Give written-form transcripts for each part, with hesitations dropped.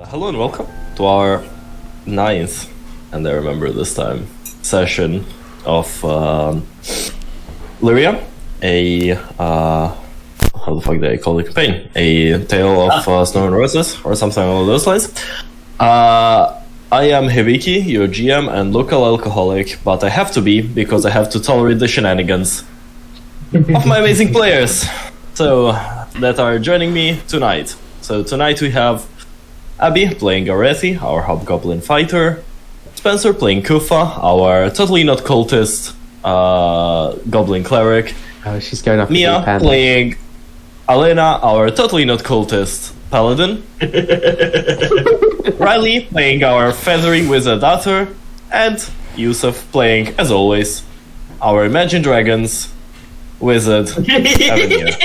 Hello and welcome to our 9th, and I remember this time, session of Lyria, how the fuck do I call the campaign? A Tale of Snow and Roses, or something along those lines. I am Hibiki, your GM and local alcoholic, but I have to be, because I have to tolerate the shenanigans of my amazing players, so that are joining me tonight. So tonight we have Abby playing Aurethi, our Hobgoblin fighter, Spencer playing Kuffah, our totally not cultist Goblin Cleric, Oh, she's going off. Mia playing Alena, our totally not cultist Paladin, Riley playing our feathery wizard Arthur, and Yusuf playing, as always, our Imagine Dragons wizard Avenir.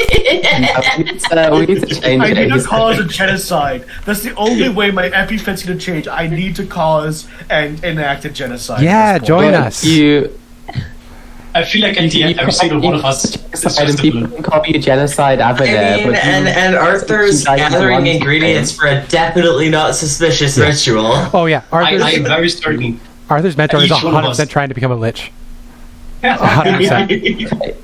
We need to change I it. need to cause a genocide. That's the only way my epiphen's gonna change. I need to cause and enact a genocide. Yeah, join us. I feel like at the end, every single one of us is just And people can call you genocide I Avenir, mean, but and Arthur's you guys gathering want ingredients for a definitely not suspicious ritual. Oh yeah, I am very certain. Arthur's mentor is each one of us- 100% trying to become a lich. 100%.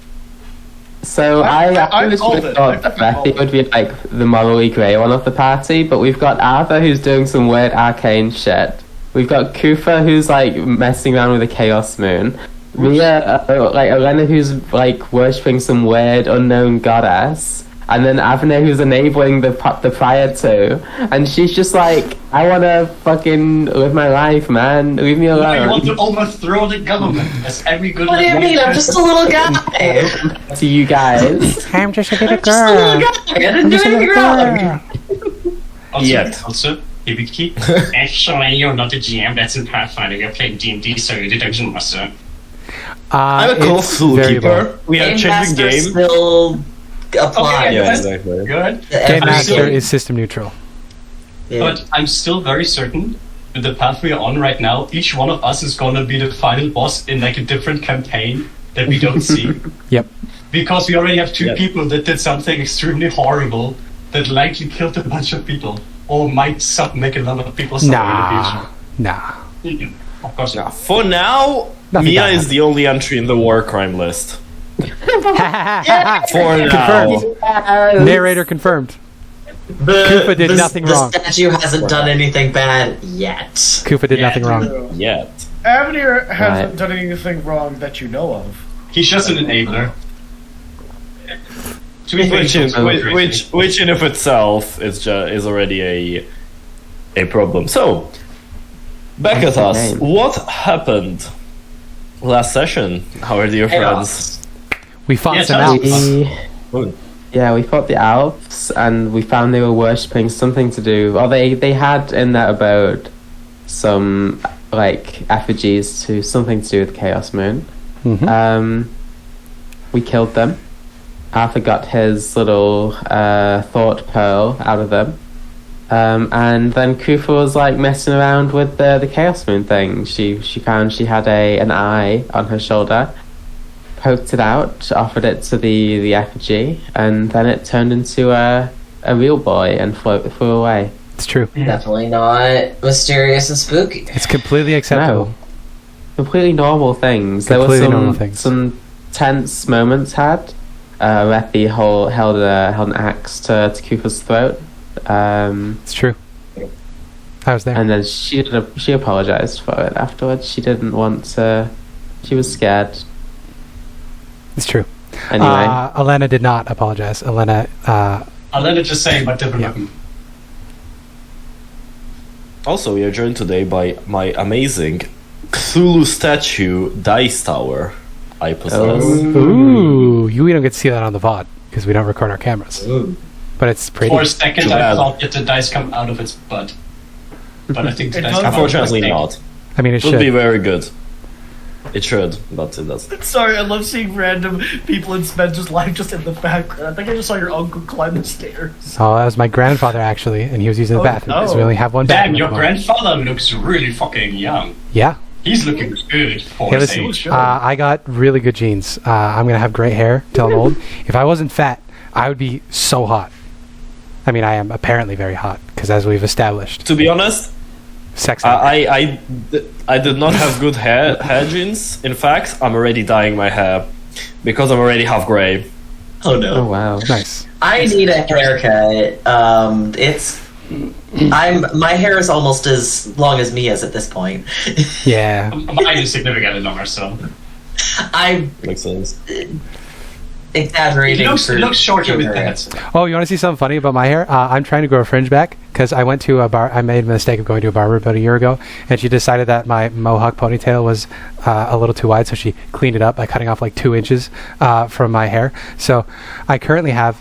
So I was called really it. thought that Betty would be like the morally grey one of the party, but we've got Arthur who's doing some weird arcane shit. We've got Kuffah who's like messing around with a chaos moon. Mia, like Alena who's like worshipping some weird unknown goddess. And then Avenir who's enabling the prior to, and she's just like, I wanna fucking live my life, man. Leave me alone. I want to overthrow the government, as every good. What do you mean? I'm just a little guy. To you guys. I'm just a little I'm just a little guy. I didn't do anything wrong. Also, Hibiki, actually, you're not a GM. That's in Pathfinder. You're playing D&D, so you're the dungeon master. I'm a cool keeper. We are Game changing Master game. still apply. Okay, Yeah, exactly. Go ahead. Game I'm Master still- is system neutral. Yeah. But I'm still very certain with the path we are on right now, each one of us is gonna be the final boss in like a different campaign that we don't see. Yep. Because we already have two Yep. people that did something extremely horrible that likely killed a bunch of people. Or might make a lot of people suffer Nah. in the future. Of course not. For now, Nothing Mia bad is the only entry in the war crime list. For now. Confirmed. Narrator confirmed. Kuffah did nothing wrong. The statue hasn't done anything bad yet. Kuffah did nothing wrong. Yet. Avenir hasn't Right. done anything wrong that you know of. He's just an enabler. To be Which in, faithful, which in of itself is already a problem. So, back at us. Okay. What happened last session, our dear friends? We fought Yes, some I was- elves. We fought the elves, and we found they were worshipping something to do. Or they had in their abode some like effigies to something to do with Chaos Moon. Mhm. We killed them. Arthur got his little thought pearl out of them. And then Kuffah was like messing around with the Chaos Moon thing. She found she had an eye on her shoulder, poked it out, offered it to the effigy, and then it turned into a real boy and flew away. It's true. Definitely not mysterious and spooky. It's completely acceptable. No. Completely normal things. Completely there were normal things. some tense moments had. Reverie held an axe to Kuffah's throat. It's true. I was there. And then she apologized for it afterwards. She didn't want to. She was scared. It's true. Anyway, Alena did not apologize. Alena, I'll let it just say, but different Yeah. weapon. Also, we are joined today by my amazing Cthulhu statue Dice Tower I possess. ooh, we don't get to see that on the VOD because we don't record our cameras. But it's pretty. For a second, Too I bad. thought that the dice come out of its butt. But I think the It dice does- come out of its Unfortunately neck. not. I mean, it Would be should. very good. It should, but it doesn't. Sorry, I love seeing random people in Spencer's life just in the background. I think I just saw your uncle climb the stairs. Oh, that was my grandfather actually, and he was using the bathroom because we only have one bathroom. Damn, your at the moment. grandfather looks really fucking young. Yeah. He's looking good for Hey, his listen, age. I got really good genes. I'm gonna have great hair till I'm old. If I wasn't fat, I would be so hot. I mean, I am apparently very hot because, as we've established, To be honest, sex. I did not have good hair genes. In fact, I'm already dyeing my hair because I'm already half grey. Oh no. Oh wow. Nice. I need a haircut. My hair is almost as long as Mia's at this point. Yeah. Mine is significantly longer, so. I'm Makes sense. exaggerating. It looks shorter with that. Oh, you want to see something funny about my hair? I'm trying to grow a fringe back because I went to a bar. I made the mistake of going to a barber about a year ago, and she decided that my mohawk ponytail was a little too wide, so she cleaned it up by cutting off like 2 inches from my hair. So I currently have.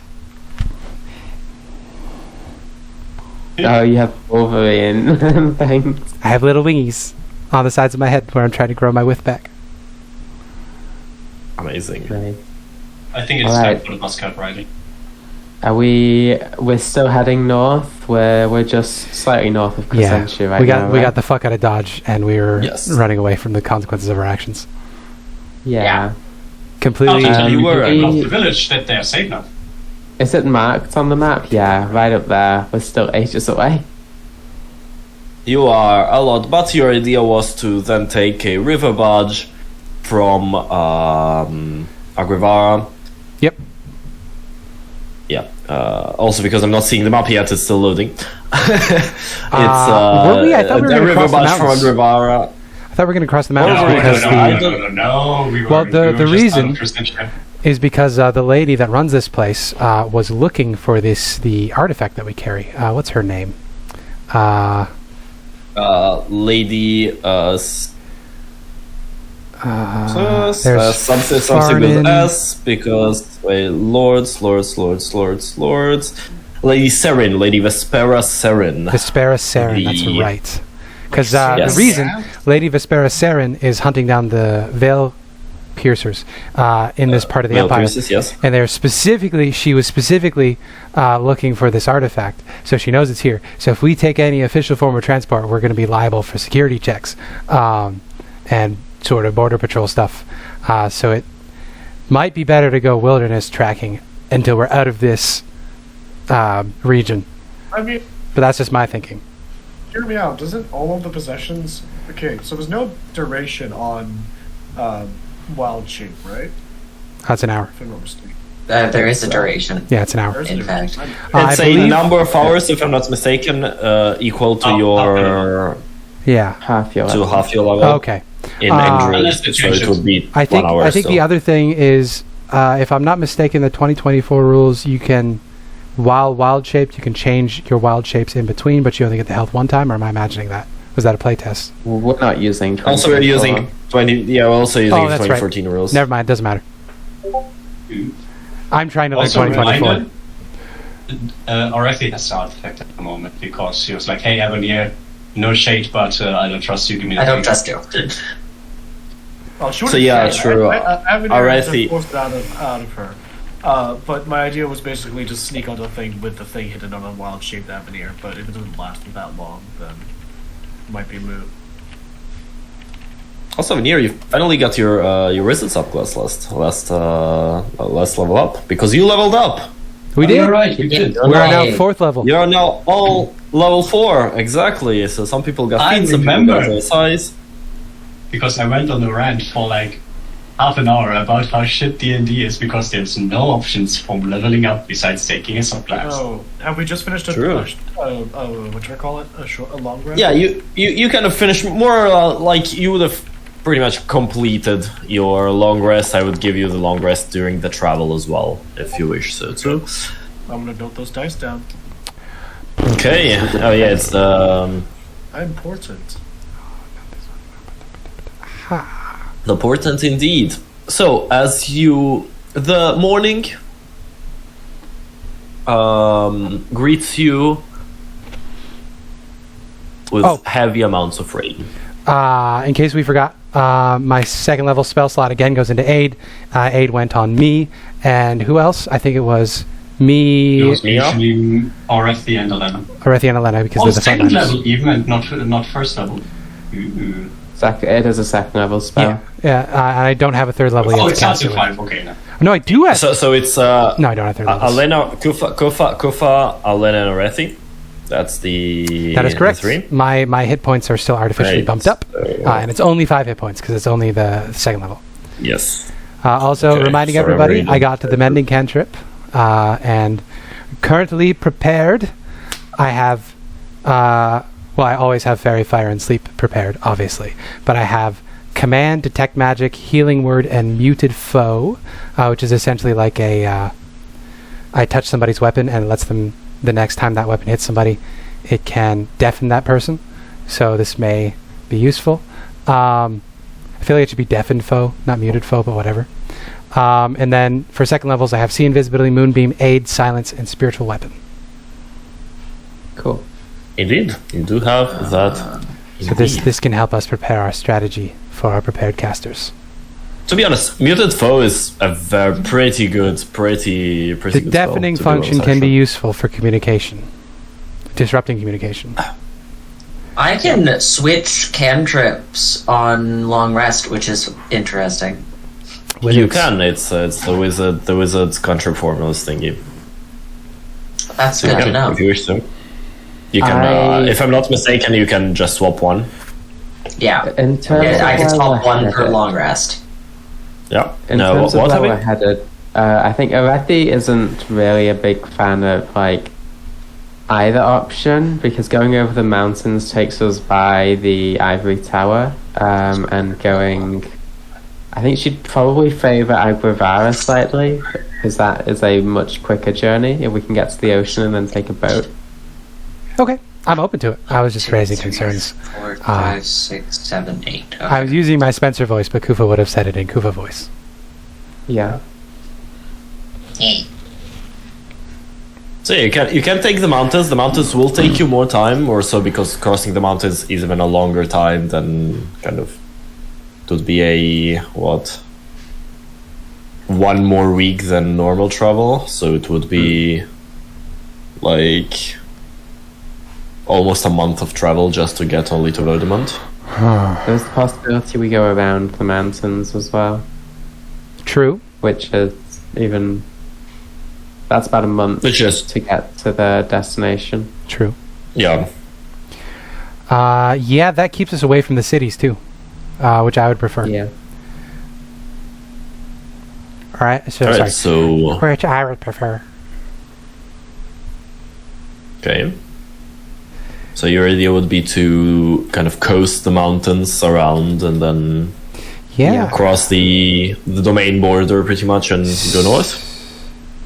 Oh, you have Wolverine. Thanks. I have little wingies on the sides of my head where I'm trying to grow my width back. Amazing. Right. I think it's Alright. time for the bus cut riding. We're still heading north. We're just slightly north of Yeah, Crescentia right we got now, we right? got the fuck out of Dodge, and we were Yes. running away from the consequences of our actions. Yeah. Completely. You were we- Of the village that they're safe now. Is it marked on the map? Yeah, right up there. We're still ages away. You are a lot, but your idea was to then take a river barge from Agrivara. Yep. Yeah. Also, because I'm not seeing the map yet, it's still loading. It's were we? I thought we were the gonna river cross the barge from mountains. Agrivara. I thought we were going to cross the No, mountains because no. We were, Well, the we were just reason- out of Crescentia. is because the lady that runs this place was looking for the artifact that we carry. What's her name? Lady there's something with Farnin. S because wait, lords. Lady Serin, Lady Vespera Serin. Vespera Saren. That's The- right. Because Yes. the reason Lady Vespera Saren is hunting down the Veil Piercers in this part of the Veil Empire. Piercers, yes. And she was specifically looking for this artifact, so she knows it's here. So if we take any official form of transport, we're going to be liable for security checks and sort of border patrol stuff. So it might be better to go wilderness tracking until we're out of this region. I mean, But that's just my thinking. hear me out. Doesn't all of the possessions... Okay, so there's no duration on Wild Shape, right? That's an hour. If I'm not mistaken. There is a duration. Yeah, it's an hour. There's In a fact. duration. I It's a believe- number of hours, if I'm not mistaken, equal to your Yeah. Half your to level. half your level Okay. in Unless they Android, so change it it. would be I think 1 hour. I think the still. other thing is, if I'm not mistaken, the 2024 rules, you can, while wild shaped, you can change your wild shapes in between, but you only get the health one time. Or am I imagining that? Was that a playtest? We're not using. Also, we're 24. using 20. Yeah, we're also using Oh, that's right. 2014 rules. Never mind. Doesn't matter. I'm trying to learn Also 2024. reminder, Aurethi has the artifact at the moment because she was like, "Hey, Avenir, no shade, but I don't trust you. Give me I that don't thing." trust you. Oh, she So, yeah, wouldn't- true. Avenir Aurethi- forced it out of her. But my idea was basically just sneak onto the thing with the thing hidden on a wild shaped Avenir. But if it doesn't last for that long, then it might be moot. Also, Nier, you finally got your wizard subclass last level up because you leveled up. We did. You're right. We did. We are now Nice. 4th level. You are now all level 4 exactly. So some people got I feet, some people remember. got their size. Because I went on a rant for like half an hour about how shit D&D is because there's no options for leveling up besides taking a subclass. Oh, have we just finished True. what should I call it? A long rest? Yeah, you kind of finished more like you would have pretty much completed your long rest. I would give you the long rest during the travel as well, if you wish so too. I'm gonna note those dice down. Okay. Oh yeah, it's Important. the portent indeed. So as the morning greets you with Oh. heavy amounts of rain. In case we forgot, My second level spell slot again goes into aid. Aid went on me, and who else? I think it was me, It was usually Aurethi and Alena. Aurethi and Alena, because Oh, they're the second frontliners. level even, and not first level. Ooh. It is a second level spell. Yeah, and I don't have a third level yet. Oh, to it's cast not it to with. 5, okay. No. No, I do have. So it's No, I don't have third levels. Alena, Kuffah, Alena, and Aurethi. That's the. That is correct. The 3. My hit points are still artificially Right. bumped up, and it's only 5 hit points because it's only the second level. Yes. Also, Okay, reminding so everybody, Reverie I got to the mending cantrip, and currently prepared. I have, I always have Fairy, Fire, and Sleep prepared, obviously, but I have Command, Detect Magic, Healing Word, and Muted Foe, which is essentially like a, I touch somebody's weapon and it lets them, the next time that weapon hits somebody, it can deafen that person, so this may be useful. I feel like it should be Deafened Foe, not Muted Foe, but whatever. And then for second levels, I have See Invisibility, Moonbeam, Aid, Silence, and Spiritual Weapon. Cool. Indeed, you do have that. So this can help us prepare our strategy for our prepared casters. To be honest, Muted Foe is a pretty good The good deafening spell, to function honest, can be actually. useful for communication, disrupting communication. I can switch cantrips on long rest, which is interesting. You can. It's the wizard's cantrip formulas thingy. That's So you good to can, know. if you wish to. You can. If I'm not mistaken, you can just swap one. Yeah. In terms Yeah, I of can where swap we're one per headed- long rest. Yeah. In No. terms What of where have we're you? headed, I think Aurethi isn't really a big fan of like either option, because going over the mountains takes us by the Ivory Tower, and going. I think she'd probably favour Agrivara slightly, because that is a much quicker journey if we can get to the ocean and then take a boat. Okay, I'm open to it. I was just raising concerns. 4, 5, 6, 7, 8. Okay. I was using my Spencer voice, but Kuffah would have said it in Kuffah voice. Yeah. So yeah, you can take the mountains. The mountains will take you more time, or so, because crossing the mountains is even a longer time than kind of. It would be a one more week than normal travel, so it would be like almost a month of travel just to get only to Verdamont. There's the possibility we go around the mountains as well, True. which is even. That's about a month Which is to get to the destination. True. yeah. Yeah, that keeps us away from the cities too, which I would prefer. Yeah. All right. So All sorry. right, so Which I would prefer. okay. So your idea would be to kind of coast the mountains around and then Yeah. cross the domain border pretty much and go north.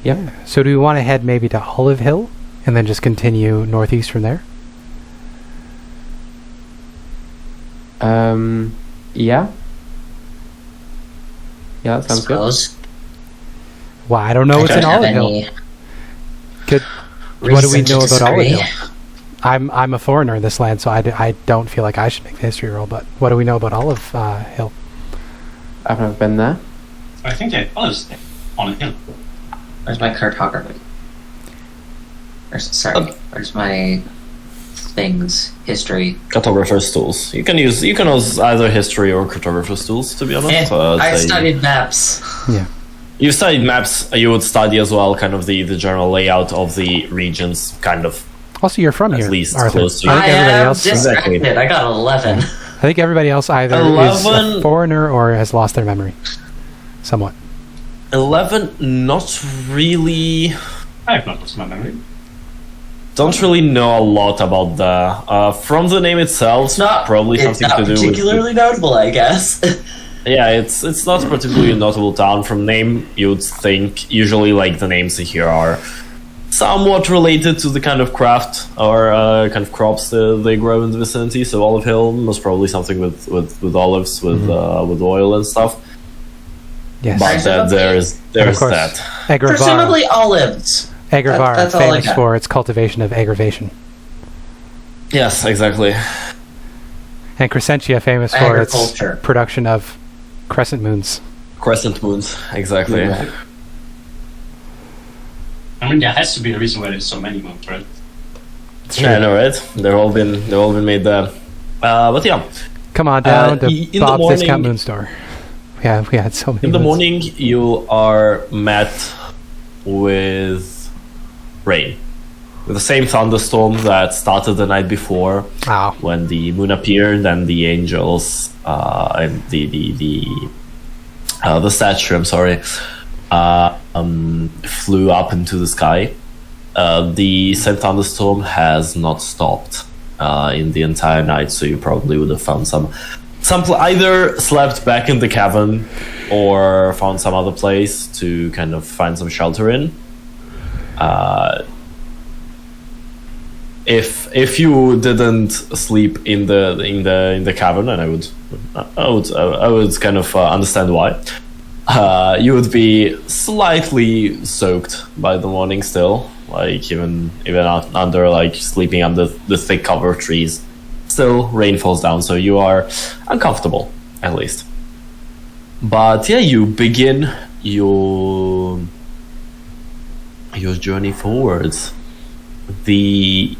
Yep. So do we want to head maybe to Olive Hill and then just continue northeast from there? Yeah. Yeah, that sounds good. Suppose. Well, I don't know what's in Don't have Olive Hill. any Could, what do we reason to know about Olive disagree. Hill? I'm a foreigner in this land, so I don't feel like I should make the history roll. But what do we know about Olive Hill? I've never been there. I think they olives on a hill. Where's my cartography? Where's my things? History. Cartographer's tools. You can use either history or cartographer's tools, to be honest. I Say- studied maps. Yeah. You studied maps. You would study as well, kind of the general layout of the regions, kind of. Also, you're from At here, least Arthur. close to I you. think I everybody am else. distracted. Exactly. I got 11. I think everybody else either is 11. a foreigner or has lost their memory, somewhat. 11, not really. I have not lost my memory. Don't really know a lot about the. From the name itself, It's not probably it's something not to do with. particularly notable, I guess. Yeah, it's not a particularly notable town. From name, you'd think usually like the names here are somewhat related to the kind of craft or kind of crops that they grow in the vicinity. So Olive Hill most probably something with olives, with oil and stuff. Yes. But there's of course, that. Agrivara, Presumably olives. Agrivara that's all I famous got. for its cultivation of aggravation. Yes, exactly. And Crescentia famous for its Agriculture. production of crescent moons. Crescent moons, exactly. Yeah. I mean, there has to be a reason why there's so many moons, right? Yeah, I know, right? They've all been made there. But yeah, Come on down in to the Bob's morning- Discount Moon Store. We had so many. in the moons. morning you are met with rain, with the same thunderstorm that started the night before Wow. when the moon appeared and the angels and the statue. I'm sorry. Flew up into the sky. The same thunderstorm has not stopped in the entire night, so you probably would have found either slept back in the cavern or found some other place to kind of find some shelter in. If you didn't sleep in the cavern, and I would kind of understand why. You would be slightly soaked by the morning still, like even under like sleeping under the thick cover of trees. Still, rain falls down, so you are uncomfortable at least. But yeah, you begin your journey forwards. The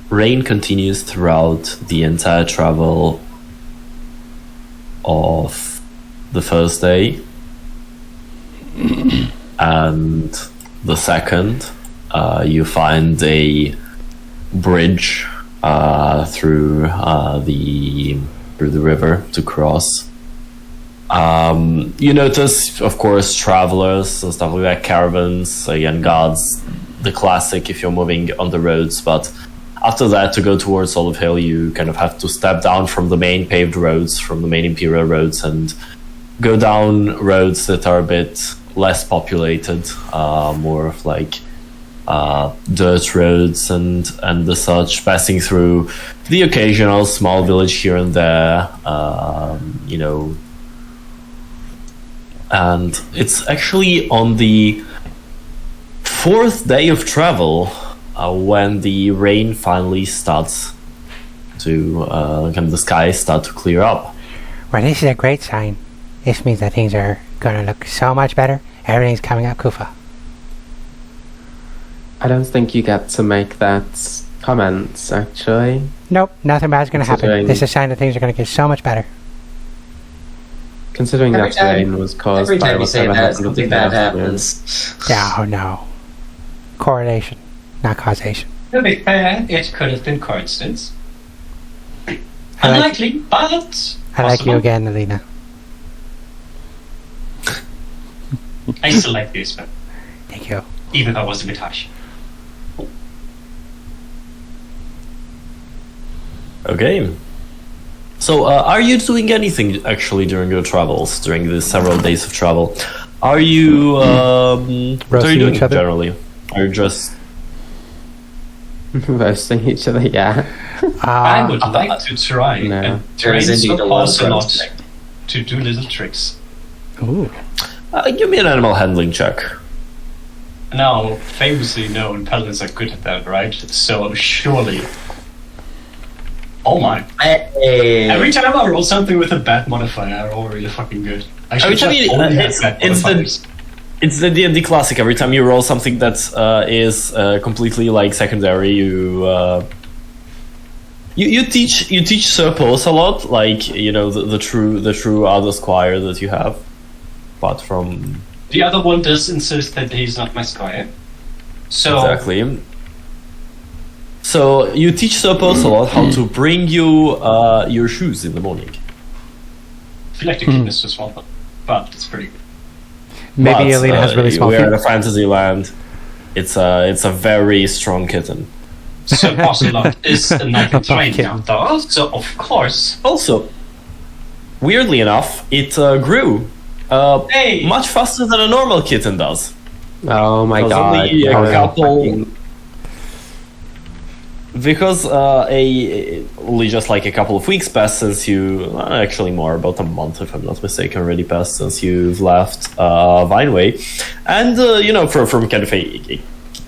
rain continues throughout the entire travel of the first day and the second. You find a bridge through the river to cross. You notice, of course, travelers and stuff like that, caravans, again, guards, the classic if you're moving on the roads. But after that, to go towards Olive Hill, you kind of have to step down from the main paved roads, from the main imperial roads, and go down roads that are a bit less populated, more of like dirt roads and the such, passing through the occasional small village here and there, and it's actually on the fourth day of travel when the rain finally starts to kind of the skies start to clear up. Well, this is a great sign. This means that things are gonna look so much better. Everything's coming up Kuffah. I don't think you get to make that comment, actually. Nope, nothing bad's gonna happen. Considering- This is a sign that things are gonna get so much better. Considering Every that time- rain was caused Every by time you say whatever that, happened with something the bad Goblin. happens. Yeah, oh no. Correlation, not causation. To be fair, it could have been coincidence. I like, Unlikely, but I like you possible. again, Alena. I still like this one, Thank you. even though it was a bit harsh. Okay. So, are you doing anything actually during your travels, during the several days of travel? Are you what are you Roasting doing each other? generally? Are you just Roasting each other, yeah. I would like to try No. and There train is indeed a lot of Ocelot roasting. to do little tricks. Ooh. give me an animal handling check? Now, famously known, paladins are good at that, right? So surely. Oh my! Hey. Every time I roll something with a bad modifier, I'm really fucking good. I should Every time just you- only have it's- bad it's the- modifiers. It's the D&D classic. Every time you roll something that is completely like secondary, you teach Sir Pulse a lot, like the true other squire that you have, apart from The other one does insist that he's not my squire. So exactly. So you teach Sir Pulse a lot how to bring you your shoes in the morning. I feel like the kitten is too small, but it's pretty good. Maybe But, Alena has really small we are in feet. a fantasy land. It's a very strong kitten. So Ocelot is a knight in training Kitten. now, though, so of course. Also, weirdly enough, it grew Hey! much faster than a normal kitten does. Oh my Because god. only a Oh, couple- fucking- Because only just like a couple of weeks passed since you, actually more, about a month if I'm not mistaken, already passed since you've left Vineway, and from kind of a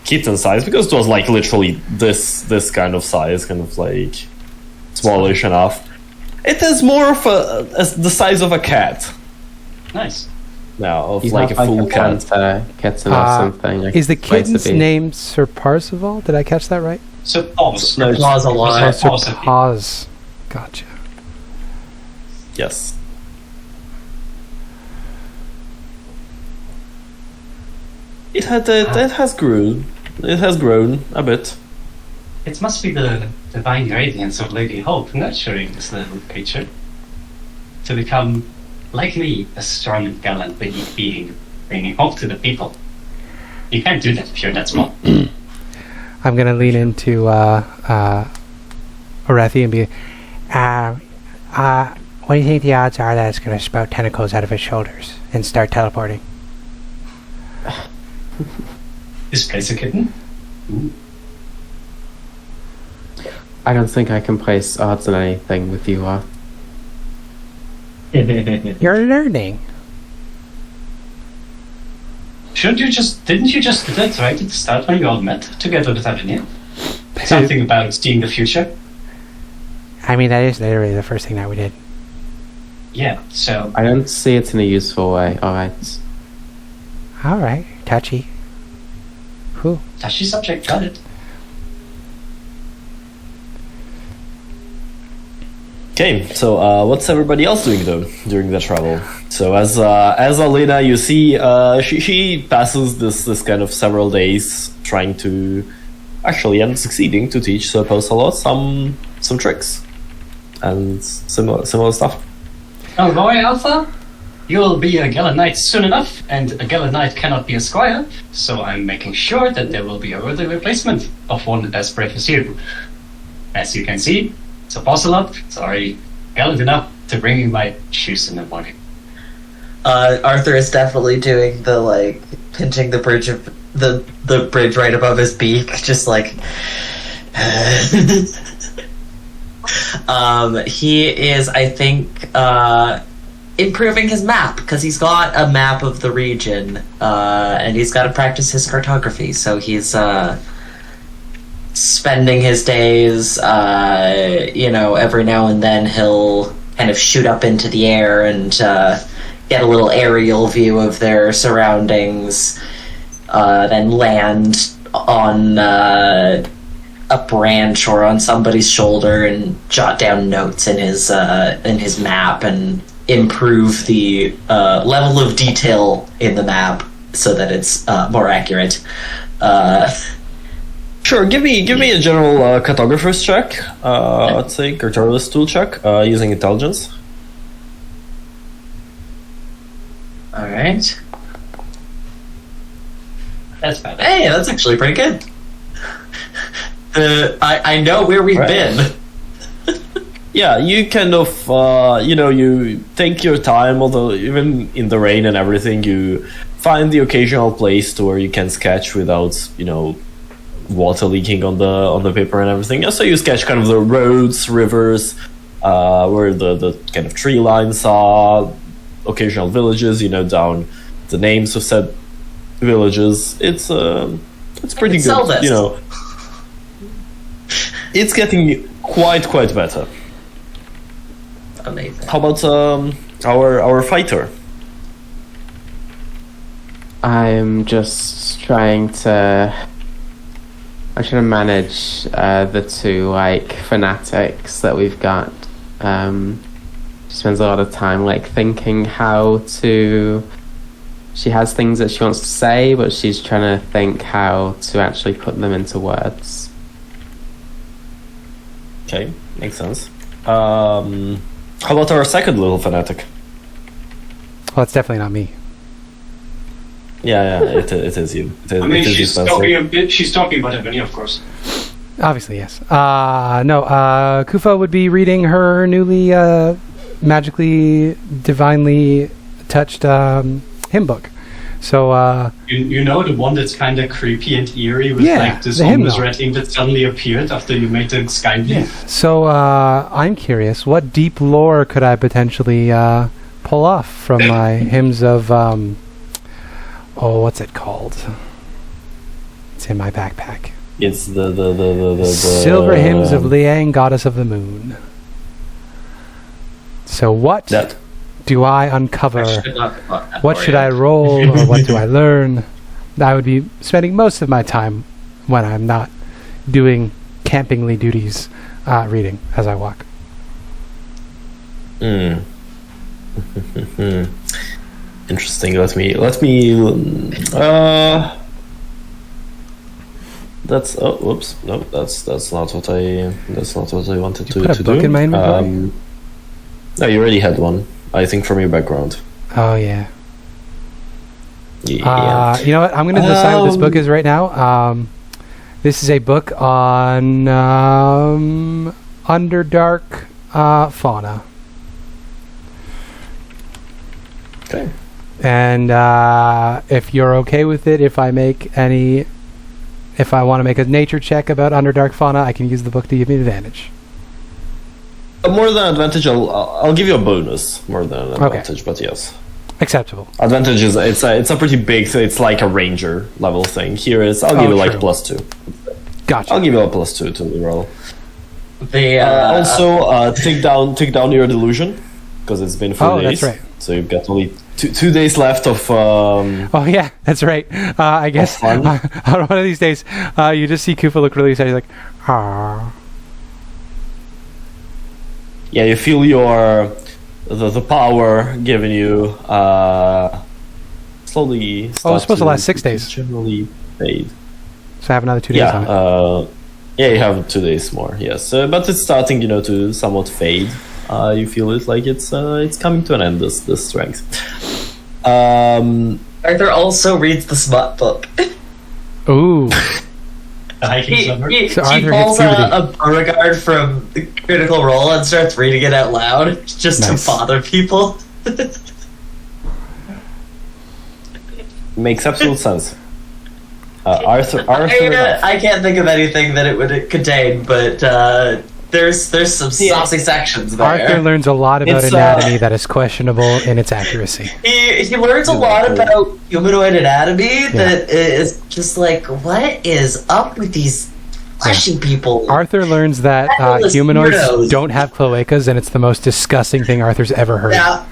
kitten size, because it was like literally this kind of size, kind of like smallish enough. It is more of the size of a cat Nice. now, of He's like a not full cat. kitten or something. like Is the it's supposed to kitten's be. name Sir Parzival? Did I catch that right? So pause. No, Applause a lot. Oh, Sir Pause. Paz. Gotcha. Yes. It has grown. It has grown a bit. It must be the divine radiance of Lady Hope nurturing this little creature to become, like me, a strong and gallant being, bringing hope to the people. You can't do that if you're that small. I'm gonna lean into Aurethi and be. What do you think the odds are that it's going to sprout tentacles out of its shoulders and start teleporting? Displace a kitten? Ooh. I don't think I can place odds on anything with you lot. You're learning. Didn't you just do that right at the start when you all met together with Alena? Something about seeing the future? I mean, that is literally the first thing that we did. Yeah, so I don't see it in a useful way. Alright. All right, touchy. Whew. touchy subject, got it. Okay, so what's everybody else doing though during the travel? So as Alena, you see, she passes this kind of several days trying to actually and succeeding to teach Sir Posalot some tricks and similar stuff. Oh boy, Alpha, you'll be a gallant knight soon enough, and a gallant knight cannot be a squire, so I'm making sure that there will be a worthy replacement of one as brave as you. As you can see, Sir Posalot is already gallant enough to bring you my shoes in the morning. Arthur is definitely doing the like pinching the bridge of the bridge right above his beak, just like. He is, I think, improving his map because he's got a map of the region, and he's got to practice his cartography. So he's spending his days, every now and then he'll kind of shoot up into the air and get a little aerial view of their surroundings, then land on a branch or on somebody's shoulder and jot down notes in his map and improve the level of detail in the map so that it's more accurate. Sure, give me a general cartographer's check. Let's say cartographer's tool check using intelligence. All right. That's bad. Hey, that's actually pretty good. I know where we've Right. been. Yeah, you kind of, you take your time, although even in the rain and everything, you find the occasional place to where you can sketch without, water leaking on the paper and everything. And so you sketch kind of the roads, rivers, where the kind of tree lines are, occasional villages, down the names of said villages. It's pretty sell good, this. It's getting quite better. Amazing. How about our fighter? I'm just trying to manage the two fanatics that we've got. She spends a lot of time thinking how to. She has things that she wants to say, but she's trying to think how to actually put them into words. Okay, makes sense. How about our second little fanatic? Well, it's definitely not me. Yeah, it is you. I mean, she's talking about Ebony, of course. Obviously, yes. Kuffah would be reading her newly magically, divinely touched hymn book. So, the one that's kind of creepy and eerie with this the ominous hymnal. red ink that suddenly appeared after you made the sky blue. So I'm curious, what deep lore could I potentially pull off from my hymns of what's it called? It's in my backpack. It's the Silver Hymns of Liang, Goddess of the Moon. So what that. do I uncover? I should not have bought that What for should you. I roll, or what do I learn? I would be spending most of my time when I'm not doing campingly duties, reading as I walk. Interesting. Let me. That's. Oh, whoops. No, that's not what I. That's not what I wanted to put a book do. in my inventory? No, you already had one. I think from your background. Oh yeah. Yeah. You know what? I'm going to decide what this book is right now. This is a book on Underdark fauna. Okay. And if you're okay with it, if I want to make a nature check about Underdark fauna, I can use the book to give me advantage. More than advantage, I'll give you a bonus more than an Okay. advantage, but yes. Acceptable. Advantage is it's a pretty big, so it's like a ranger level thing. Here is I'll give you like true. +2. Gotcha. I'll give you a +2 to the roll. The Also, take down your delusion because it's been 4 days. that's right. So you've got only two days left of. Oh yeah, that's right. I guess fun. on one of these days, you just see Kuffah look really sad. He's like, ah. Yeah, you feel the power given you slowly. Oh, it's supposed to last 6 days. Generally fade. So I have another 2 days on it. Yeah, you have 2 days more. Yes, but it's starting, to somewhat fade. You feel it like it's coming to an end. This strength. Arthur also reads the smut book. Ooh. The hiking summer. He So Arthur pulls gets a Beauregard from Critical Role and starts reading it out loud just Nice. to bother people. Makes absolute sense. Arthur. I can't think of anything that it would contain, but there's some saucy sections there. Arthur learns a lot about It's, anatomy that is questionable in its accuracy. He learns a lot about humanoid anatomy that is just like, what is up with these fleshy people? Arthur learns that Fabulous humanoids weirdos. don't have cloacas, and it's the most disgusting thing Arthur's ever heard. Yeah.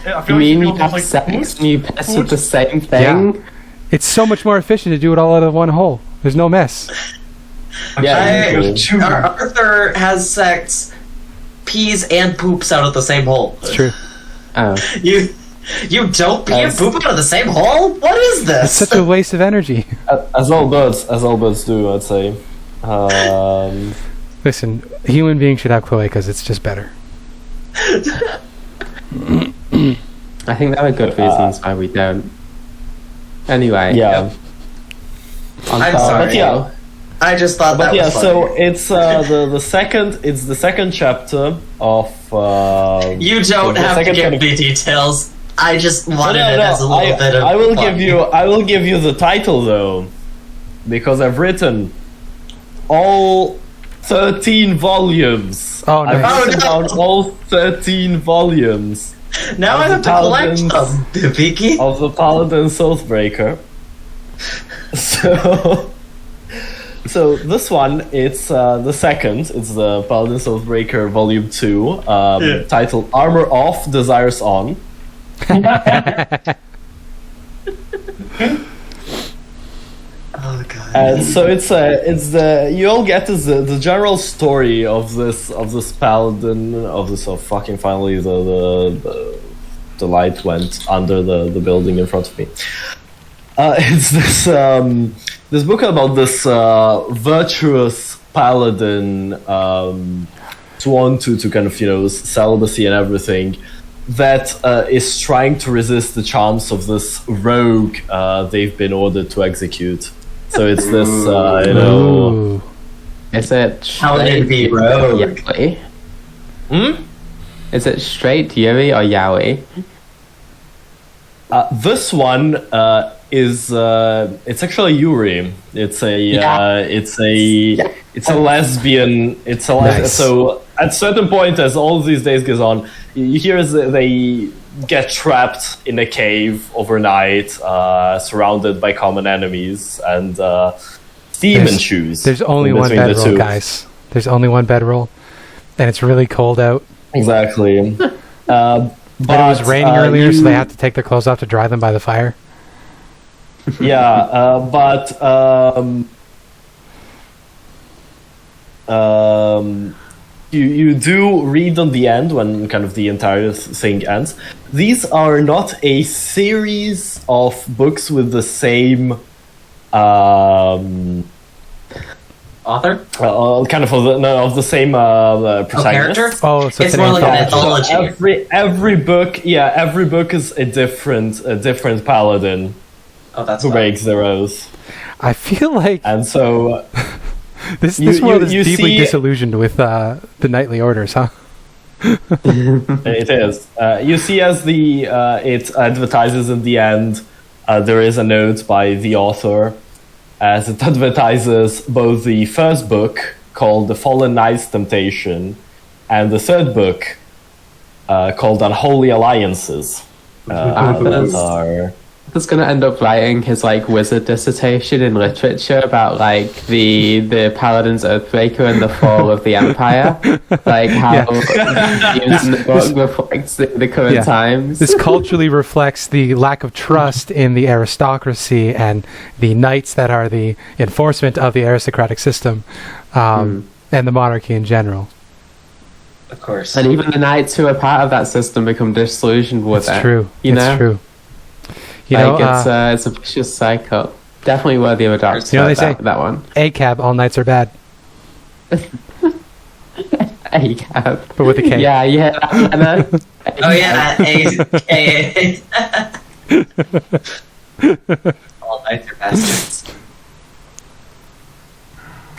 I You feel mean like you have like, sex and you piss who's- with the same thing? Yeah. It's so much more efficient to do it all out of one hole. There's no mess. Arthur has sex, pees and poops out of the same hole. It's true. Oh. You don't pee and poop out of the same hole? What is It's this? such a waste of energy. As all birds do, I'd say. Listen, human beings should have cloacas. It's just better. I think there are good reasons why we don't. Anyway. Yeah. I'm sorry. But yeah. I just thought that But yeah, was funny. so it's the second chapter of. You don't the have to second give kind of- me details. I just wanted it as a little I bit of will fun. give you the title though, because I've written all 13 volumes. Oh, nice. I've written Oh, no. down all 13 volumes Now I of have the to collect Paladins. them, Vicky. of the Paladin Soulbreaker. So this one, it's the second. It's the Paladin Soulbreaker Volume 2, titled "Armor Off, Desires On." Oh god. And so it's you all get is the general story of this paladin of this fucking finally the light went under the building in front of me. It's this book about this virtuous paladin sworn to kind of celibacy and everything that is trying to resist the charms of this rogue they've been ordered to execute. So it's this, Ooh. Is it How would it be rogue? yaoi? Hmm? Is it straight yuri or yaoi? This one is it's actually Yuri. It's a it's a lesbian. It's a Nice. So at certain point, as all these days goes on, you hear they get trapped in a cave overnight, surrounded by common enemies, and steam and shoes. There's only in one between the bedroll, two. guys. There's only one bedroll, and it's really cold out. Exactly. But it was raining earlier, so they have to take their clothes off to dry them by the fire. Yeah, but you do read on the end when kind of the entire thing ends. These are not a series of books with the same Author? kind of the same protagonist. Character? Oh, so It's an more like an anthology. anthology. Every book is a different paladin Oh, that's who fun. breaks their oath, I feel like and so this you- world is you deeply see- disillusioned with the knightly orders, huh? it is. You see, as the it advertises in the end, there is a note by the author, as it advertises both the first book called The Fallen Knight's Temptation, and the third book called Unholy Alliances. That are He's gonna end up writing his like wizard dissertation in literature about like the Paladin's Oathbreaker and the fall of the Empire, like how the book reflects the current Yeah. times. This culturally reflects the lack of trust in the aristocracy and the knights that are the enforcement of the aristocratic system, and the monarchy in general. Of course. And even the knights who are part of that system become disillusioned with It's it. true. You know, It's true. You like know, it's a vicious cycle. Definitely worthy of a doctor. You know what they say? that one. ACAB, all knights are bad, ACAB. but with a K. Yeah, yeah. And then, Oh yeah, all knights are bastards.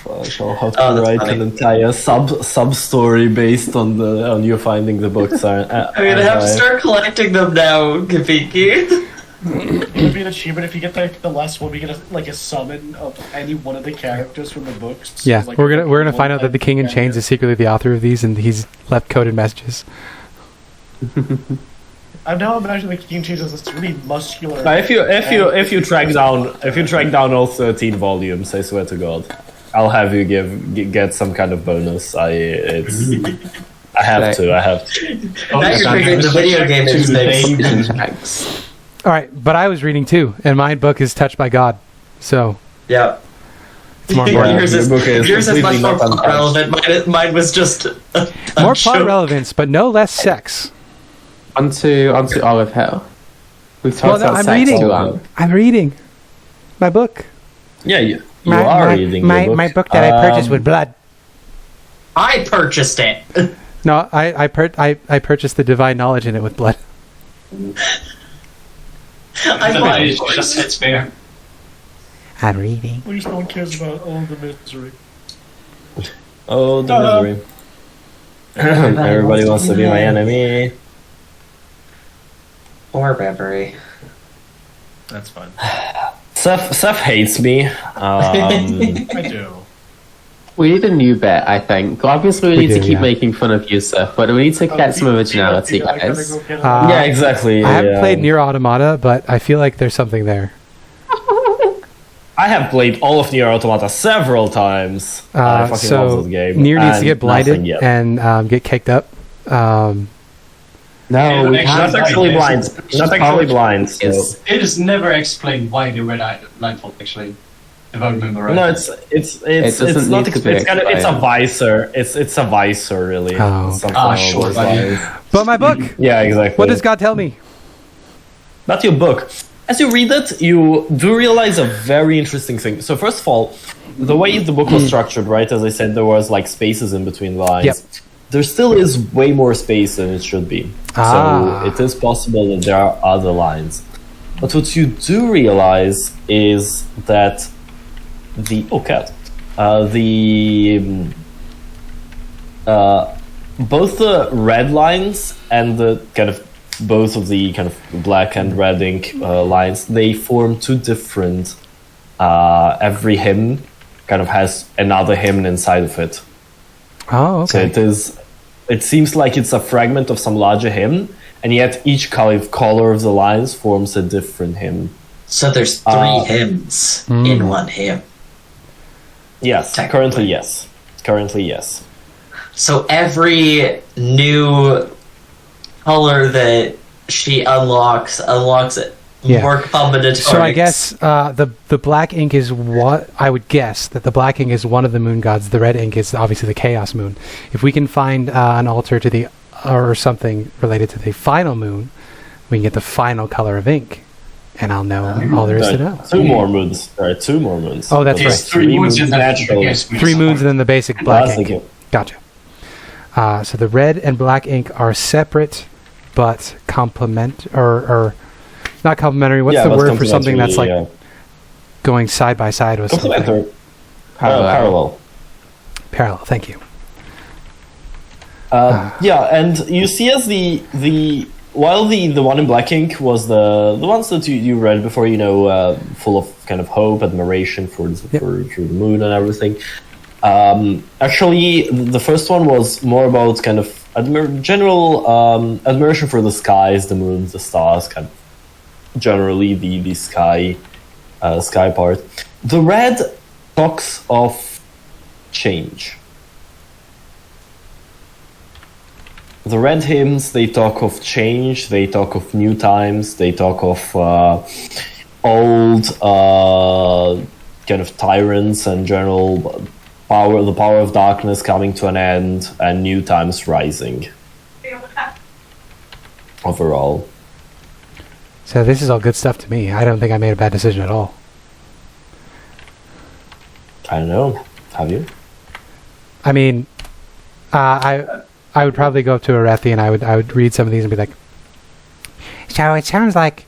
I shall have Oh, to that's write funny. an entire sub story based on you finding the books. I'm gonna have to start collecting them now, Kaviki. It would be an achievement if you get the last one. We get a summon of any one of the characters from the books. Yeah, Like, we're gonna find out that one the King in type Chains is secretly the author of these, and he's left coded messages. I'm now imagining the King changes this really muscular. Now, if you track down all 13 volumes, I swear to God, I'll have you get some kind of bonus. I have to. Now you're bringing the video game into this. checks. All right, but I was reading too, and my book is touched by God, so Yeah. it's more important. Yours is, your book is yours is much completely more not plot untouched. relevant. Mine was just More plot relevance, but no less sex. Onto Olive Hill. We've Well, talked no, about I'm sex reading. too long. I'm reading my book. Yeah, you are reading my, your book. my book that I purchased with blood. I purchased it. No, I purchased the divine knowledge in it with blood. I The bought is it. just it's fair. I'm reading. At least no one cares about all the misery. Oh, the misery. Everybody wants to be my enemy. Or Reverie. That's fine. Seth hates me. I do. We need a new bit, I think. Obviously, we We need to do, keep yeah. making fun of Yusuf, but we need to get some originality, guys. yeah, exactly. I haven't played Nier Automata, but I feel like there's something there. I have played all of Nier Automata several times. I fucking So love this game. Nier needs to and get blinded nothing yet. and get kicked up. No, we Yeah, can't. Not actually blind. Not actually blind. So. It is never explained why the red eye blindfold actually, if I remember right. No, it's doesn't not. need to be It's kind of it's a explained. visor. It's a visor really. Oh, It's something Ah, along sure, those buddy. lines. But my book. Yeah, exactly. What does God tell me? Not your book. As you read it, you do realize a very interesting thing. So first of all, the way the book was structured, right? As I said, there was like spaces in between the lines. Yep. There still is way more space than it should be. Ah. So it is possible that there are other lines. But what you do realize is that both the red lines and the kind of both of the kind of black and red ink lines, they form two different. Every hymn kind of has another hymn inside of it. Oh, So okay. it seems like it's a fragment of some larger hymn, and yet each color of the lines forms a different hymn. So there's three hymns in one hymn. Yes, currently yes. Currently yes. So every new color that she unlocks it more combinatorics. So I guess the black ink is what I would guess that the black ink is one of the moon gods. The red ink is obviously the chaos moon. If we can find an altar to the or something related to the final moon, we can get the final color of ink, and I'll know all there is to know. Two more moons. There are 2 more moons. Oh, that's There's right. 3 moons in that. natural. Yes, 3 moons and then the basic black That's ink. the game. Gotcha. So the red and black ink are separate, but complement or not complementary. What's the but word for something that's like complementary, going side by side with something? complementary. Parallel. Parallel. Thank you. And you see as the while the one in black ink was the ones that you read before, full of kind of hope, admiration for the moon and everything. Actually, the first one was more about kind of general admiration for the skies, the moon, the stars, kind of generally the sky part. The red talks of change. The red hymns, they talk of change, they talk of new times, they talk of old kind of tyrants and general the power of darkness coming to an end and new times rising. Overall. So this is all good stuff to me. I don't think I made a bad decision at all. I don't know. Have you? I mean, I would probably go up to Aurethi and I would read some of these and be like, So it sounds like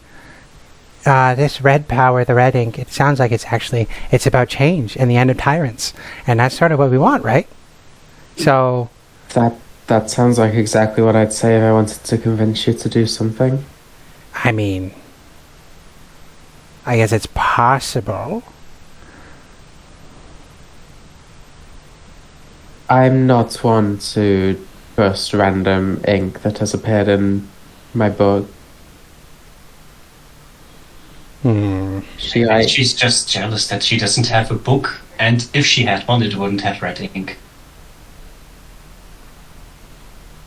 this red power, the red ink, it sounds like it's about change and the end of tyrants. And that's sort of what we want, right? So... That sounds like exactly what I'd say if I wanted to convince you to do something. I mean, I guess it's possible. I'm not one to trust random ink that has appeared in my book. She's just jealous that she doesn't have a book, and if she had one, it wouldn't have red ink.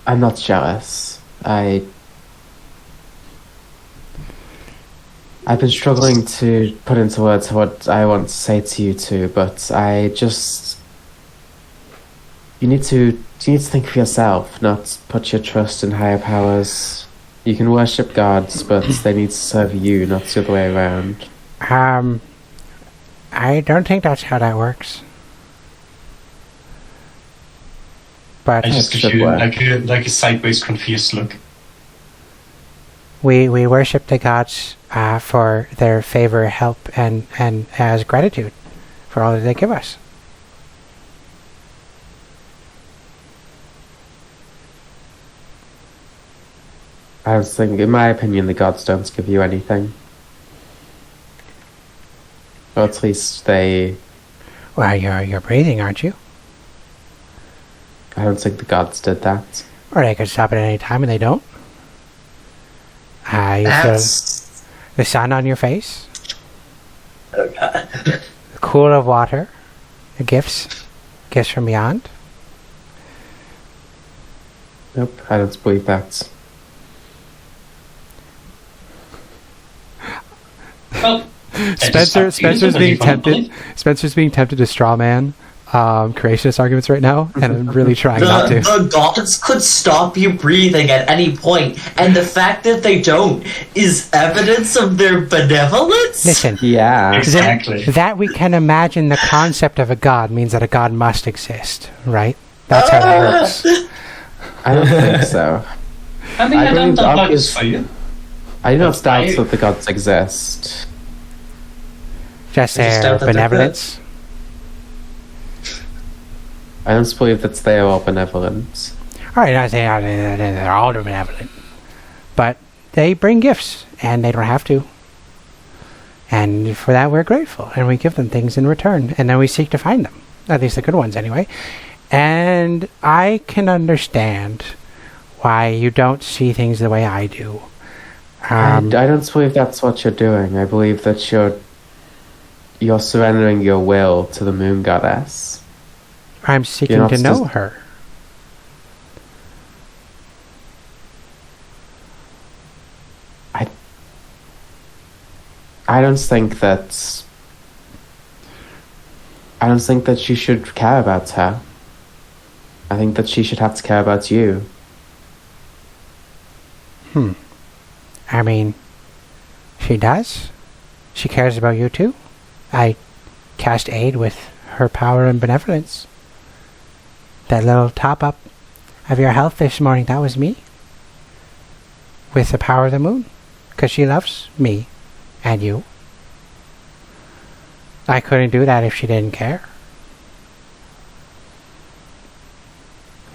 I'm not jealous. I've been struggling to put into words what I want to say to you two, but you need to think for yourself, not put your trust in higher powers. You can worship gods, but they need to serve you, not the other way around. I don't think that's how that works. But I just give you like a sideways confused look. we worship the gods for their favor, help, and as gratitude for all that they give us. I was thinking, in my opinion, the gods don't give you anything. Or at least they... Well, you're breathing, aren't you? I don't think the gods did that. Or they could stop at any time and they don't. You feel the sun on your face, the cool of water, the gifts from beyond. Nope, I don't believe that. Well, Spencer's being tempted. Spencer's being tempted to straw man creationist arguments right now, and I'm really trying not to. The gods could stop you breathing at any point, and the fact that they don't is evidence of their benevolence? Listen, Yeah. exactly. that we can imagine the concept of a god means that a god must exist, right? That's how that works. I don't think so. I mean, I don't believe the know obvious- for you. I do not doubt that the gods exist. Just I just their doubt that they're benevolence. I don't believe that they are all benevolent. All right, not saying they're all benevolent, but they bring gifts, and they don't have to. And for that, we're grateful, and we give them things in return, and then we seek to find them. At least the good ones, anyway. And I can understand why you don't see things the way I do. I don't believe that's what you're doing. I believe that you're surrendering your will to the moon goddess. I'm seeking to know her. I don't think that you should care about her. I think that she should have to care about you. I mean, she does. She cares about you too. I cast aid with her power and benevolence. That little top-up of your health this morning, that was me. With the power of the moon. Because she loves me. And you. I couldn't do that if she didn't care.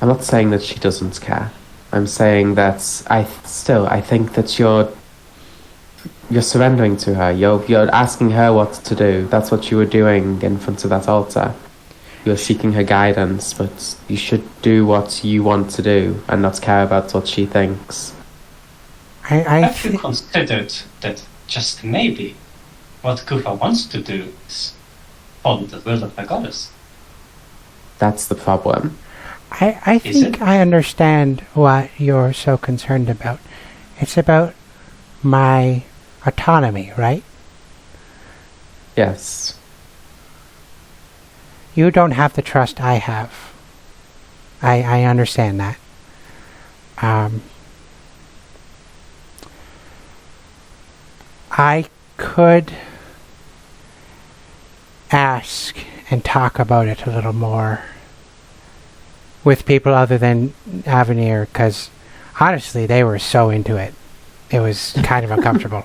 I'm not saying that she doesn't care. I'm saying that I think that you're surrendering to her. You're asking her what to do. That's what you were doing in front of that altar. You're seeking her guidance, but you should do what you want to do and not care about what she thinks. Have you considered that just maybe what Kuffah wants to do is follow the will of the goddess? That's the problem. I think I understand what you're so concerned about. It's about my autonomy, right? Yes. You don't have the trust I have. I understand that. I could ask and talk about it a little more with people other than Avenir, because honestly, they were so into it. It was kind of uncomfortable.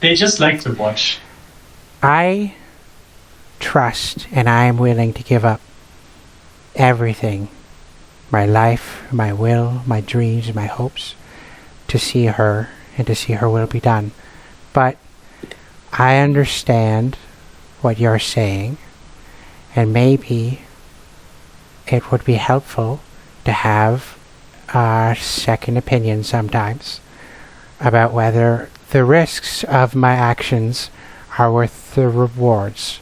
They just like to watch. I trust and I am willing to give up everything, my life, my will, my dreams, my hopes, to see her and to see her will be done. But I understand what you're saying, and maybe it would be helpful to have a second opinion sometimes about whether the risks of my actions are worth the rewards,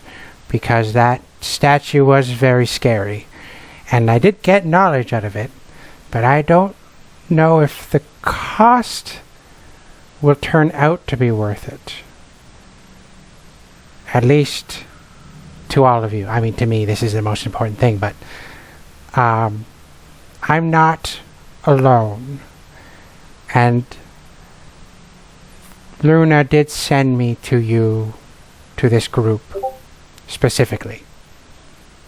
because that statue was very scary and I did get knowledge out of it, but I don't know if the cost will turn out to be worth it. At least to all of you. I mean, to me, this is the most important thing, but I'm not alone. And Luna did send me to you, to this group, specifically.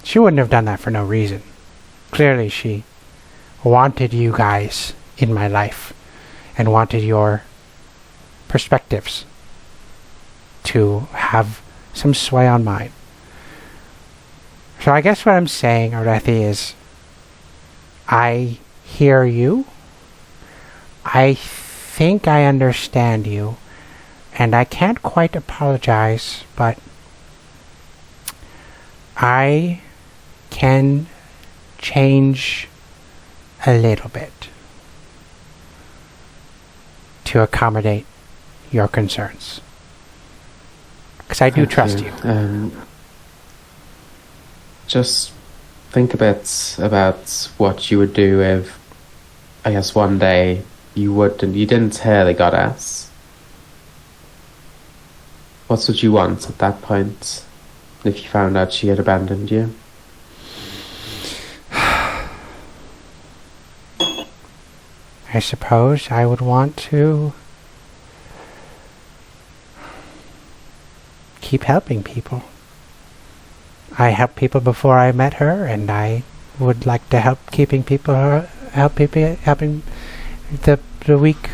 She wouldn't have done that for no reason. Clearly, she wanted you guys in my life and wanted your perspectives to have some sway on mine. So I guess what I'm saying, Aurethi, is I hear you. I think I understand you. And I can't quite apologize, but I can change a little bit to accommodate your concerns. Because I do trust you. Just think a bit about what you would do if, I guess, one day you didn't hear the goddess. What would you want at that point if you found out she had abandoned you? I suppose I would want to keep helping people. I helped people before I met her, and I would like to help helping the week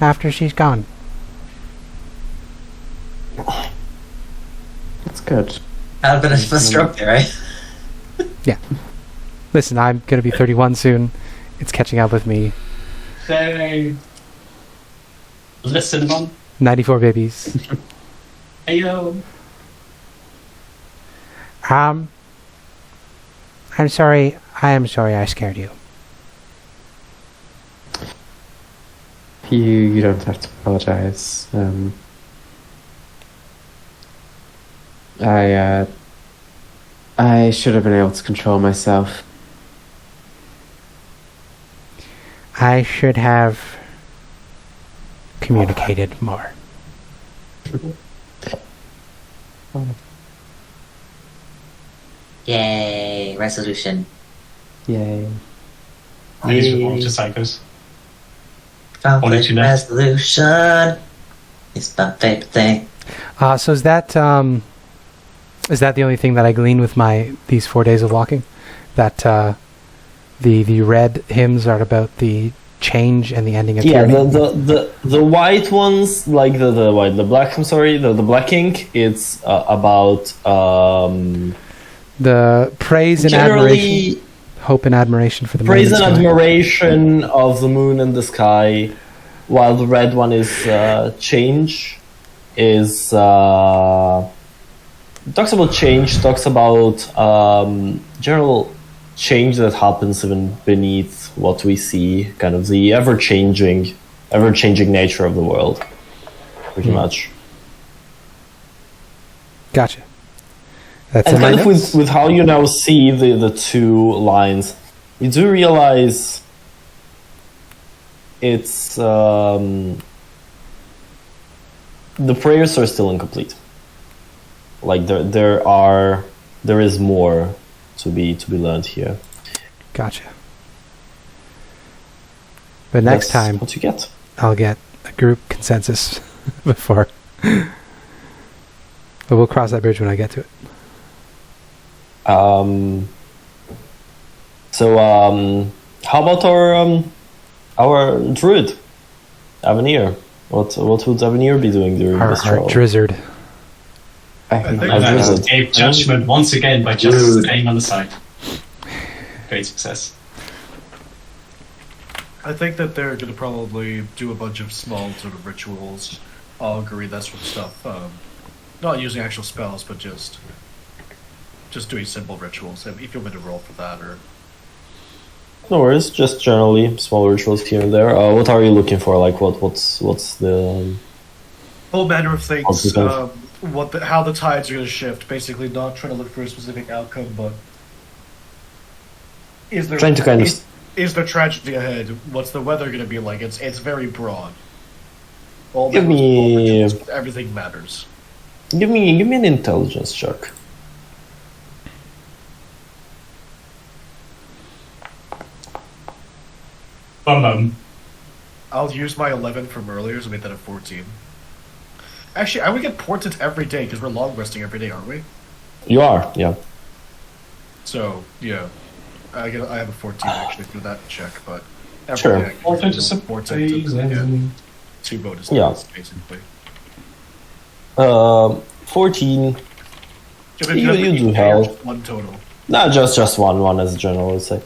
after she's gone. That's good. Had a bit of a stroke there, right? Yeah. Listen, I'm going to be 31 soon. It's catching up with me. Say, listen, Mom. 94 babies. Hey, yo. I'm sorry. I am sorry I scared you. You don't have to apologize. I should have been able to control myself. I should have communicated more. Yay, resolution. Yay. I need to go to Psychos. Only Conflict two left. resolution is my favorite thing. So is that the only thing that I gleaned with these 4 days of walking? That the red hymns are about the change and the ending of Yeah, tyranny? the white ones, like the black. I'm sorry, the black ink. It's about The praise and admiration, generally hope and admiration for the praise moon and sky. admiration of the moon and the sky, while the red one is change. Is talks about change, talks about general change that happens even beneath what we see, kind of the ever-changing nature of the world, pretty much. Gotcha. That's And in my kind of notes. with how you now see the two lines, you do realize it's the prayers are still incomplete. Like there is more to be learned here. Gotcha. But next That's time, what you get. I'll get a group consensus before. But we'll cross that bridge when I get to it. How about our druid, Avenir? What would Avenir be doing during Our this trial? Drizzard. I think think And I Drizzard. escaped judgment once again by just Dude. staying on the side. Great success. I think that they're going to probably do a bunch of small sort of rituals, augury, that sort of stuff. Not using actual spells, but just doing simple rituals. If you want me to roll for that, or No worries, just generally small rituals here and there. What are you looking for? Like what's the all manner of What's things. the How the tides are going to shift. Basically, not trying to look for a specific outcome, but is there Trying to kind of- is there tragedy ahead? What's the weather going to be like? It's very broad. All Give matters, all me- rituals, everything matters. give me an intelligence check. I'll use my 11 from earlier to make that a 14. Actually, I would get portent every day because we're long resting every day, aren't we? You are, yeah. So yeah, I have a 14 actually for that check, but every Sure. day I get Portent is a portent and, poison. 2 bonus Yeah. dice, basically. 14. If You have do any hell. pairs, 1 total. No, just one as a general, I'd say.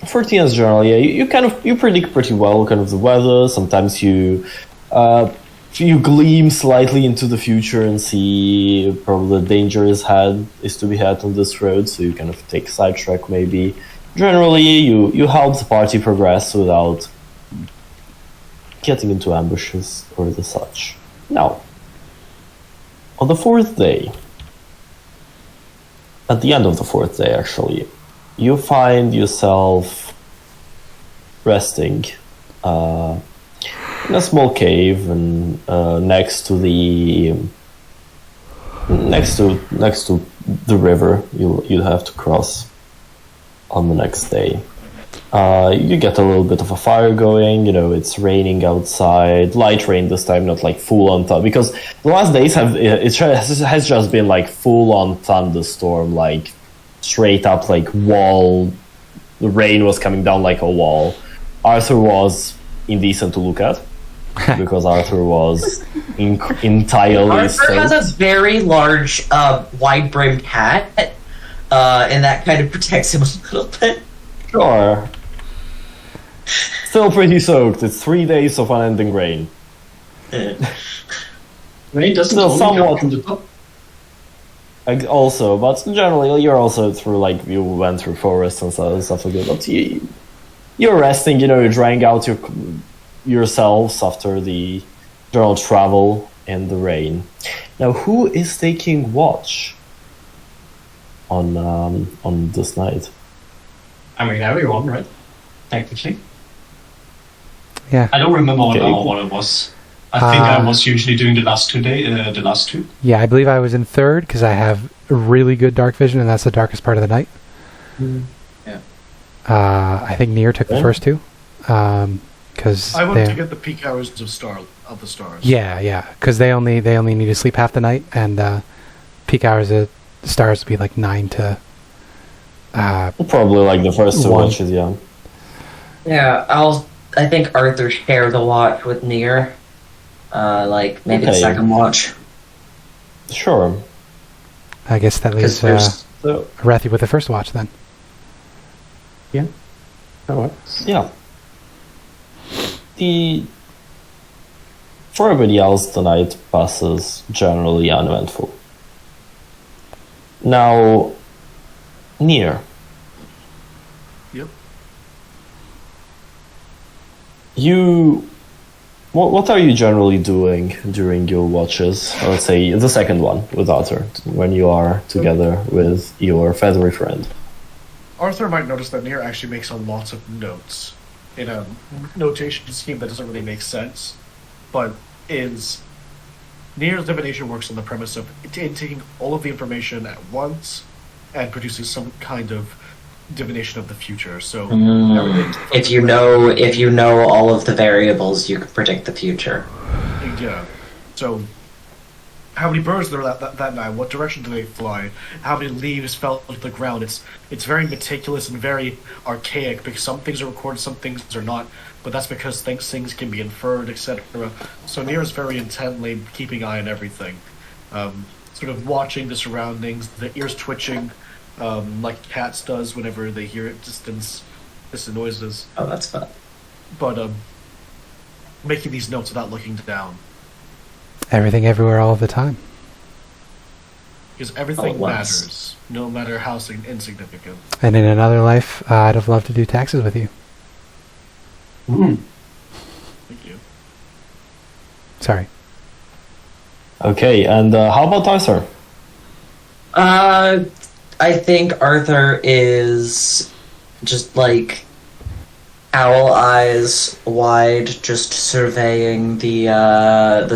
14 as general, yeah. You predict pretty well kind of the weather. Sometimes you gleam slightly into the future and see probably the danger is to be had on this road, so you kind of take a sidetrack maybe. Generally, you help the party progress without getting into ambushes or the such. Now, on the 4th day, at the end of the 4th day actually, you find yourself resting in a small cave and next to the river you'll have to cross on the next day. You get a little bit of a fire going. It's raining outside, light rain this time, not like full on because the last days has just been like full on thunderstorm, like straight up like wall. The rain was coming down like a wall. Arthur was indecent to look at because Arthur was entirely Arthur has soaked. a very large, wide-brimmed hat, and that kind of protects him a little bit. Sure. Still pretty soaked. It's 3 days of unending rain. Rain doesn't No, only come somewhat. from the top. Also, but generally, you're also through you went through forests and stuff like that. But you're resting. You're drying out yourselves after the general travel in the rain. Now, who is taking watch on this night? I mean, everyone, right? Technically. Yeah. I don't remember Okay. what it was. I think I was usually doing the last two. Yeah, I believe I was in third because I have really good dark vision, and that's the darkest part of the night. Yeah. I think Nier took the first two. Because I wanted to get the peak hours of the stars. Yeah, because they only need to sleep half the night, and peak hours of the stars would be like 9 to. Probably like the first two One. watches, yeah. Yeah, I think Arthur share the watch with Nier. Like maybe the Okay. second watch. Sure. I guess that leaves Because there's So, Aurethi with the first watch then. yeah. For everybody else, the night passes generally uneventful. Now, Nier. Yep. What are you generally doing during your watches? Or let's say the second one with Arthur, when you are together with your feathery friend. Arthur might notice that Nier actually makes a lot of notes in a notation scheme that doesn't really make sense, but Nier's divination works on the premise of taking all of the information at once and producing some kind of divination of the future. So everything from if you know all of the variables, you can predict the future. Yeah. So, how many birds there were that night? What direction do they fly? How many leaves fell to the ground? It's very meticulous and very archaic because some things are recorded, some things are not. But that's because things can be inferred, etc. So Nier is very intently keeping eye on everything, sort of watching the surroundings, the ears twitching, like cats does whenever they hear distant noises. Oh, that's fun. But making these notes without looking down. Everything, everywhere, all of the time. Because everything Oh, wow. matters, no matter how insignificant. And in another life, I'd have loved to do taxes with you. Thank you. Sorry. Okay, and how about Arthur? I think Arthur is just like owl eyes wide, just surveying their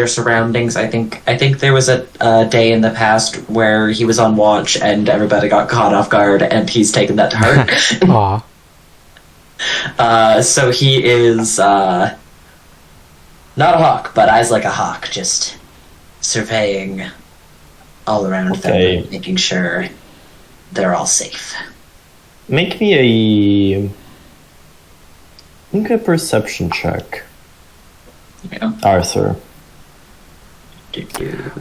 surroundings. I think there was a day in the past where he was on watch and everybody got caught off guard, and he's taken that to heart. Aw. So he is not a hawk, but eyes like a hawk, just surveying all around Okay. them, making sure they're all safe. Make me a perception check, Yeah. Arthur.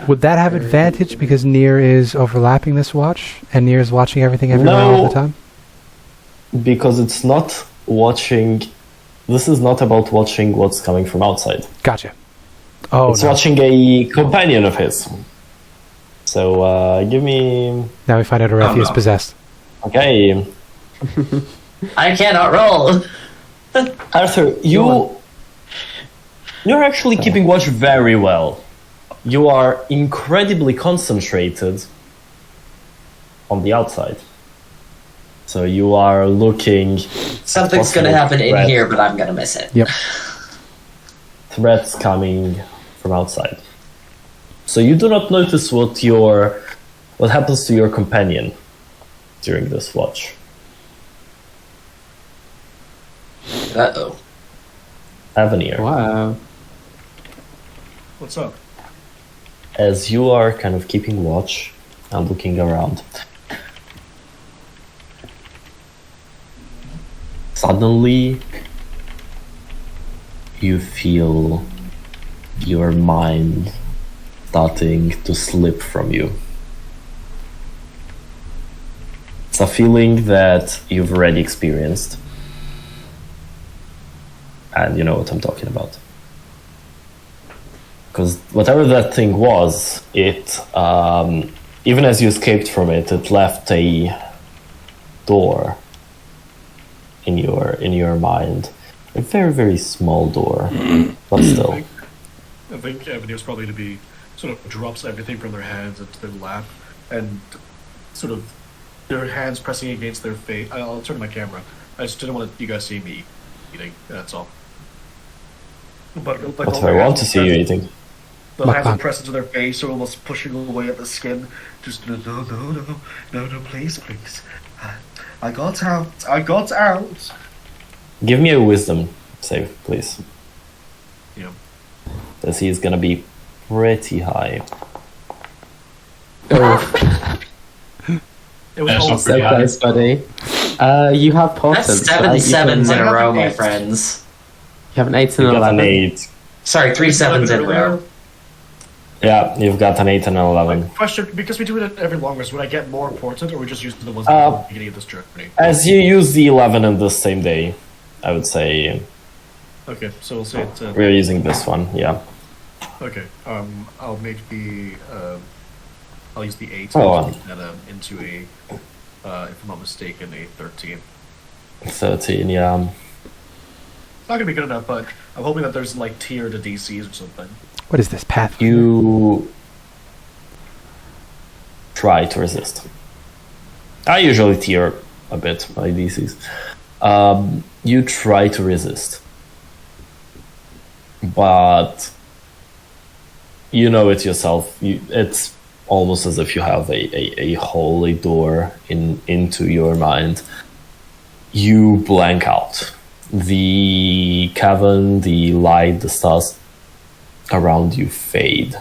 Would that have advantage because Nier is overlapping this watch and Nier is watching everything everywhere all the time? Because it's not watching. This is not about watching what's coming from outside. Gotcha. Oh, It's no. watching a companion of his. So give me. Now we find out Aurethi Oh, is no. possessed. Okay, I cannot roll. Arthur, you're actually keeping watch very well. You are incredibly concentrated on the outside. So you are looking Something's gonna possible happen in threat. here, but I'm gonna miss it. Yep. Threats coming from outside. So you do not notice what happens to your companion during this watch. Uh-oh. Avenir. Wow. What's up? As you are kind of keeping watch and looking around, suddenly you feel your mind starting to slip from you. It's a feeling that you've already experienced. And you know what I'm talking about. Because whatever that thing was, it even as you escaped from it, it left a door in your mind, a very, very small door, but still. I think Avenir's probably going to be sort of drops everything from their hands into their lap, and sort of their hands pressing against their face. I'll turn to my camera. I just didn't want you guys to see me eating. That's all. But like, But I want to see you eating. The hands are pressed into their face, or almost pushing away at the skin. Just no, please. I got out. Give me a wisdom save, please. Yeah. This he is gonna be pretty high. Oh, It was That's all not so pretty high. close, buddy. You have portents. That's seven right? You sevens can- in a I row, have my eight. friends. You have an 8 and You an got 11. an 8. Sorry, 3 sevens in a row. Yeah, you've got an 8 and an 11. Question: because we do it every long rest, would I get more important, or we just use the ones Uh, at the beginning of this journey? As you use the 11 in the same day, I would say Okay, so we'll say it. we're using this one, yeah. Okay, I'll make the I'll use the 8 Oh, and into a if I'm not mistaken, a 13. 13, yeah. It's not gonna be good enough, but I'm hoping that there's like tiered DCs or something. What is this path? You try to resist. I usually tier a bit my DCs. You try to resist. But you know it yourself. It's almost as if you have a holy door into your mind. You blank out. The cavern, the light, the stars around you fade.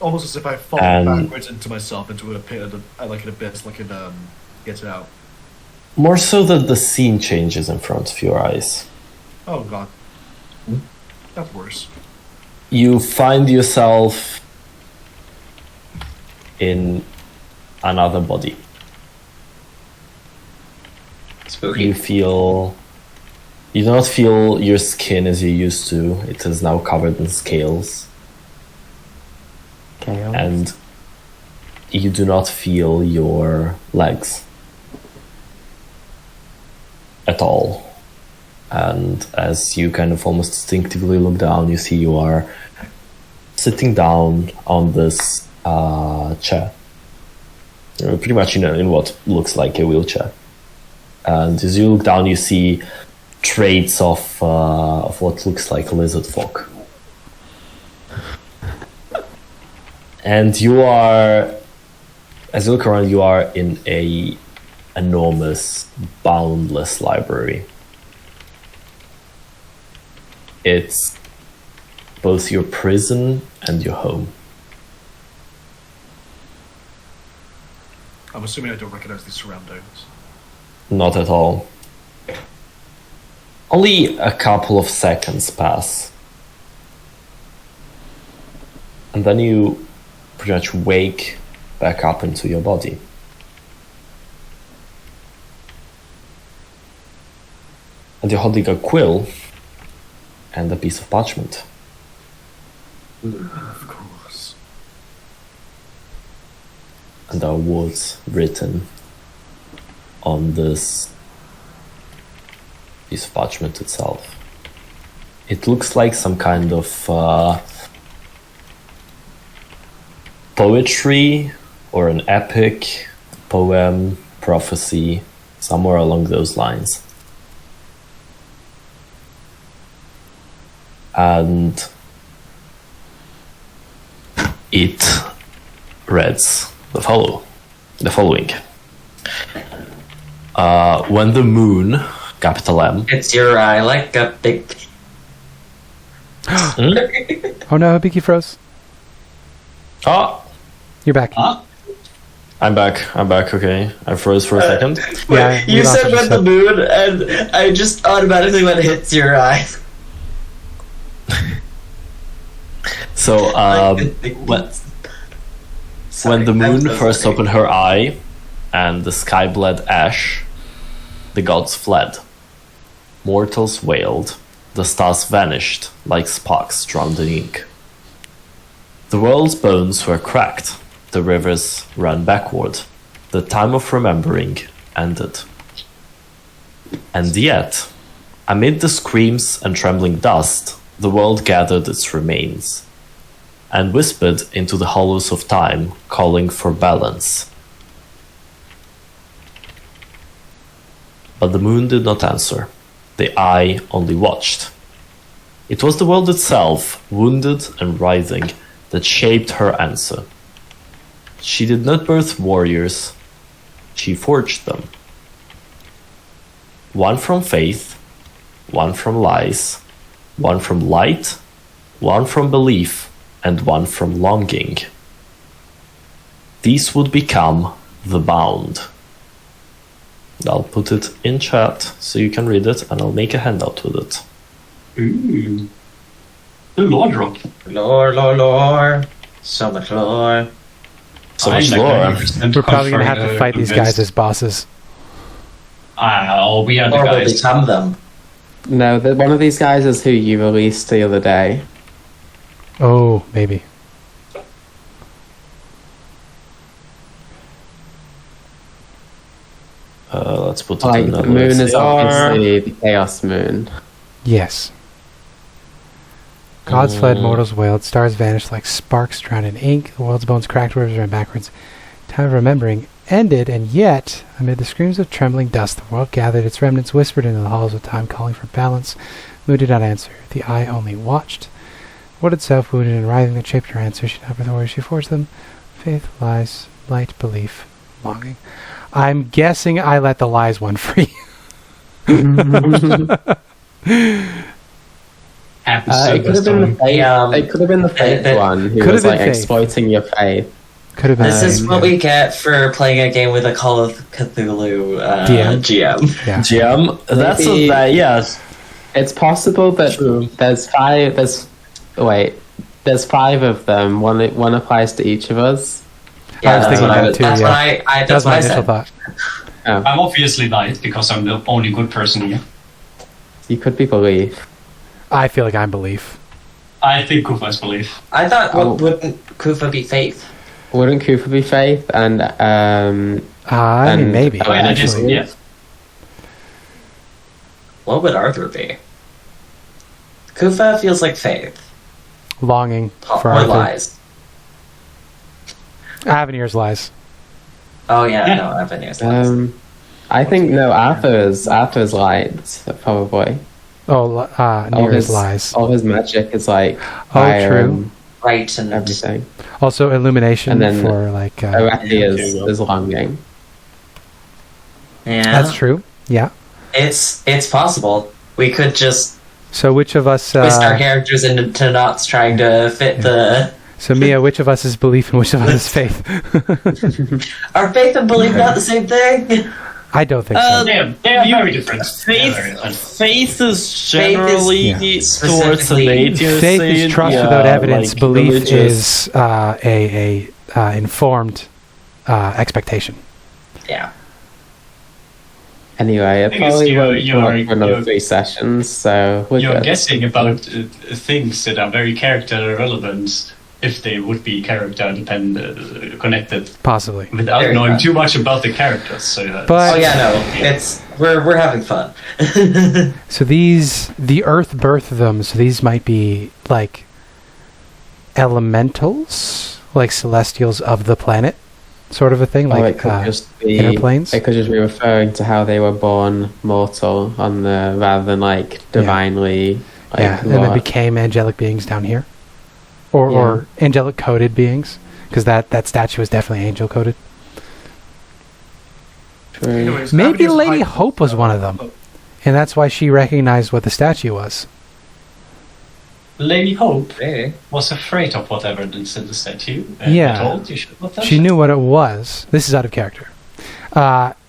Almost as if I fall And- backwards into myself, into a pit, like an abyss, like in Get Out. More so that the scene changes in front of your eyes. Oh god. That's worse. You find yourself in another body. Spooky. You do not feel your skin as you used to. It is now covered in scales. Chaos. And you do not feel your legs at all. And as you kind of almost instinctively look down, you see you are sitting down on this chair. Pretty much in what looks like a wheelchair. And as you look down, you see traits of what looks like lizard folk. And you are, as you look around, you are in a enormous, boundless library. It's both your prison and your home. I'm assuming I don't recognize these surroundings. Not at all. Only a couple of seconds pass. And then you pretty much wake back up into your body. And you're holding a quill and a piece of parchment. Of course. And there are words written on this piece of parchment itself. It looks like some kind of poetry or an epic, poem, prophecy, somewhere along those lines. And it reads the following. When the moon, capital M. It's your eye like a big. Oh no, Hibiki froze. Oh, You're back. Huh? I'm back, okay. I froze for a second. Yeah, You we lost said what you when the moon, and I just automatically went hits your eye. So, when the moon first opened her eye and the sky bled ash, the gods fled. Mortals wailed. The stars vanished like sparks drowned in ink. The world's bones were cracked. The rivers ran backward. The time of remembering ended. And yet, amid the screams and trembling dust, the world gathered its remains and whispered into the hollows of time, calling for balance. But the moon did not answer. The eye only watched. It was the world itself, wounded and writhing, that shaped her answer. She did not birth warriors, she forged them. One from faith, one from lies, one from light, one from belief, and one from longing. These would become the bound. I'll put it in chat so you can read it, and I'll make a handout with it. Ooh. The lore drop. Lore. So much lore. So much lore. We're probably going to have to fight these guys as bosses. We are the Or will guys. become them. No, one of these guys is who you released the other day. Oh, maybe. Let's put it Like, in the another moon is SAR. obviously the Chaos Moon. Yes. Gods fled, mortals wailed, stars vanished like sparks drowned in ink, the world's bones cracked, rivers ran backwards. Time of remembering ended, and yet, amid the screams of trembling dust, the world gathered, its remnants whispered into the halls of time, calling for balance. Moon did not answer. The eye only watched. World itself, wounded and writhing, that shaped her answer. She not the words, she forged them. Faith, lies, light, belief, longing. I'm guessing I let the lies one free. It could have been the faith. It could have been the faith one who Could was have been like faith. exploiting your faith. Could have been. This is what we get for playing a game with a Call of Cthulhu GM. Yeah. GM. That's Maybe- yes. It's possible that True. there's five of them. One applies to each of us. Yeah, I was thinking that too, That's yeah. what I That was that's what my I initial said. thought. I'm obviously light because I'm the only good person here. You could be belief. I feel like I'm belief. I think Kuffah's belief. I thought, Oh. wouldn't Kuffah be faith? Wouldn't Kuffah be faith? And Maybe. Oh, I actually, just, yeah. What would Arthur be? Kuffah feels like faith. Longing for Or Arthur. lies. Avenir's lies. Oh yeah, Yeah. no, Avenues lies. I think no. Arthur's light probably. Oh, Nier's lies. All his magic is like Oh, fire true. and Right and everything. Also, illumination And then for like. Aurethi is longing. yeah. That's true. Yeah. It's possible. We could just So which of us? twist our characters into knots trying to fit the. So Mia, which of us is belief and which of us is faith? Are faith and belief not the same thing? I don't think so. They are very different. Faith, They are very different. faith is generally Yeah. towards Specifically- innate. You're Faith saying, is trust yeah, without evidence. like Belief religious. is a informed expectation. Yeah. Anyway, it Thing is, probably you're- won't work for another you're- 3 sessions, so we're You're good. guessing about things that are very character relevant if they would be character connected Possibly. without Very knowing fun. too much about the characters. So But- Oh yeah, no. It's we're having fun. So the Earth birthed them. So these might be like elementals, like celestials of the planet, sort of a thing. Or Like it could just be inner planes? It could just be referring to how they were born mortal on the rather than like divinely. Like, yeah, and then what- became angelic beings down here, or angelic coded beings, because that statue is definitely angel coded. True. Anyways, Maybe Avenues Lady hide- Hope was one of them. And that's why she recognized what the statue was. Lady Hope Hey. was afraid of what evidence in the statue. And Yeah. told you should not touch She it. knew what it was. This is out of character.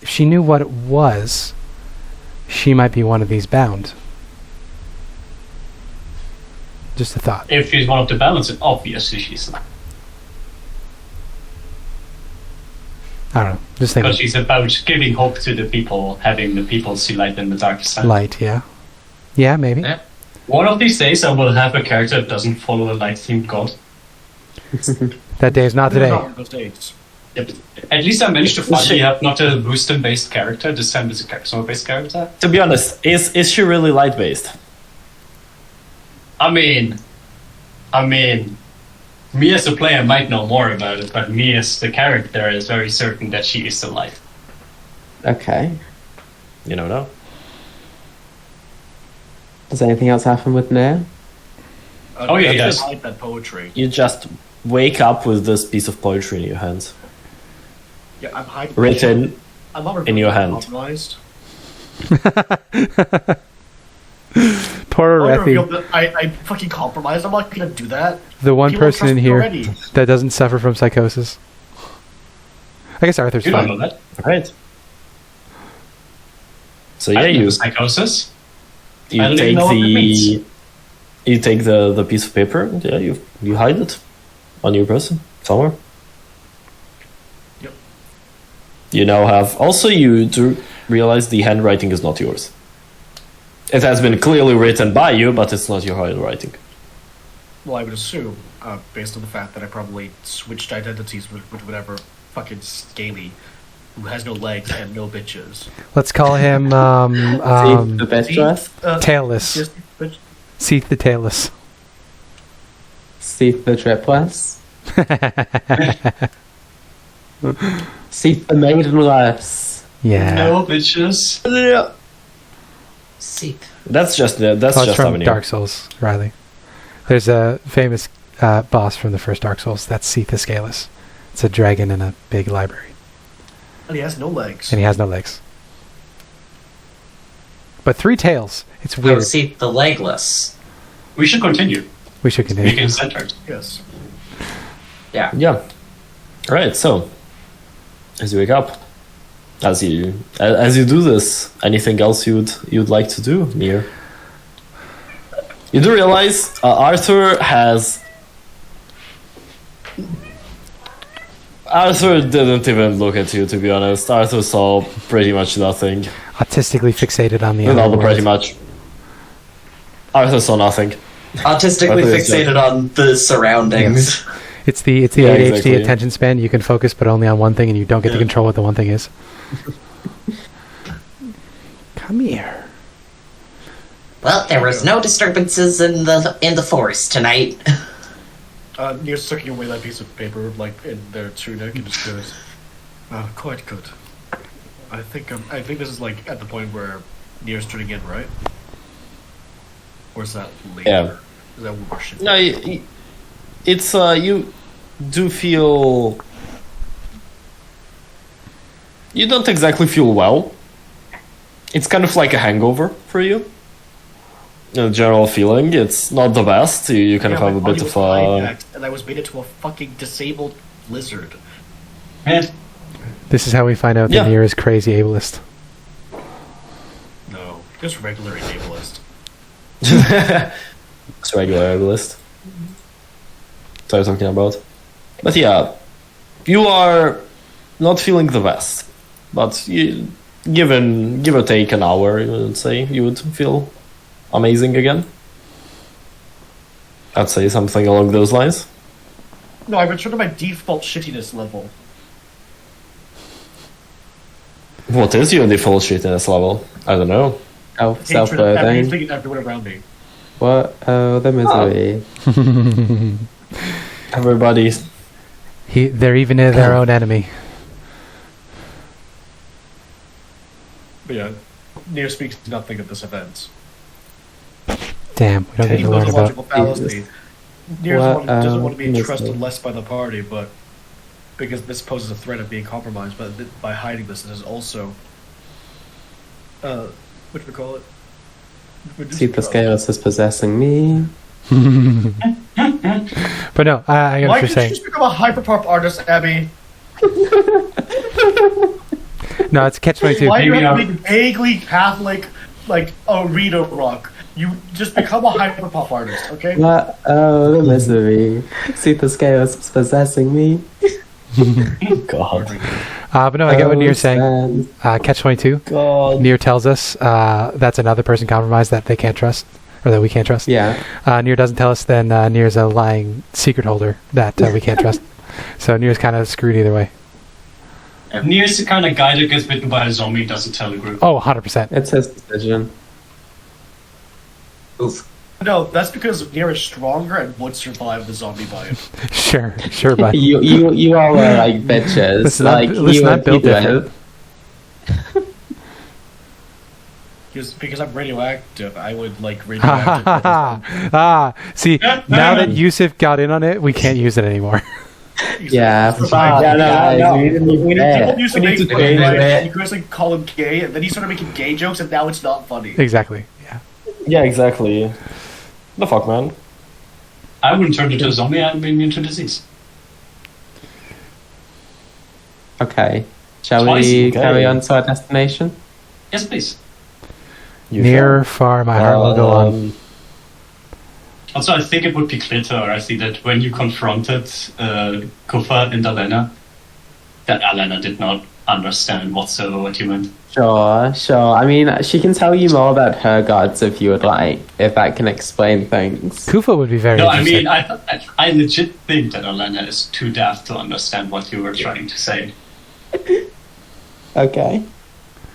If she knew what it was, she might be one of these bound. Just a thought. If she's one of the balancers, obviously she's not. I don't know. Just Because thinking. she's about giving hope to the people, having the people see light in the dark side. Light, yeah. Yeah, maybe. Yeah. One of these days I will have a character that doesn't follow a light-themed god. That day is not today. No, those days. Yep. At least I managed to finally have not a wisdom-based character, this time it's a charisma-based character. To be honest, is she really light based? I mean, me as a player might know more about it, but me as the character is very certain that she is alive. Okay. You don't know. Does anything else happen with Nier? Oh, yeah, he I does. hide that poetry. You just wake up with this piece of poetry in your hands. Yeah, I'm hiding. Written I'm not in your hand. compromised. Poor I wanna reveal Aurethi, that I fucking compromised. I'm not gonna do that. the one People person in trust me here already. that doesn't suffer from psychosis. I guess Arthur's You don't know fine. that. Right. So I yeah, don't know you psychosis. I you don't even take know what that means. the piece of paper. And yeah, you hide it on your person somewhere. Yep. You now have also you do realize the handwriting is not yours. It has been clearly written by you, but it's not your handwriting. Well, I would assume, based on the fact that I probably switched identities with whatever fucking scaly, who has no legs and no bitches. Let's call him Seath the best dress? Tailless. Just, bitch. Seath the Tailless. Seath the dripless? Seath the maidenless? Yeah. No bitches. Yeah. See. That's just Oh, it's just from Avenue. Dark Souls, Riley. There's a famous boss from the first Dark Souls. That's Seath the Scaleless. It's a dragon in a big library, And he has no legs. and he has no legs. But 3 tails. It's Oh, weird. see, the legless. We should continue. We should We continue. can center. Yes. Yeah. All right. So, as you wake up, as you do this, anything else you'd like to do, Nier? You do realize Arthur didn't even look at you, to be honest. Arthur saw pretty much nothing. Autistically fixated on the Not other pretty world. much. Arthur saw nothing. Autistically Arthur is fixated on the surroundings. It's the Yeah, ADHD exactly. attention span. You can focus, but only on one thing, and you don't get to control what the one thing is. Come here. Well, there was no disturbances in the forest tonight. Nier's sucking away that piece of paper, like, in their tunic, and just goes, "Oh, quite good. I think this is, like, at the point where Nier's turning in, right? Or is that later? Yeah. Is that worship? No, it's you do feel. You don't exactly feel well. It's kind of like a hangover for you. The general feeling, it's not the best. You kind of my have a body bit was of hijacked, and I was made into a fucking disabled lizard. And This is how we find out Yeah. that Nier is crazy ableist. No, just regular ableist. It's regular list. That's what I'm talking about. But yeah, you are not feeling the best. But give or take an hour, you would say you would feel amazing again. I'd say something along those lines. No, I returned to my default shittiness level. What is your default shittiness level? I don't know. Oh, Hatred of self-loathing. everything and everyone around me. What? Oh, the misery. Everybody. They're even their own enemy. But yeah, Nier speaks nothing at this event. Damn, we don't get He to knows learn a about. logical fallacy. Nier What, doesn't want to be misery. trusted less by the party, but because this poses a threat of being compromised, but by hiding this, it is also what do we call it? Seath the Scaleless is possessing me. But no, I get Why what you're can't you saying. just become a hyperpop artist, Abby? No, it's catch-22. Why do you Maybe have to I'm- be vaguely Catholic, like arena rock? You just become a hyperpop artist, okay? What? Oh, the misery. Seath the Scaleless is possessing me. God. But no, I get what Oh, Nier's saying. sad. Catch-22. God. Nier tells us that's another person compromised that they can't trust, or that we can't trust. Yeah. Nier doesn't tell us, then Nier's a lying secret holder that we can't trust. So Nier's kind of screwed either way. Nier's the kind of guy that gets bitten by a zombie and doesn't tell the group. Oh, 100%. It's his decision. Oof. No, that's because Nier is stronger and would survive the zombie biome. Sure, but You all are like bitches. Let's like not build different. Because I'm radioactive, I would like radioactive. See, now that Yusuf got in on it, we can't use it anymore. Yeah, fuck, Yeah, guys, no. we didn't need When that. people used to We make need to fun of change Ryan, it. you guys like call him gay, and then he started making gay jokes, and now it's not funny. Exactly. Yeah. Yeah, exactly. The fuck, man. I wouldn't turn into a zombie, I'd be immune to disease. Okay, shall Twice, we okay. carry on to our destination? Yes, please. Near, far, my heart will go on. Also, I think it would be clear to Aurethi that when you confronted Kuffah and Alena, that Alena did not understand whatsoever what you meant. Sure. I mean, she can tell you more about her gods if you would like, if that can explain things. Kuffah would be very No, I interested. mean, I legit think that Alena is too daft to understand what you were trying to say. Okay.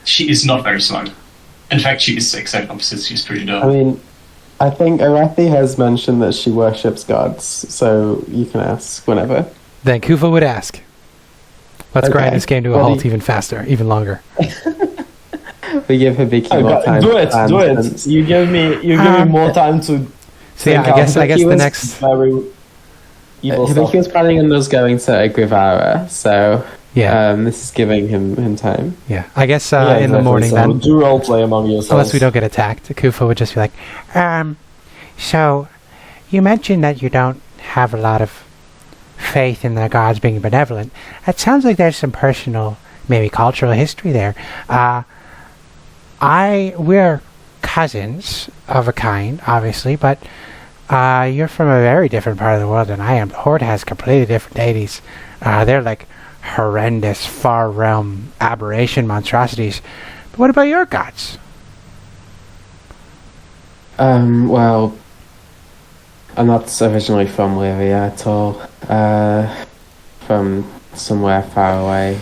She is not very smart. In fact, she is the exact opposite. She's pretty dumb. I mean, I think Aurethi has mentioned that she worships gods, so you can ask whenever. Then Kuffah would ask. Let's grind Okay. this game to a Well, halt even faster, even longer. We give Hibiki more time. Do to it, plan do it. since- You give me more time to. So yeah, think I guess out. the was next. Very evil Hibiki stuff. was planning on us going to Grivara, so Yeah, this is giving him time. yeah. I guess Yeah, in the exactly. morning So then, do role play among yourselves. unless we don't get attacked, Kuffah would just be like, So, you mentioned that you don't have a lot of faith in the gods being benevolent. It sounds like there's some personal, maybe cultural history there. We're cousins of a kind, obviously, but you're from a very different part of the world than I am. Horde has completely different deities. They're like horrendous, far realm aberration monstrosities. But what about your gods? Well, I'm not originally from Lyria at all. From somewhere far away.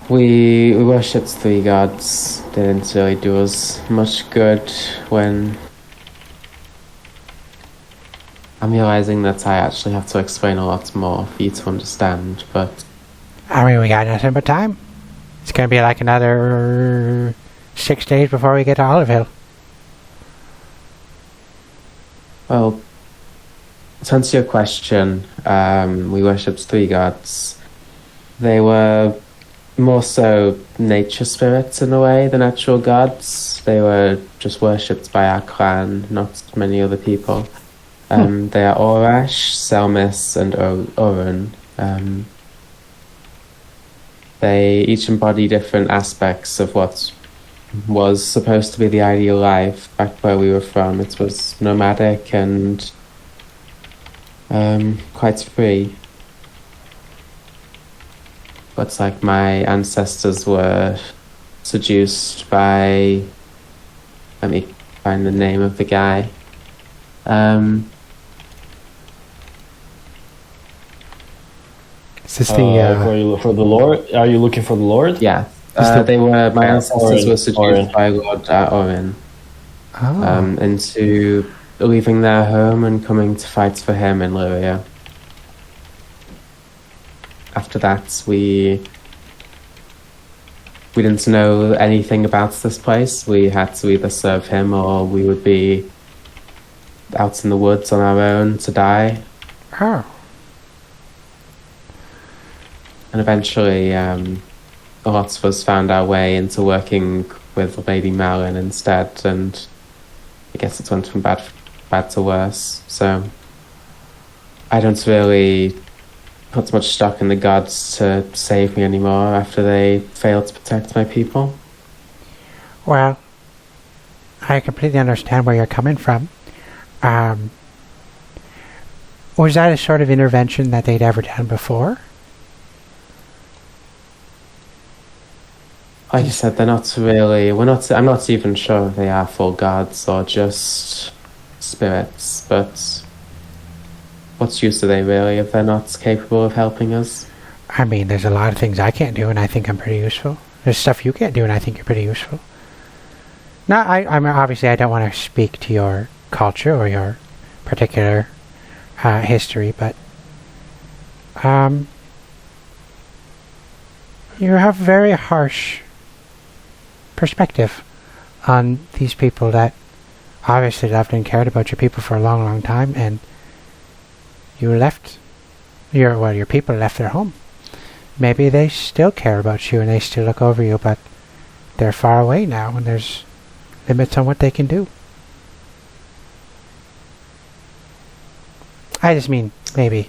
We worshipped three gods. They didn't really do us much good when... I'm realizing that I actually have to explain a lot more for you to understand, but... I mean, we got nothing but time. It's gonna be like another 6 days before we get to Olive Hill. Well, to answer your question, we worshipped three gods. They were more so nature spirits in a way than actual gods. They were just worshipped by our clan, not many other people. They are Orash, Selmis, and Orun. They each embody different aspects of what was supposed to be the ideal life back where we were from. It was nomadic and quite free. But like my ancestors were seduced by... Let me find the name of the guy. is this the? For the Lord? Are you looking for the Lord? Yeah. the- They were... My ancestors Orin, were seduced Orin. by Lord Orin. Oh. Into leaving their home and coming to fight for him in Lyria. After that, we didn't know anything about this place. We had to either serve him or we would be out in the woods on our own to die. Oh. And eventually, a lot of us found our way into working with Lady Malin instead, and I guess it went from bad to worse. So I don't really put much stock in the gods to save me anymore after they failed to protect my people. Well, I completely understand where you're coming from. Was that a sort of intervention that they'd ever done before? Like I said, they're not really... I'm not even sure if they are full gods or just spirits, but what's use are they really if they're not capable of helping us? I mean, there's a lot of things I can't do and I think I'm pretty useful. There's stuff you can't do and I think you're pretty useful. No, I mean, obviously I don't want to speak to your culture or your particular history, but you have very harsh perspective on these people that obviously loved and cared about your people for a long, long time, and you left your people left their home. Maybe they still care about you and they still look over you, but they're far away now and there's limits on what they can do. I just mean, maybe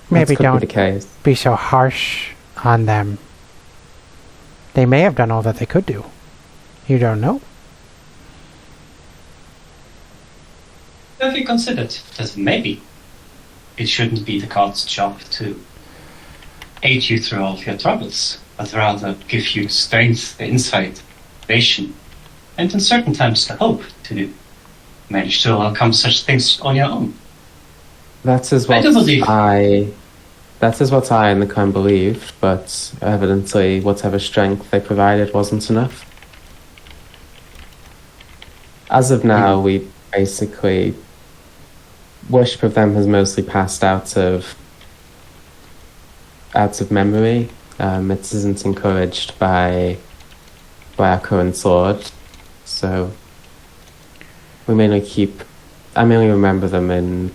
don't be the case. be so harsh on them. They may have done all that they could do. You don't know. Have you considered that maybe it shouldn't be the god's job to aid you through all of your troubles, but rather give you strength, insight, vision, and in certain times the hope to manage to overcome such things on your own? That is I do believe. what I and the clan believed, but evidently whatever strength they provided wasn't enough. As of now, we basically... worship of them has mostly passed out of memory. It isn't encouraged by our current lord, so I mainly remember them in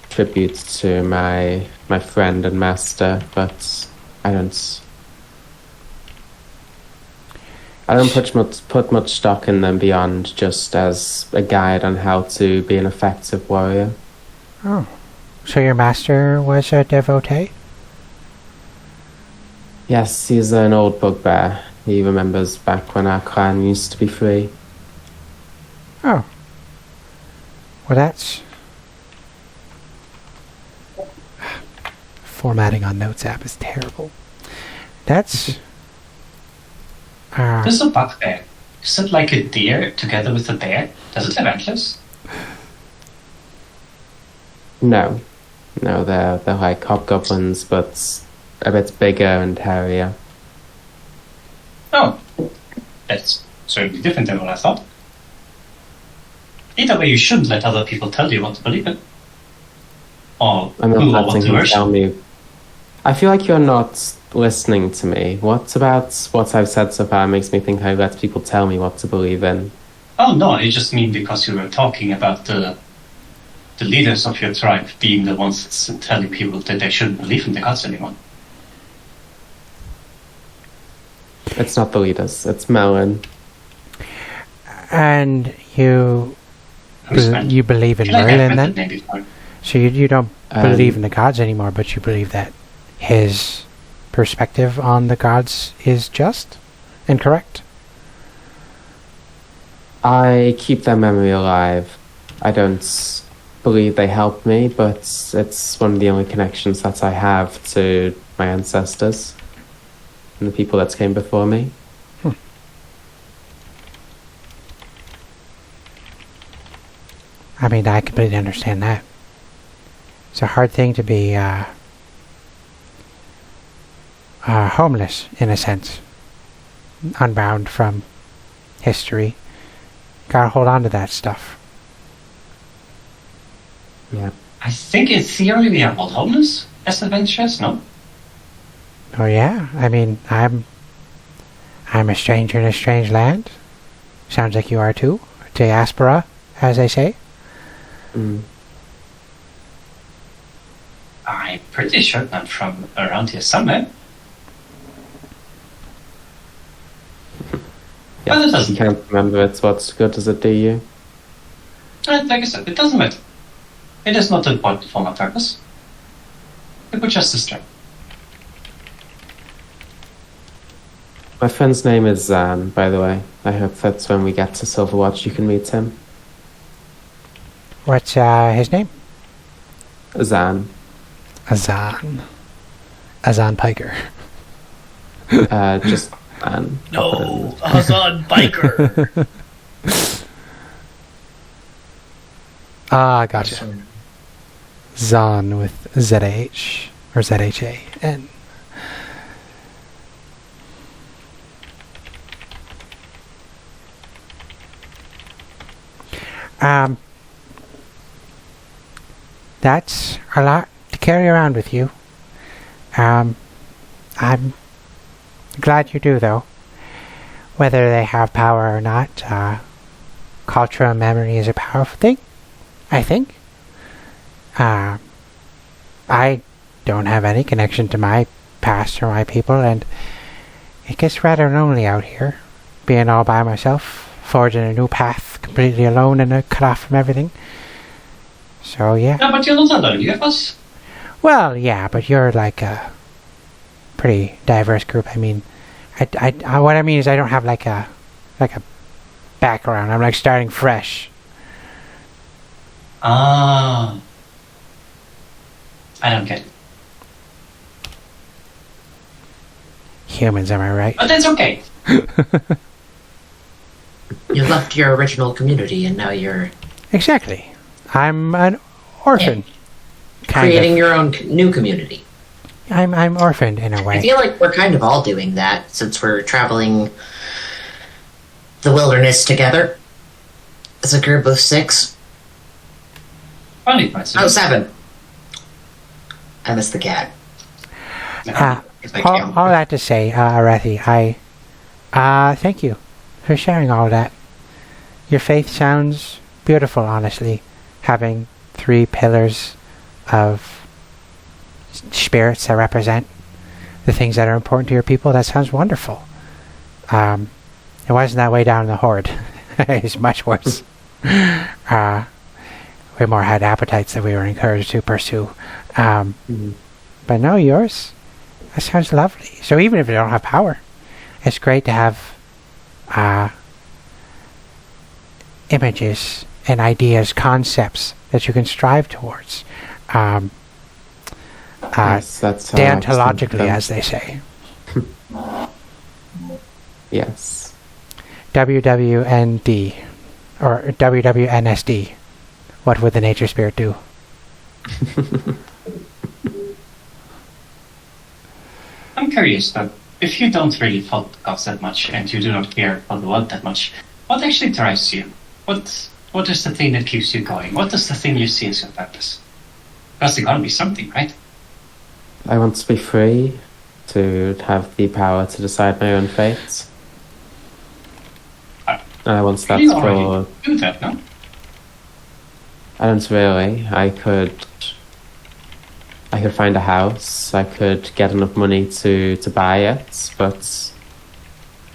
tribute to my friend and master, but I don't put much stock in them beyond just as a guide on how to be an effective warrior. Oh, so your master was a devotee? Yes, he's an old bugbear. He remembers back when our clan used to be free. Oh. Well, that's... Formatting on Notes app is terrible. That's... This is a bugbear. Is it like a deer together with a bear? Does it have antlers? No, they're like hobgoblins, but a bit bigger and hairier. Oh, that's certainly different than what I thought. Either way, you shouldn't let other people tell you what to believe in. Or I'm who or not what letting to him worship. tell me. I feel like you're not listening to me. What about what I've said so far makes me think I let people tell me what to believe in? Oh no, I just mean because you were talking about the leaders of your tribe being the ones that's telling people that they shouldn't believe in the gods anymore. It's not the leaders, it's Melon. And you believe in Feel like I've Merlin met then? that name before. So you don't believe in the gods anymore, but you believe that his perspective on the gods is just and correct? I keep their memory alive. I don't believe they help me, but it's one of the only connections that I have to my ancestors and the people that came before me. I mean, I completely understand that. It's a hard thing to be homeless, in a sense. Unbound from history. Gotta hold on to that stuff. Yeah. I think in theory we are all homeless as adventurers, no? Oh yeah? I mean, I'm a stranger in a strange land. Sounds like you are too. Diaspora, as they say. Mm. I'm pretty sure I'm from around here somewhere. Yeah, Well, it you doesn't. can't remember it. What's good does it do you? Like I said, it doesn't matter. It is not important for my purpose. It would just distract. My friend's name is Zan, by the way. I hope that's when we get to Silverwatch you can meet him. What's his name? Zan. Azan. Azan Piker. Just Zan. No, Hazan Biker. Ah, gotcha. Zan with Z-A-H. Or Z-H-A-N. That's a lot to carry around with you. I'm glad you do, though. Whether they have power or not, cultural memory is a powerful thing, I think. I don't have any connection to my past or my people, and it gets rather lonely out here, being all by myself, forging a new path completely alone and cut off from everything. So, yeah. No, but you're not alone, you have us. Well, yeah, but you're like a pretty diverse group. I mean, what I mean is I don't have like a background. I'm like starting fresh. Ah. I don't get it. Humans, am I right? But that's okay. You left your original community and now you're Exactly. I'm an orphan. Kind creating of. your own new community. I'm orphaned in a I way. feel like we're kind of all doing that since we're traveling the wilderness together as a group of 6. Only myself. Oh, 7. I missed the cat. If I All count. that to say, Aurethi, thank you for sharing all that. Your faith sounds beautiful, honestly. Having 3 pillars of spirits that represent the things that are important to your people, that sounds wonderful. It wasn't that way down in the Horde. It's much worse. We more had appetites that we were encouraged to pursue. But no, yours, that sounds lovely. So even if you don't have power, it's great to have images and ideas, concepts that you can strive towards. Yes, that's how I was Deontologically, thinking of as they say. Yes. WWND, or WWNSD. What would the nature spirit do? I'm curious though, if you don't really follow the gods that much and you do not care about the world that much, what actually drives you? What is the thing that keeps you going? What is the thing you see as your purpose? Because there gotta be something, right? I want to be free, to have the power to decide my own fate. And I want that You for... already do that, no? I don't really. I could find a house, I could get enough money to buy it, but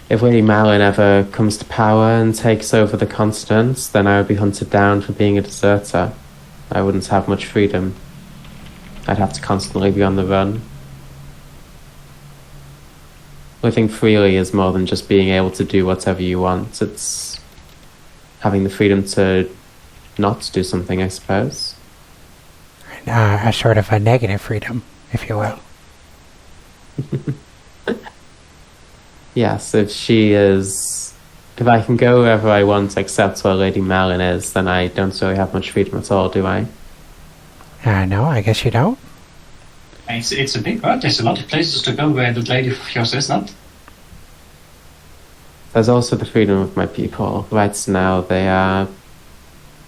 if Lady Malin ever comes to power and takes over the continent, then I would be hunted down for being a deserter. I wouldn't have much freedom. I'd have to constantly be on the run. Living freely is more than just being able to do whatever you want. It's having the freedom to not do something, I suppose. A sort of a negative freedom, if you will. Yes, if I can go wherever I want except where Lady Malin is, then I don't really have much freedom at all, do I? No, I guess you don't. It's a big world. There's a lot of places to go where the lady of yours is not. There's also the freedom of my people. Right now, they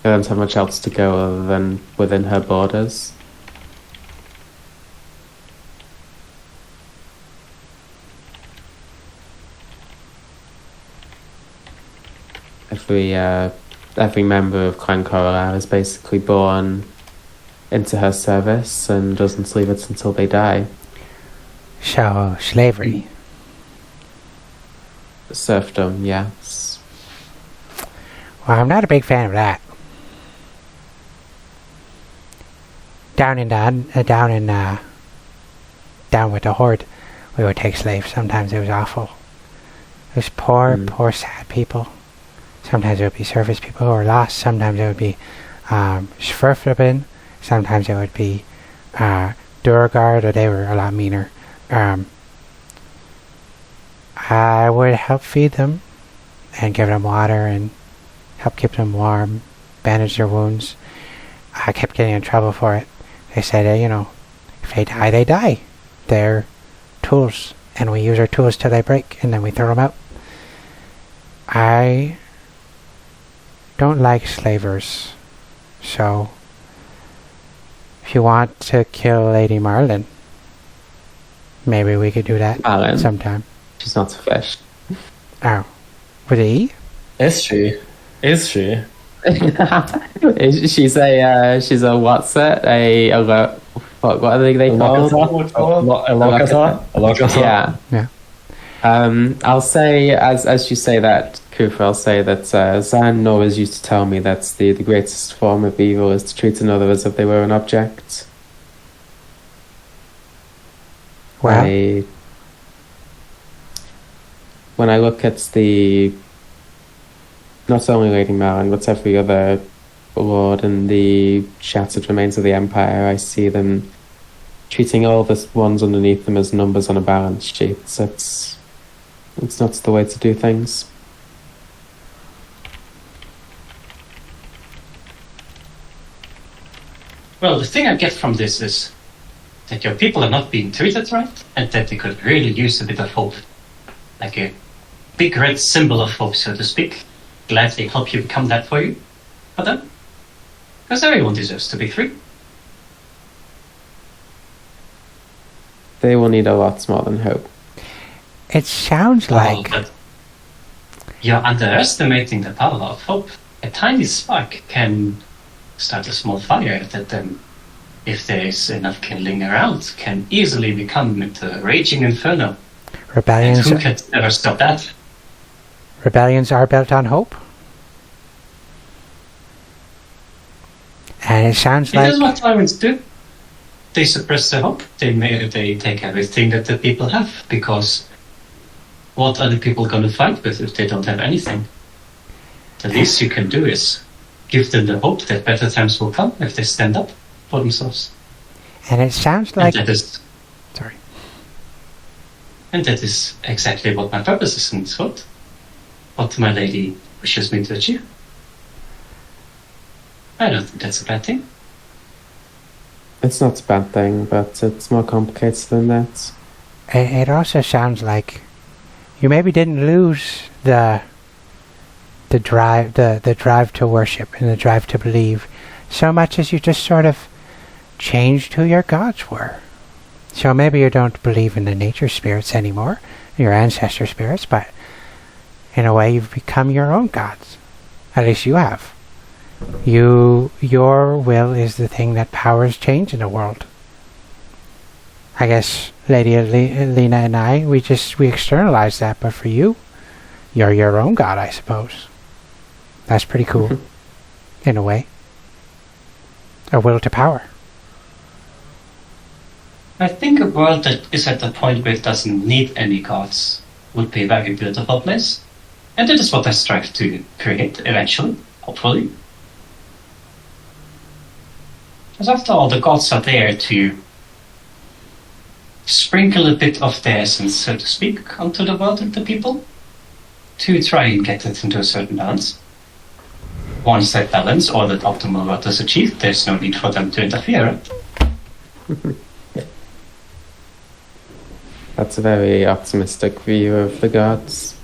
don't have much else to go other than within her borders. Every member of Clan Khorilar is basically born into her service and doesn't leave it until they die. So, slavery. Serfdom, yes. Well, I'm not a big fan of that. Down with the Horde, we would take slaves. Sometimes it was awful. It was poor, sad people. Sometimes it would be service people who were lost. Sometimes it would be Sylphya. Sometimes it would be Durgard, or they were a lot meaner. I would help feed them and give them water and help keep them warm, bandage their wounds. I kept getting in trouble for it. They said, if they die, they die. They're tools, and we use our tools till they break, and then we throw them out. I don't like slavers. So, if you want to kill Lady Marlin, maybe we could do that Marlin? sometime. She's not so fish. Oh. With E? Is she? Is she? She's a what's it? What are they called? A Lokata? Yeah. I'll say, as you say that, Kuffah, I'll say that Zan always used to tell me that the greatest form of evil is to treat another as if they were an object. Well, when I look at not only Lady Marlin, but every other lord in the shattered remains of the Empire, I see them treating all the ones underneath them as numbers on a balance sheet. It's not the way to do things. Well, the thing I get from this is that your people are not being treated right, and that they could really use a bit of hope. Like a big red symbol of hope, so to speak. Gladly help you become that for you. For them. Because everyone deserves to be free. They will need a lot more than hope. it sounds like... But you're underestimating the power of hope. A tiny spark can start a small fire that then, if there is enough kindling around, can easily become into a raging inferno. Rebellions, And who can ever stop that? rebellions are built on hope. And it sounds It like... is what tyrants do. They suppress the hope. They take everything that the people have, because what are the people going to fight with if they don't have anything? The least you can do is give them the hope that better times will come if they stand up for themselves. And it sounds like... And that is, Sorry. and that is exactly what my purpose is in this world. What my lady wishes me to achieve. I don't think that's a bad thing. It's not a bad thing, but it's more complicated than that. It also sounds like you maybe didn't lose the drive to worship and the drive to believe so much as you just sort of changed who your gods were. So maybe you don't believe in the nature spirits anymore, your ancestor spirits, but in a way you've become your own gods. At least you have. Your will is the thing that powers change in the world. I guess Lady Alena and I, we externalize that, but for you, you're your own god, I suppose. That's pretty cool, in a way. A will to power. I think a world that is at the point where it doesn't need any gods would be a very beautiful place. And that is what I strive to create eventually, hopefully. Because after all, the gods are there to sprinkle a bit of their essence, so to speak, onto the world and the people, to try and get it into a certain balance. Once that balance or that optimal world is achieved, there's no need for them to interfere, right? That's a very optimistic view of the gods.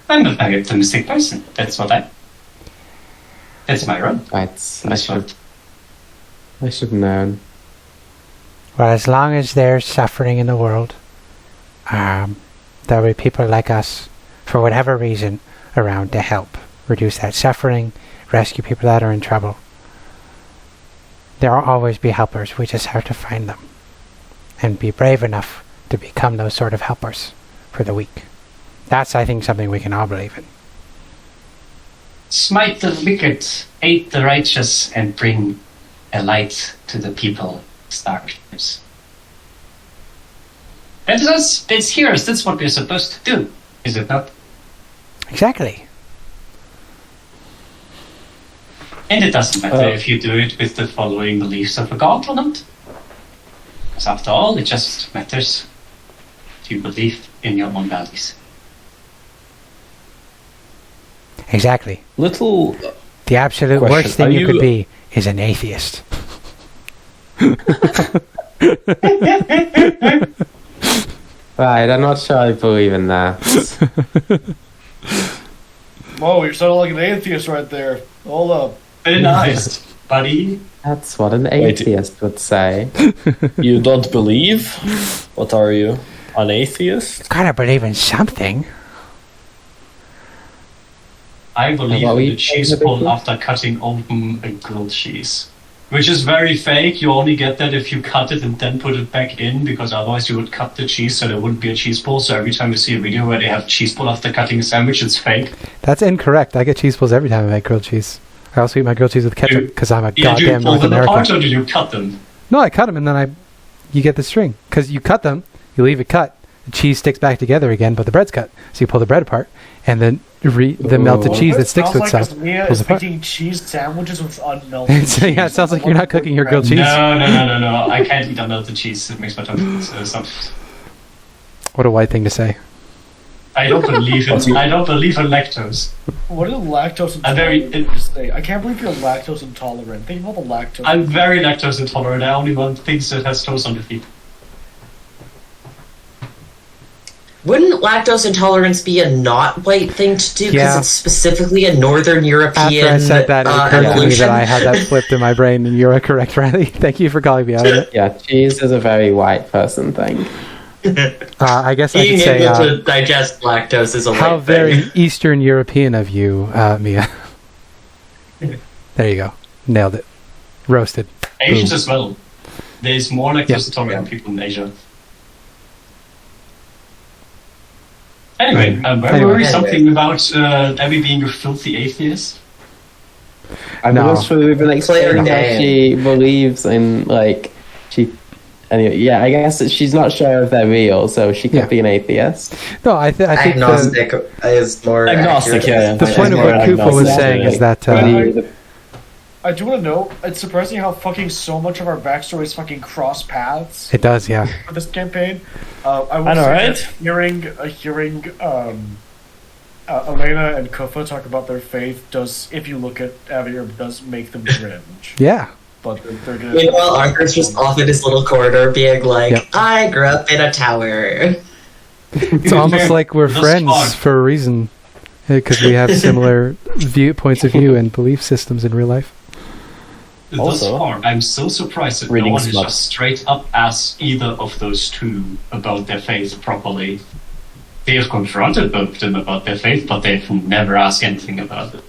I'm a very optimistic person. That's my role. Right, in this world. I should have known. Well, as long as there's suffering in the world, there'll be people like us, for whatever reason, around to help reduce that suffering, rescue people that are in trouble. There will always be helpers. We just have to find them and be brave enough to become those sort of helpers for the weak. That's, I think, something we can all believe in. Smite the wicked, aid the righteous, and bring a light to the people. Darkness. That's us. It's heroes. That's what we're supposed to do, is it not? Exactly. And it doesn't matter if you do it with the following beliefs of a god or not. Because after all, it just matters if you believe in your own values. The Exactly. absolute question. worst thing Are you could you- be is an atheist. Right, I'm not sure I believe in that. Whoa, you're sounding like an atheist right there. Hold up. Very nice, buddy. That's what an atheist would say. You don't believe? What are you? An atheist? Gotta believe in something. I believe What were in you the cheese saying, pull Vicky? after cutting open a grilled cheese. Which is very fake. You only get that if you cut it and then put it back in, because otherwise you would cut the cheese so there wouldn't be a cheese pull. So every time you see a video where they have cheese pull after cutting a sandwich, it's fake. That's incorrect. I get cheese pulls every time I make grilled cheese. I also eat my grilled cheese with ketchup because I'm a Yeah, do you goddamn pull North them apart American. or do you cut them? No, I cut them and then you get the string because you cut them, you leave it cut, the cheese sticks back together again, but the bread's cut. So you pull the bread apart and then the melted cheese that sticks to itself Mia pulls is apart. making cheese sandwiches with unmelted cheese. Yeah, it sounds like you're not cooking your grilled cheese. No. I can't eat unmelted cheese. It makes my tongue stop. What a white thing to say. I don't believe in. I don't believe in lactose. What is lactose I'm very- intolerant? I can't believe you're lactose intolerant. Think about the lactose. I'm very lactose intolerant. I only want things that has toast on the feet. Wouldn't lactose intolerance be a not white thing to do? Because Yeah. it's specifically a Northern European After I said that, it occurred to me evolution. that I had that flipped in my brain, and you're correct, Riley. Thank you for calling me out on it. Yeah, cheese is a very white person thing. I guess I Being should say able to digest lactose is a how white very thing. Eastern European of you, Mia. There you go. Nailed it. Roasted. Asians Boom. as well. There's more lactose Yes. intolerant people in Asia. Anyway, where Anyway. were we? Something about Abby being a filthy atheist? I'm No. not sure we've been explaining Claire how she believes in, like, she... Anyway, yeah, I guess that she's not sure if they're real, so she could Yeah. be an atheist. No, I think Agnostic is more Agnostic, accurate. yeah. the point of what Agnostic. Kuffah was Agnostic. saying is that I do want to know, it's surprising how fucking so much of our backstories fucking cross paths it does, yeah. for this campaign. I will I know, say right? that hearing Alena and Kuffah talk about their faith does, if you look at Avier, does make them cringe. Yeah. But they're gonna. Meanwhile, Arthur's just off in his little corner being like, Yep. I grew up in a tower. It's almost like we're Thus friends far. for a reason. Because we have similar points of view and belief systems in real life. Thus Also- far, I'm so surprised that no Reading one is smut. just straight up asked either of those two about their faith properly. They have confronted both of them about their faith, but they've never asked anything about it.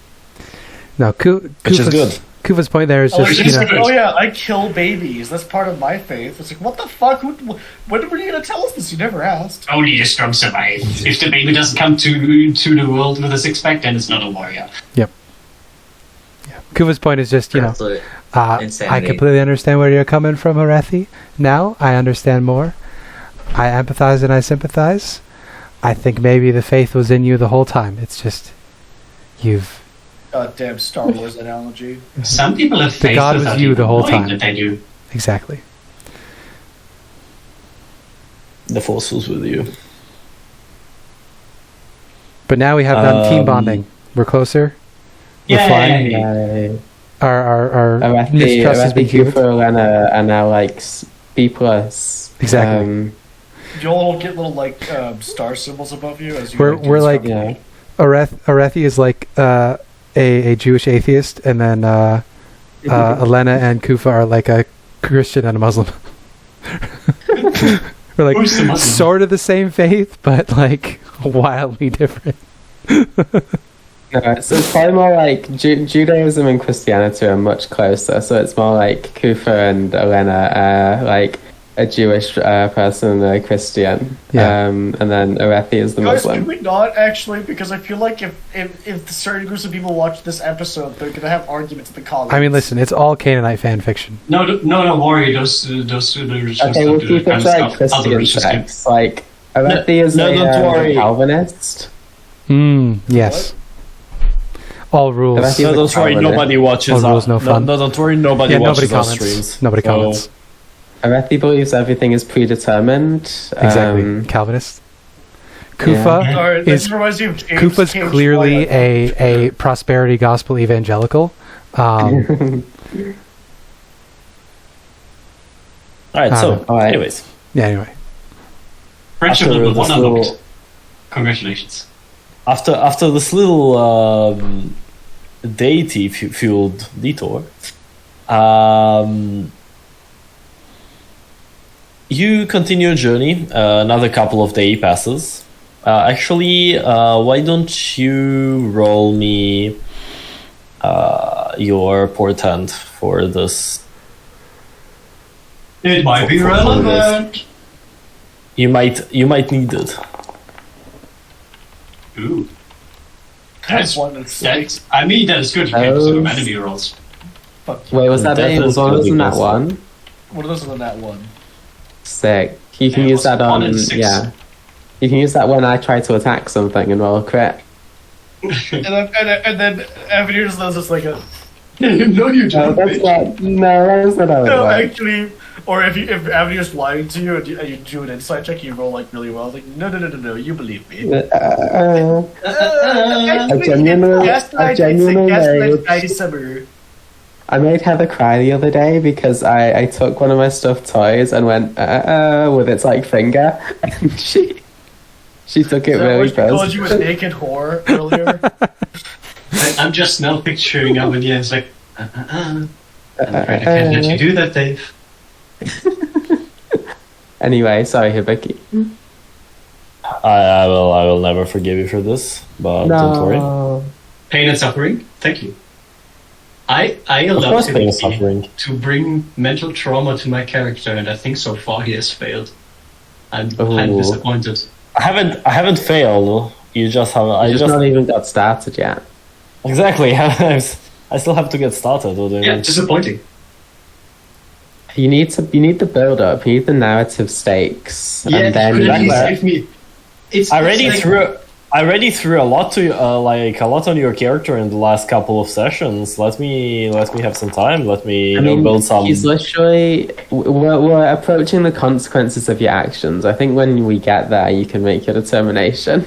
No, Which is good. Kufa's point there is Oh, just, it's you know, good. Oh yeah, I kill babies. That's part of my faith. It's like, what the fuck? When were you gonna tell us this? You never asked. Only a strong survive. If the baby doesn't come to the world with a six-pack, then it's not a warrior. Kufa's point is just, you know, Absolute I insanity. completely understand where you're coming from, Aurethi. Now I understand more. I empathize and I sympathize. I think maybe the faith was in you the whole time. It's just you've Damn Star Wars analogy. Some people have The faith god was without you even the whole knowing time. that they do. exactly. The force was with you. But now we have done team Um, bonding. We're closer. We're Yay! flying. Yeah. Our Arathi, mistrust has been healed. Kuffah, are now, like, B+. Exactly. You'll get little like star symbols above you as you. We're like- Yeah. Aurethi is like a Jewish atheist, and then Alena and Kuffah are like a Christian and a Muslim. We're like Who's the Muslim? sort of the same faith, but like wildly different. No, so it's probably more like Judaism and Christianity are much closer. So it's more like Kuffah and Alena, like a Jewish person and a Christian. Yeah. And then Aurethi is the Guys, Muslim. can we not actually? Because I feel like if certain groups of people watch this episode, they're gonna have arguments in the comments. I mean, listen, it's all Canaanite fan fiction. No, worry. Those Okay, we'll keep it like Christian sects. Like Aurethi is no, a don't worry. Calvinist. Yes. All rules. Aurethi No, is a don't worry, Calvinist. nobody watches All rules, no fun. No, don't worry, nobody Yeah, nobody watches our comments. streams. Nobody So- comments. Aurethi believes everything is predetermined. Exactly. Calvinist. Kuffah Sorry, is this reminds me of James Kufa's Cage clearly Twilight. a prosperity gospel evangelical. Alright, so, Alright. anyways. Yeah, anyway. Friendship After level this 1 unlocked. little- Congratulations. after this little deity fueled detour, you continue your journey. Another couple of days passes. Actually, why don't you roll me your portent for this? It might be relevant. You might need it. Ooh. That's one that's That's, I mean, that is good. You can do some enemy rolls. Fuck you. Wait, was that That it? is Was one really in that good. one? One of those is on that one. Sick. You can Yeah, it use was that 1 on. and 6. Yeah. You can use that when I try to attack something and roll a crit. And then Avenir just does this like a no, you No, don't. that's not. No, that's not how it no, works. actually, or if Avenue's lying to you and you do an insight check, you roll like really well. It's like no, you believe me. I genuinely I made Heather cry the other day because I took one of my stuffed toys and went with its like finger, and she took it really called close. you a naked whore earlier. I'm just now picturing Avenir. It's like, I'm afraid I can't let you do that, Dave. Anyway, sorry, Hibiki. I will never forgive you for this, but don't worry. Pain and suffering. Thank you. I Of allow course, pain and Hibiki suffering. to bring mental trauma to my character, and I think so far he has failed. I'm Ooh. disappointed. I haven't failed. You just have. I I just not even got started yet. exactly. I still have to get started. What do you Yeah, mean? disappointing. You need the build up. You need the narrative stakes, Yeah, and then you you give me. It's I already like- threw a lot to a lot on your character in the last couple of sessions. Let me have some time. Let me build some. he's literally we're approaching the consequences of your actions. I think when we get there, you can make your determination.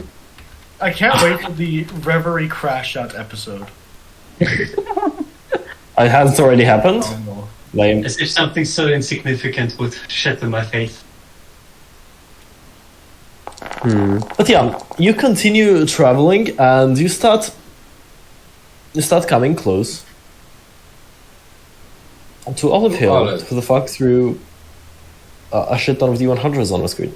I can't wait for the Reverie crash out episode. It hasn't already happened. Oh, no. Lame. As if something so insignificant would shatter my faith. But yeah, you continue traveling and you start coming close to Olive Hill. To the fuck through a shit ton of D100s on the screen.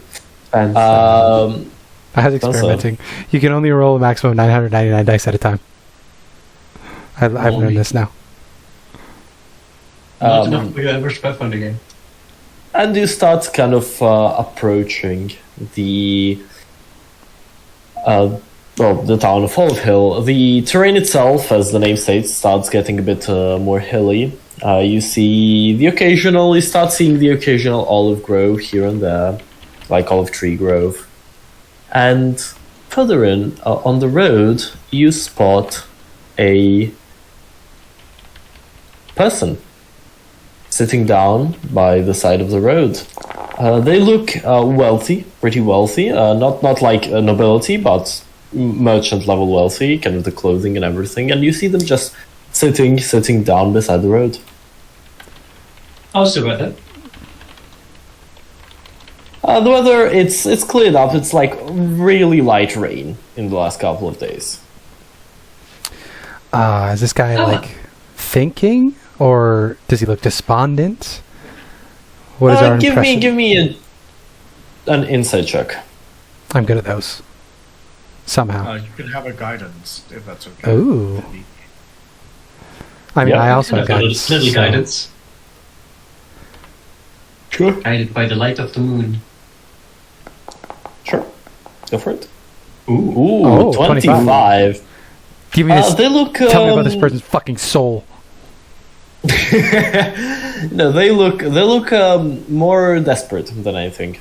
I was experimenting. You can only roll a maximum of 999 dice at a time. I've learned this now. Not enough for your average Pathfinder game. And you start kind of approaching the town of Olive Hill. The terrain itself, as the name states, starts getting a bit more hilly. You start seeing the occasional olive grove here and there, like olive tree grove. And further in, on the road, you spot a person sitting down by the side of the road. They look wealthy, pretty wealthy. Not like nobility, but merchant level wealthy, kind of the clothing and everything. And you see them just sitting down beside the road. How's the weather? The weather, it's cleared up. It's like really light rain in the last couple of days. Is this guy like thinking, or does he look despondent? What is our impression? Give me an insight check. I'm good at those. Somehow. You can have a guidance if that's okay. Ooh. I mean, Yeah. I also have I've got a guidance. little so- guidance. Sure. Guided by the light of the moon. Sure. Go for it. Ooh. Ooh, Oh, 25. Give me this. They look. Tell me about this person's fucking soul. No, they look more desperate than anything.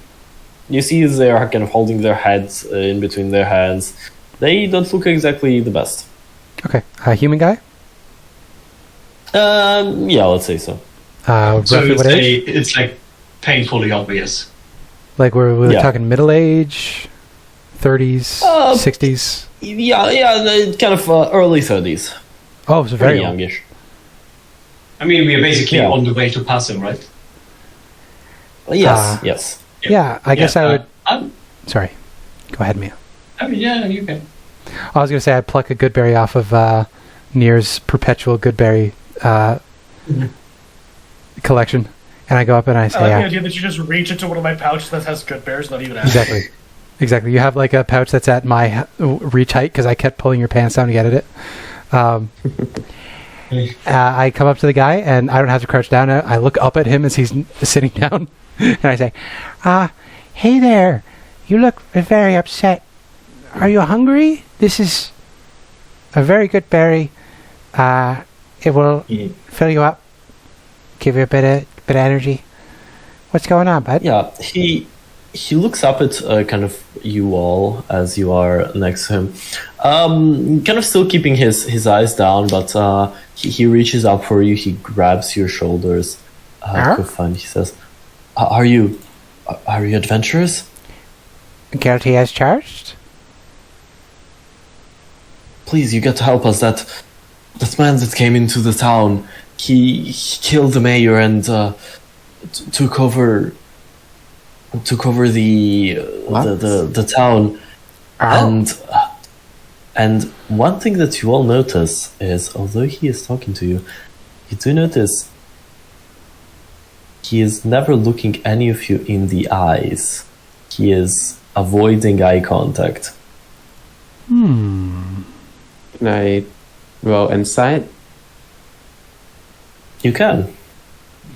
You see, they are kind of holding their heads in between their hands. They don't look exactly the best. Okay. Human guy? Yeah, let's say so. So Roughly what age? it's like painfully obvious. Like we're Yeah. talking middle age, 30s, 60s. Yeah, kind of early 30s. Oh, so Pretty very old. youngish. I mean, we are basically Yeah. on the way to pass him, right? Yes. Yeah, I guess I would. I'm, Sorry. Go ahead, Mia. I mean, yeah, you can. I was going to say I'd pluck a good berry off of Nier's perpetual good berry collection, and I go up and I say, I like the idea that you just reach into one of my pouches that has good bears, not even asking. Exactly. You have like a pouch that's at my reach height because I kept pulling your pants down to get at it. I come up to the guy and I don't have to crouch down. I look up at him as he's sitting down, and I say, "Hey there, you look very upset. Are you hungry? This is a very good berry. It will fill you up, give you a bit of energy. What's going on, bud?" Yeah, he looks up at kind of you all as you are next to him, kind of still keeping his eyes down, but he reaches up for you. He grabs your shoulders, Kuffah, and he says, "Are you adventurous?" Guilty as charged? Please, you got to help us. That man that came into the town, he killed the mayor and took over the town. And one thing that you all notice is, although he is talking to you, you do notice he is never looking any of you in the eyes. He is avoiding eye contact. Can I roll insight? You can.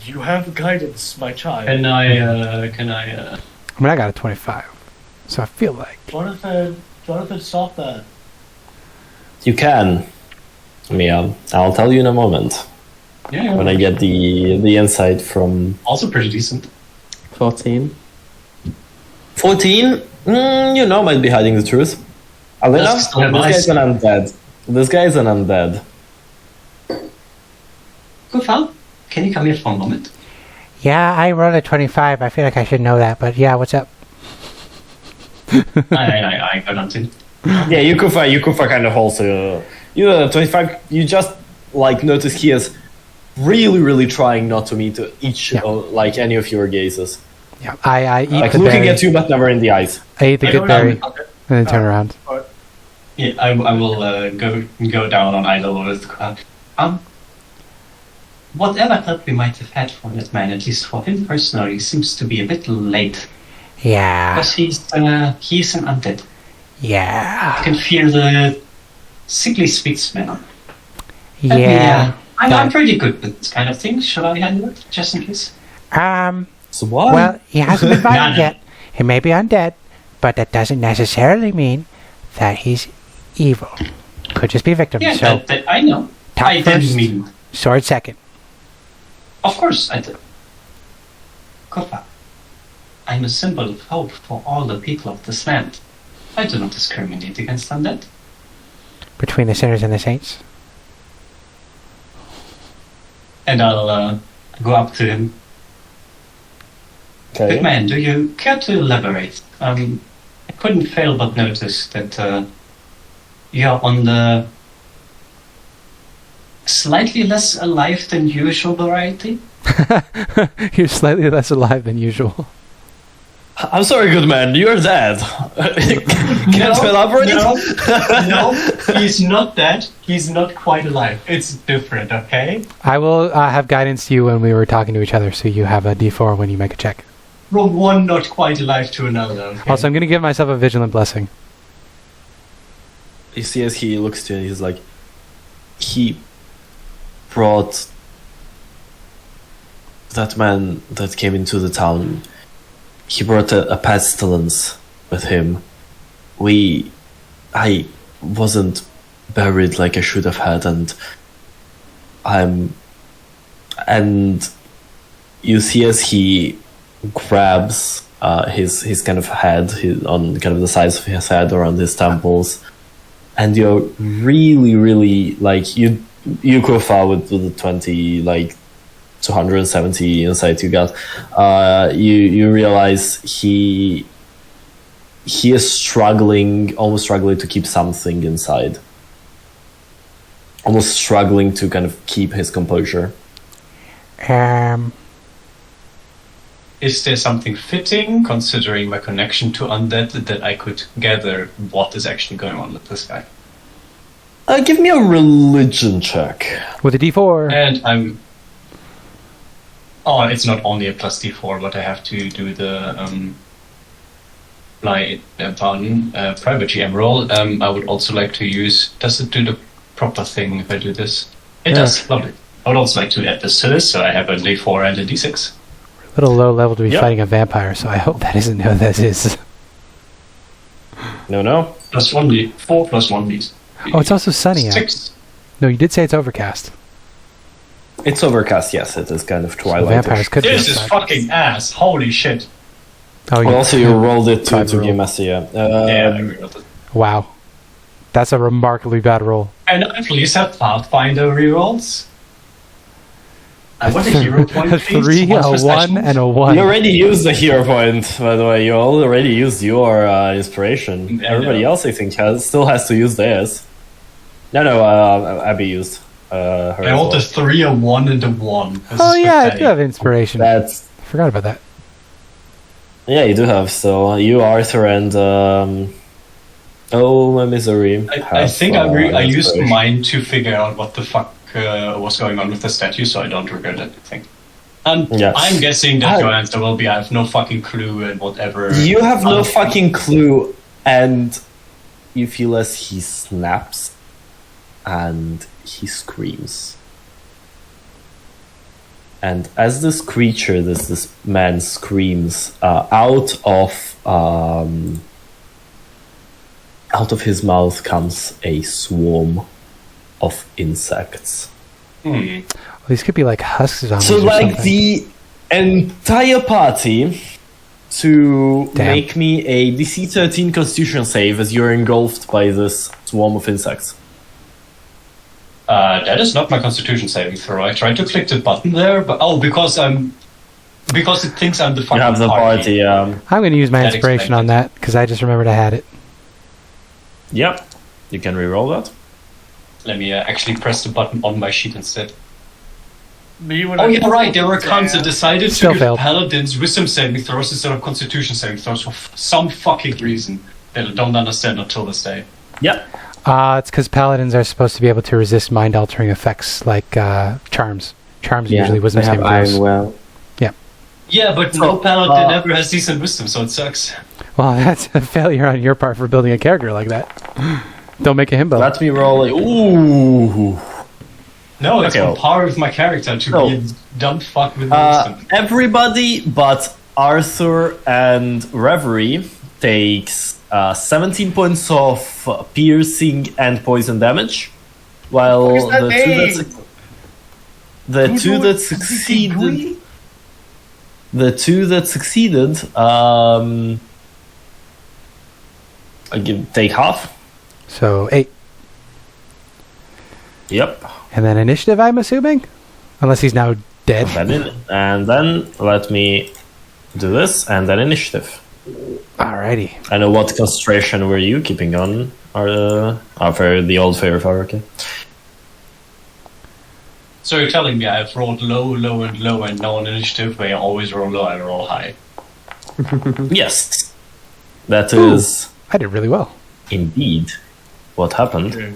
You have guidance, my child. Can I? I mean, I got a 25, so I feel like... Jonathan, stop that. You can. Yeah, I'll tell you in a moment. Yeah. When I get the insight from... Also pretty decent. 14. 14? Might be hiding the truth. Alena, That's still this nice. guy's an undead. This guy is an undead. Kuffah, can you come here for a moment? Yeah, I rolled a 25. I feel like I should know that, but yeah, what's up? I got nothing. Yeah, you Kuffah kind of also... 25, you just, notice he is really, really trying not to meet any of your gazes. Yeah, I eat the Looking berry. at you, but never in the eyes. I eat the good berry, Okay. and then turn around. Yeah, I will go down on eye level with whatever help we might have had from that man, at least for him personally, seems to be a bit late. Yeah. Because he's an undead. Yeah. I can feel the sickly sweet smell. Yeah. I'm pretty good with this kind of thing. Shall I handle it, just in case? So what? Well, he hasn't been violent No. yet. He may be undead, but that doesn't necessarily mean that he's evil. Could just be victim. Yeah, so, that I know. top I didn't first, mean... sword second. Of course I did. Kuffah, I'm a symbol of hope for all the people of this land. I do not discriminate against undead. Between the sinners and the saints. And I'll go up to him. Okay. Good man, do you care to elaborate? I couldn't fail but notice that you're on the slightly less alive than usual variety. You're slightly less alive than usual. I'm sorry, good man, you're dead. Can't you elaborate? No, he's not dead. He's not quite alive. It's different, okay? I will have guidance to you when we were talking to each other, so you have a d4 when you make a check. From one not quite alive to another, okay? Also, I'm going to give myself a vigilant blessing. You see, as he looks to you, he's like, he brought that man that came into the town. He brought a pestilence with him. I wasn't buried like I should have had, and you see as he grabs his kind of head, on kind of the size of his head around his temples, and you're really, really you Kuffah with the 20 270 insight you got, you realize he is almost struggling to keep something inside, almost struggling to kind of keep his composure. is there something fitting, considering my connection to undead, that I could gather what is actually going on with this guy? Give me a religion check. With a D4. And I'm... Oh, it's not only a plus D4, but I have to do the private GM roll. I would also like to use... Does it do the proper thing if I do this? It does, lovely. I would also like to add this to this, so I have a D4 and a D6. A little low level to be fighting a vampire, so I hope that isn't who that is. No. Plus 1D4 plus 1D. Oh, it's also sunny out. 6. No, you did say it's overcast. It's overcast, yes. It is kind of So twilight. vampires could be This is outside. fucking ass. Holy shit. Oh, Well, also, you rolled it Five to roll. be messy, yeah. Yeah, I agree with it. Wow. That's a remarkably bad roll. And please have Pathfinder rerolls. I want a hero point, A please. 3, One a for 1, specials. and a 1. You already used the hero point, by the way. You already used your inspiration. Yeah, I Everybody know. else, I think, still has to use theirs. No, Abby used her. I want a 3, a 1, and a 1. This Oh is yeah, I pathetic. do have inspiration. That's Forgot about that. yeah, you do have. So you, Arthur, and my misery. I think I used inspiration. mine to figure out what the fuck was going on with the statue, so I don't regret anything. And Yes. I'm guessing that your answer will be I have no fucking clue and whatever. You have no Um, fucking clue, and you feel as he snaps and he screams. And as this creature, this man screams, out of his mouth comes a swarm of insects. Hmm. Well, these could be like husk zombies. So, or like, something. the entire party to Damn. make me a DC 13 Constitution save as you're engulfed by this swarm of insects. That is not my Constitution saving throw. I tried to click the button there, but because it thinks I'm the fucking You have the party. I'm going to use my That inspiration on that because I just remembered I had it. Yep. You can reroll that. Let me actually press the button on my sheet instead. Me when Oh, I- yeah, right. There were cons that Yeah. decided Still to give failed. paladins wisdom saving throws instead of constitution saving throws for some fucking reason that I don't understand until this day. Yep. It's because paladins are supposed to be able to resist mind-altering effects like charms. Charms are usually wisdom they have saving iron throws. will. Yeah, but no paladin ever has decent wisdom, so it sucks. Well, that's a failure on your part for building a character like that. Don't make a himbo. Let me roll a. Ooh. No, it's Okay, on well. par with my character to No. be a dumb fuck with wisdom. Everybody but Arthur and Reverie takes 17 points of piercing and poison damage, while What is that the name? two that succeeded. The two that succeeded, take half. So 8. Yep. And then initiative, I'm assuming? Unless he's now dead. And then let me do this, and then initiative. Alrighty. I know what concentration were you keeping on? For the old favorite fire, okay. So you're telling me I've rolled low, low, and low, and no on initiative, where I always roll low and roll high. Yes. That is I did really well. indeed what happened. Okay.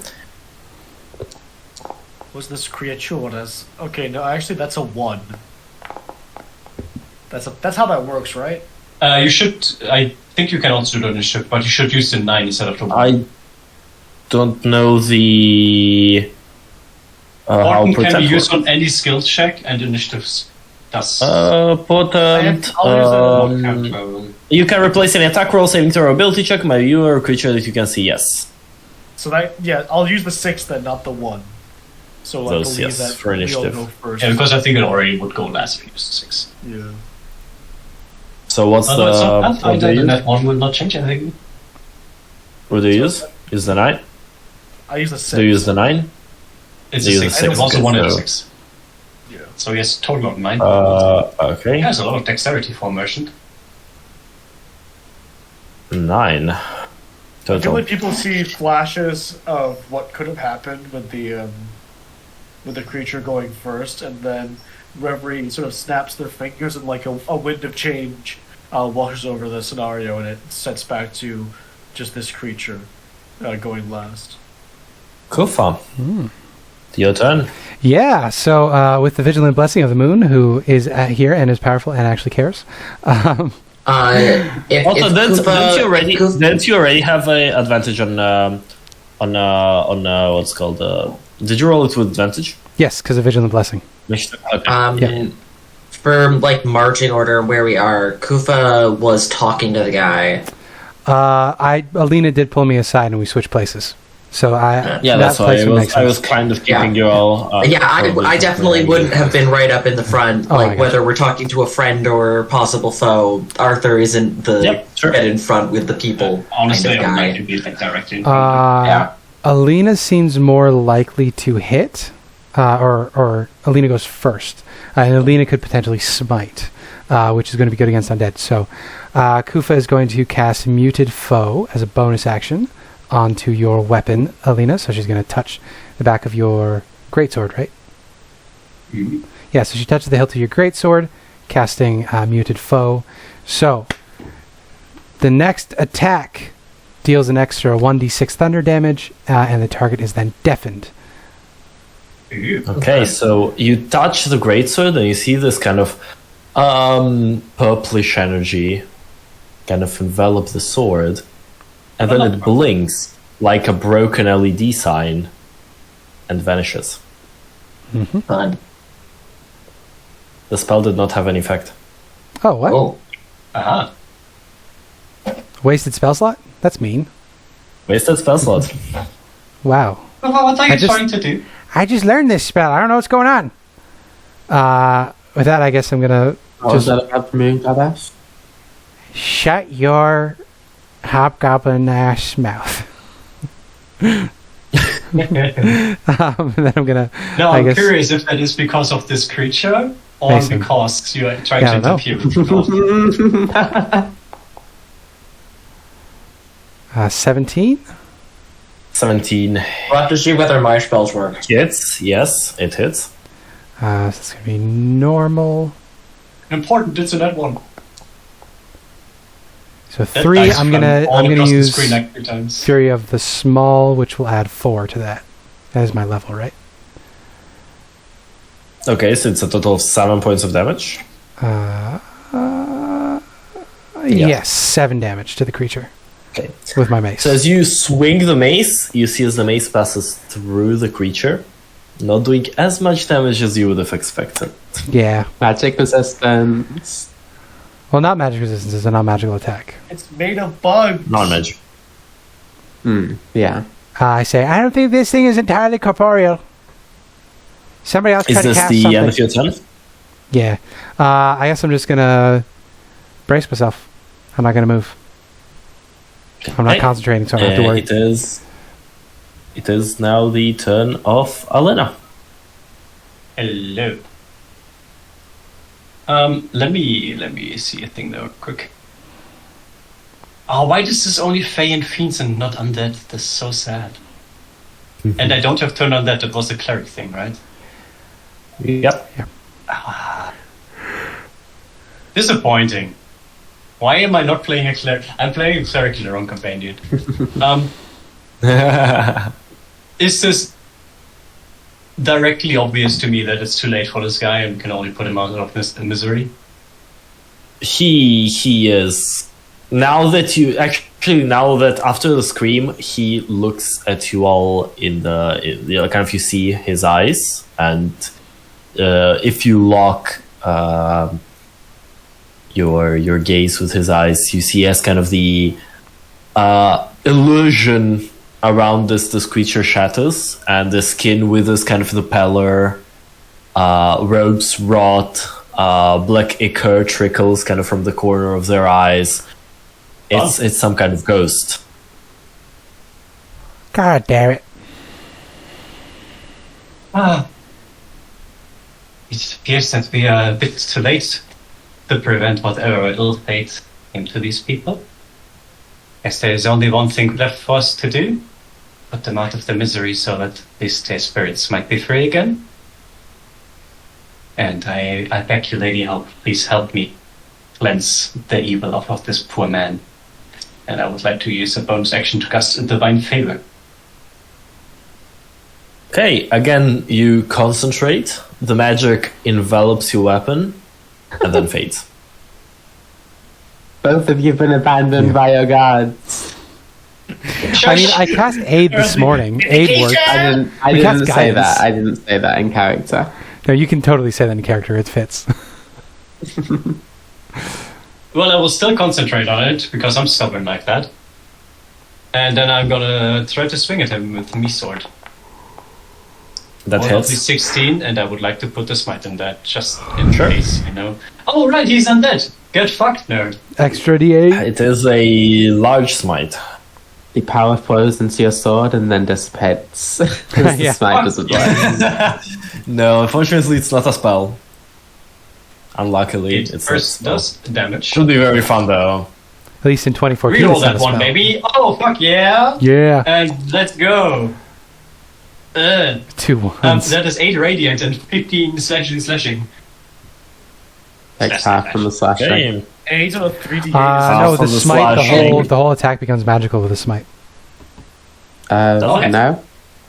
Was this creature what has? Okay, no, actually, that's a 1. That's how that works, right? You should. I think you can also do the initiative, but you should use the 9 instead of the 1. I don't know the how Orton can be potent. used on any skill check, and initiatives does. Potent. I'll use You can replace any attack roll, saving throw, or ability check by you or a creature that you can see. Yes. So that I'll use the 6 then, not the 1. So I Those, believe yes, that for we all initiative. go first. Yeah, because I think it already would go last if you used 6. Yeah. So what's Although it's not the Pathfinder, then that 1 will not change anything. what do you use? Use the 9. I use the 6. Do you use the 9? It's Use a the 6. six, It was a okay, 1 and a so- 6. Yeah. So yes, total of 9. Okay. He has a lot of dexterity for a merchant. 9 I feel total. like people see flashes of what could have happened with the creature going first, and then Reverie sort of snaps their fingers and like a wind of change washes over the scenario, and it sets back to just this creature going last. Kuffah. Your turn. Yeah, so with the Vigilant Blessing of the Moon, who is here and is powerful and actually cares. Also, didn't you already have an advantage on what's called? Did you roll it with advantage? Yes, because of Vigilant Blessing. Okay. For like marching order where we are, Kuffah was talking to the guy. Alena did pull me aside and we switched places. So that's why I was kind of keeping you all. I definitely wouldn't have been right up in the front, whether we're talking to a friend or possible foe. Arthur isn't the head in front with the people. Honestly, kind of I would guy. like to be like directly in front. Alena seems more likely to hit, or Alena goes first. And Alena could potentially smite, which is going to be good against undead. So Kuffah is going to cast Muted Foe as a bonus action onto your weapon, Alena. So she's going to touch the back of your greatsword, right? Mm-hmm. Yeah, so she touches the hilt of your greatsword, casting Muted Foe. So the next attack deals an extra 1d6 thunder damage, and the target is then deafened. Okay, so you touch the greatsword and you see this kind of purplish energy kind of envelop the sword, and then it blinks like a broken LED sign and vanishes. Mm-hmm. Fun. The spell did not have any effect. Oh, what? Oh. Aha. Wasted spell slot? That's mean. Wasted spell slot. Wow. Well, what are you trying to do? I just learned this spell. I don't know what's going on. With that, I guess I'm gonna Was that about for me, badass? shut your hobgoblin ass mouth. And then I'm gonna. No, I I'm guess- curious if that is because of this creature or Mason. because you are trying Yeah, I to don't interfere with the 17. 17 We'll have to see whether my spells work. hits. Yes, it hits. So it's gonna be normal. Important, it's a net one. So That 3. dice I'm run gonna all across the use screen like 3 times. Fury of the Small, which will add 4 to that. That is my level, right? Okay, so it's a total of 7 points of damage. Yes, 7 damage to the creature Okay. with my mace. So as you swing the mace, you see as the mace passes through the creature, not doing as much damage as you would have expected. Yeah. Magic resistance. Well, not magic resistance. It's a non-magical attack. It's made of bugs. Non-magic. Yeah. I say, I don't think this thing is entirely corporeal. Somebody else Is try to this cast the something. end of your turn? Yeah. I guess I'm just gonna brace myself. I'm not gonna move. I'm not Okay. concentrating, so I don't have to worry. It is now the turn of Alena. Hello. Let me see a thing there quick. Oh, why does this only Fey and Fiends and not Undead? That's so sad. And I don't have turn on that. It was a Cleric thing, right? Yep. Disappointing. Why am I not playing a Cleric? I'm playing a Cleric in the wrong companion. Is this directly obvious to me that it's too late for this guy and can only put him out of misery? He is. Now that after the scream, he looks at you all in the kind of, you see his eyes, and if you lock your gaze with his eyes, you see as kind of the illusion around this creature shatters, and the skin withers kind of the pallor, robes rot, black ichor trickles kind of from the corner of their eyes. It's some kind of ghost. God damn it. It appears that we are a bit too late to prevent whatever ill fate came to these people. As there is only one thing left for us to do: put them out of the misery so that these their spirits might be free again. And I beg you, lady, please help me cleanse the evil of this poor man. And I would like to use a bonus action to cast Divine Favor. Okay, again, you concentrate. The magic envelops your weapon and then fades. Both of you have been abandoned by your gods. I mean, I cast aid this morning. Aid worked. I We cast didn't say guidance. that. I didn't say that in character. No, you can totally say that in character. It fits. Well, I will still concentrate on it, because I'm stubborn like that. And then I'm gonna try to swing at him with me sword. That Well, hits. 16, and I would like to put a smite in that, just in case, you know. Oh, right, he's undead. Get fucked, nerd. Extra D8. It is a large smite. The power flows into your sword and then dissipates. 'Cause Yeah. the smite doesn't work. No, unfortunately, it's not a spell. Unluckily, It it's first not a does damage. Should be very fun though. At least in 2014, Reroll it's not that a one, spell. baby. Oh, fuck yeah. Yeah. And let's go. 2 ones. That is 8 radiant and 15 slashing. Takes half from the slashing. Okay. 8 or 3d8. No, the from the smite, slashing. the whole attack becomes magical with a smite. Okay. No?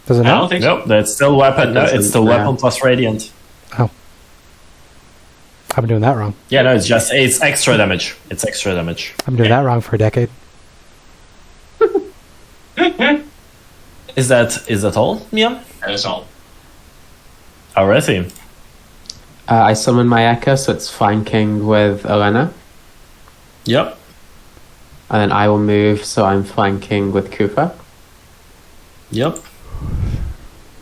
Does it I don't not? think so. Nope, that's still weapon. No, it's still Yeah. weapon plus radiant. I've been doing that wrong. Yeah, no, it's extra damage. It's extra damage. I've been doing that wrong for a decade. Is that all, Mia? That is all. Aurethi. I summon my Echo, so it's flanking with Alena. Yep. And then I will move, so I'm flanking with Kuffah. Yep.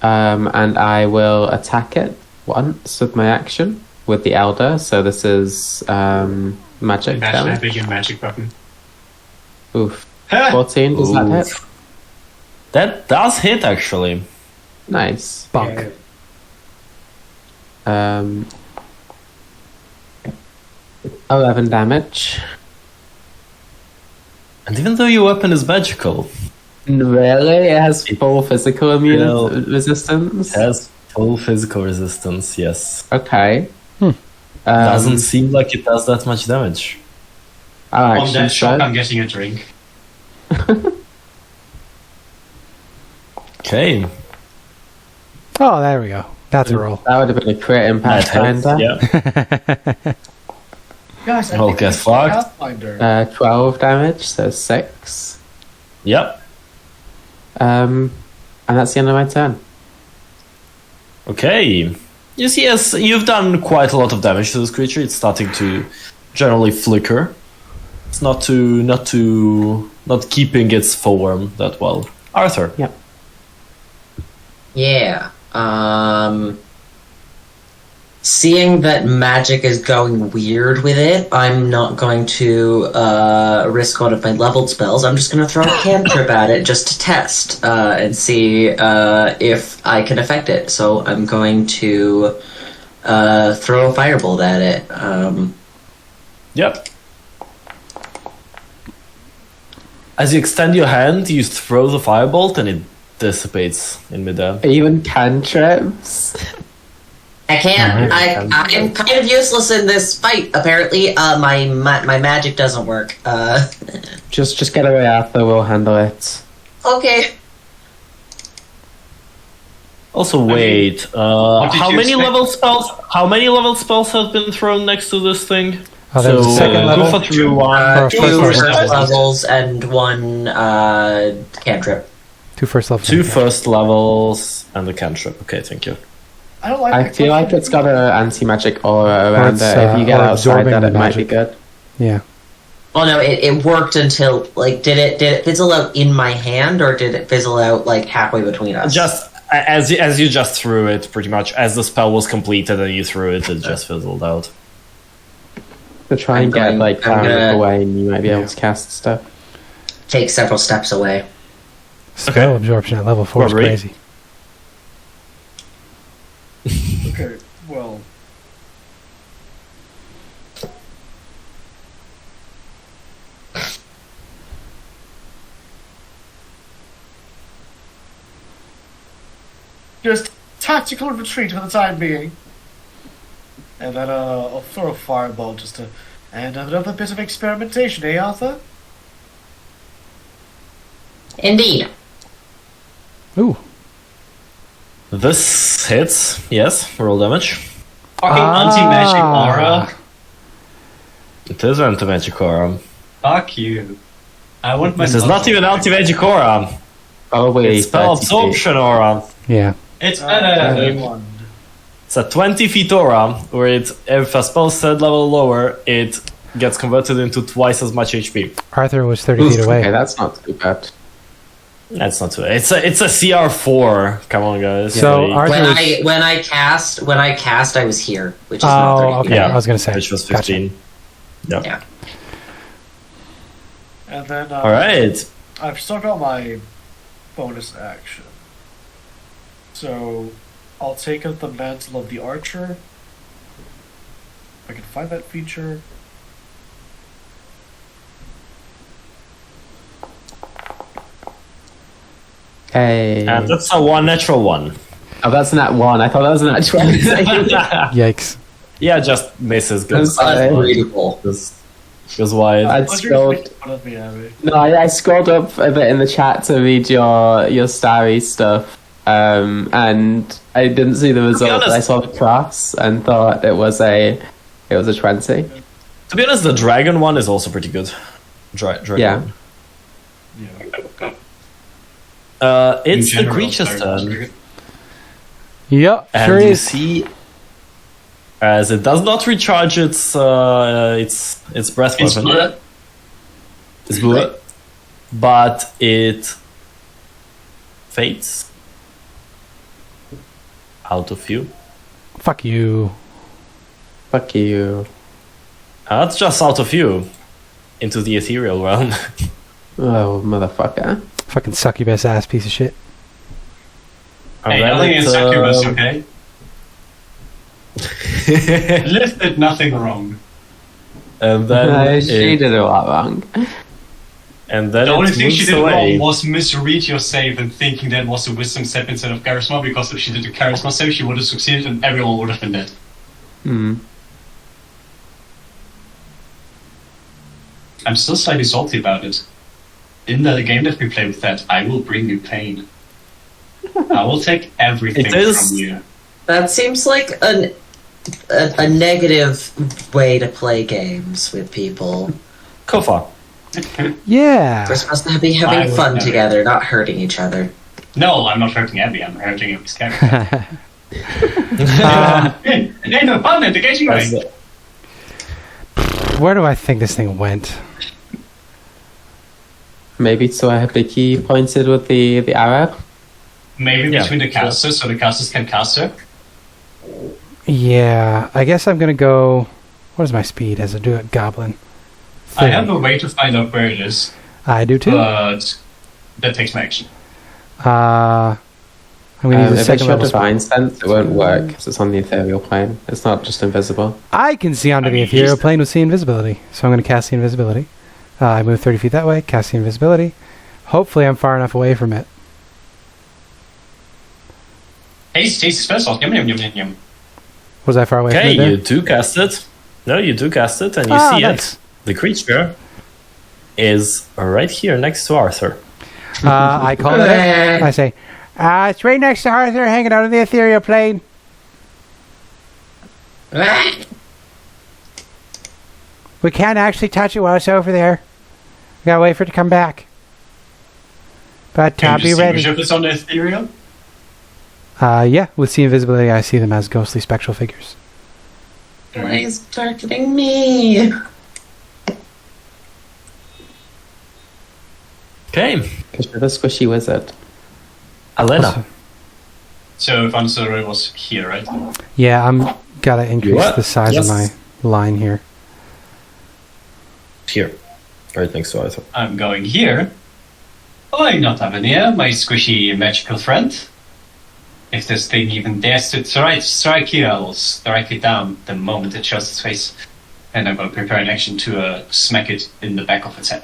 And I will attack it once with my action with the Elder. So this is magic Imagine damage. having a magic button. Oof. 14, does that hit? Oof. That does hit actually. Nice. Bunk. 11 damage. And even though your weapon is magical, Really? It has full physical immune Well, resistance? it has full physical resistance, yes. Okay. Doesn't seem like it does that much damage. I'll On action that shock, surge. I'm getting a drink. Okay. Oh, there we go. That's a roll. That would have been a crit impact, That hits, kinda. yeah. Guys, I Oh, think get it's fucked. Pathfinder. 12 damage, so 6. Yep. And that's the end of my turn. Okay. Yes, you've done quite a lot of damage to this creature. It's starting to generally flicker. It's not keeping its form that well. Arthur. Yeah. Seeing that magic is going weird with it, I'm not going to risk one of my leveled spells. I'm just going to throw a cantrip at it just to test and see if I can affect it. So I'm going to throw a firebolt at it. Yep. As you extend your hand, you throw the firebolt and it dissipates in midair. Even cantrips? I can't. I'm kind of useless in this fight. Apparently, my magic doesn't work. Just get away, Arthur. We'll handle it. Okay. Also, wait. what did How you many expect? level spells? How many level spells have been thrown next to this thing? Oh, there was a second level? Kuffah threw one. Or Two first first level. levels and one cantrip. 2 first level. Two first levels and a cantrip. Okay, thank you. I don't like. I the feel like it's got an anti-magic aura around it's, it. If you get or outside absorbing that, the it might be magic. good. Yeah. Oh no, it worked until like did it fizzle out in my hand or did it fizzle out like halfway between us? Just as you just threw it, pretty much as the spell was completed and you threw it, it just fizzled out. To try and I'm get going- like I'm power gonna- away, and you might be able to cast stuff. take several steps away. Spell absorption at level 4 is Reverie. crazy. Okay, well. Just tactical retreat for the time being. And then I'll throw a fireball just to... And another bit of experimentation, eh, Arthur? Indeed. Ooh. This hits, yes, roll damage. Fucking anti-magic aura. It is anti-magic aura. Fuck you. I want my. This is not even anti-magic aura. Oh wait, It's spell 30 feet. absorption aura. Yeah. It's better. One. It's a 20 feet aura, where if a spell said level lower, it gets converted into twice as much HP. Arthur was 30 feet away. Okay, that's not too bad. That's not too. It's a CR4. Come on, guys. So Like, Arthur was... When I cast, I was here, which is not 30 Oh, okay. feet. Yeah. I was going to say. which was Gotcha. 15. Yeah. Yeah. And then All right. I've still got my bonus action. So I'll take up the mantle of the archer. If I can find that feature. Hey. And that's a one natural one. Oh, that's not one. I thought that was an actual. Yikes. Yeah, just misses. That's Goes, Unbreathable. goes wide. I'd Oh, you're scrolled. making fun of me, Abby. No, I scrolled up a bit in the chat to read your starry stuff, and I didn't see the results. I honest- saw the cross and thought it was a 20. To be honest, the dragon one is also pretty good. Dragon. Yeah. Yeah. It's the general, creature's sorry, turn. Yep, And sure you is. see, as it does not recharge its breath It's weapon. blood. It's bullet, but it fades out of view. Fuck you. Fuck you. That's just out of view into the ethereal realm. Oh, motherfucker. Fucking succubus ass piece of shit. And Hey, then nothing is it, succubus, okay? Liv did nothing wrong. and then She did a lot wrong. and then The only it thing she moves did away. wrong was misread your save and thinking that was a wisdom save instead of charisma, because if she did a charisma save, she would have succeeded and everyone would have been dead. Hmm. I'm still slightly salty about it. In the game that we play with that, I will bring you pain. I will take everything It is- from you. That seems like a negative way to play games with people. Kuffah. Yeah. We're supposed to be I having would fun never. together, not hurting each other. No, I'm not hurting Abby, I'm hurting his character. Um, Hey, no fun in the game, That's right? where do I think this thing went? Maybe to where Vicky pointed with the arrow. Maybe Yeah, between the casters, so the casters can cast her. Yeah, I guess I'm gonna go. What is my speed as a Goblin? I have a way to find out where it is, I do too. but that takes my action. I'm gonna use a If it's second your level spell. divine sense, it won't work because it's on the ethereal plane. It's not just invisible. I can see onto I the mean, ethereal he's- plane with see invisibility, so I'm gonna cast the invisibility. I move 30 feet that way, cast the invisibility. Hopefully, I'm far enough away from it. Tasty special. Yum yum yum yum yum. Was I far away Okay, from it? you do cast it. No, you do cast it, and you Ah, see nice. it. The creature is right here next to Arthur. I call it in. I say, it's right next to Arthur, hanging out on the ethereal plane. We can't actually touch it while it's over there. We gotta wait for it to come back. But Can be you ready. distinguish if it's on the ethereal? Yeah, with see invisibility, I see them as ghostly spectral figures. Why is it targeting me? Okay, Because you're the squishy wizard. Alena. So if understood it was here, right? Yeah, I'm gotta increase what? the size of my Yes. line here. Here, right next to Arthur. I'm going here. Why not Avenir, my squishy magical friend? If this thing even dares to strike here, I will strike it down the moment it shows its face. And I'm going to prepare an action to smack it in the back of its head.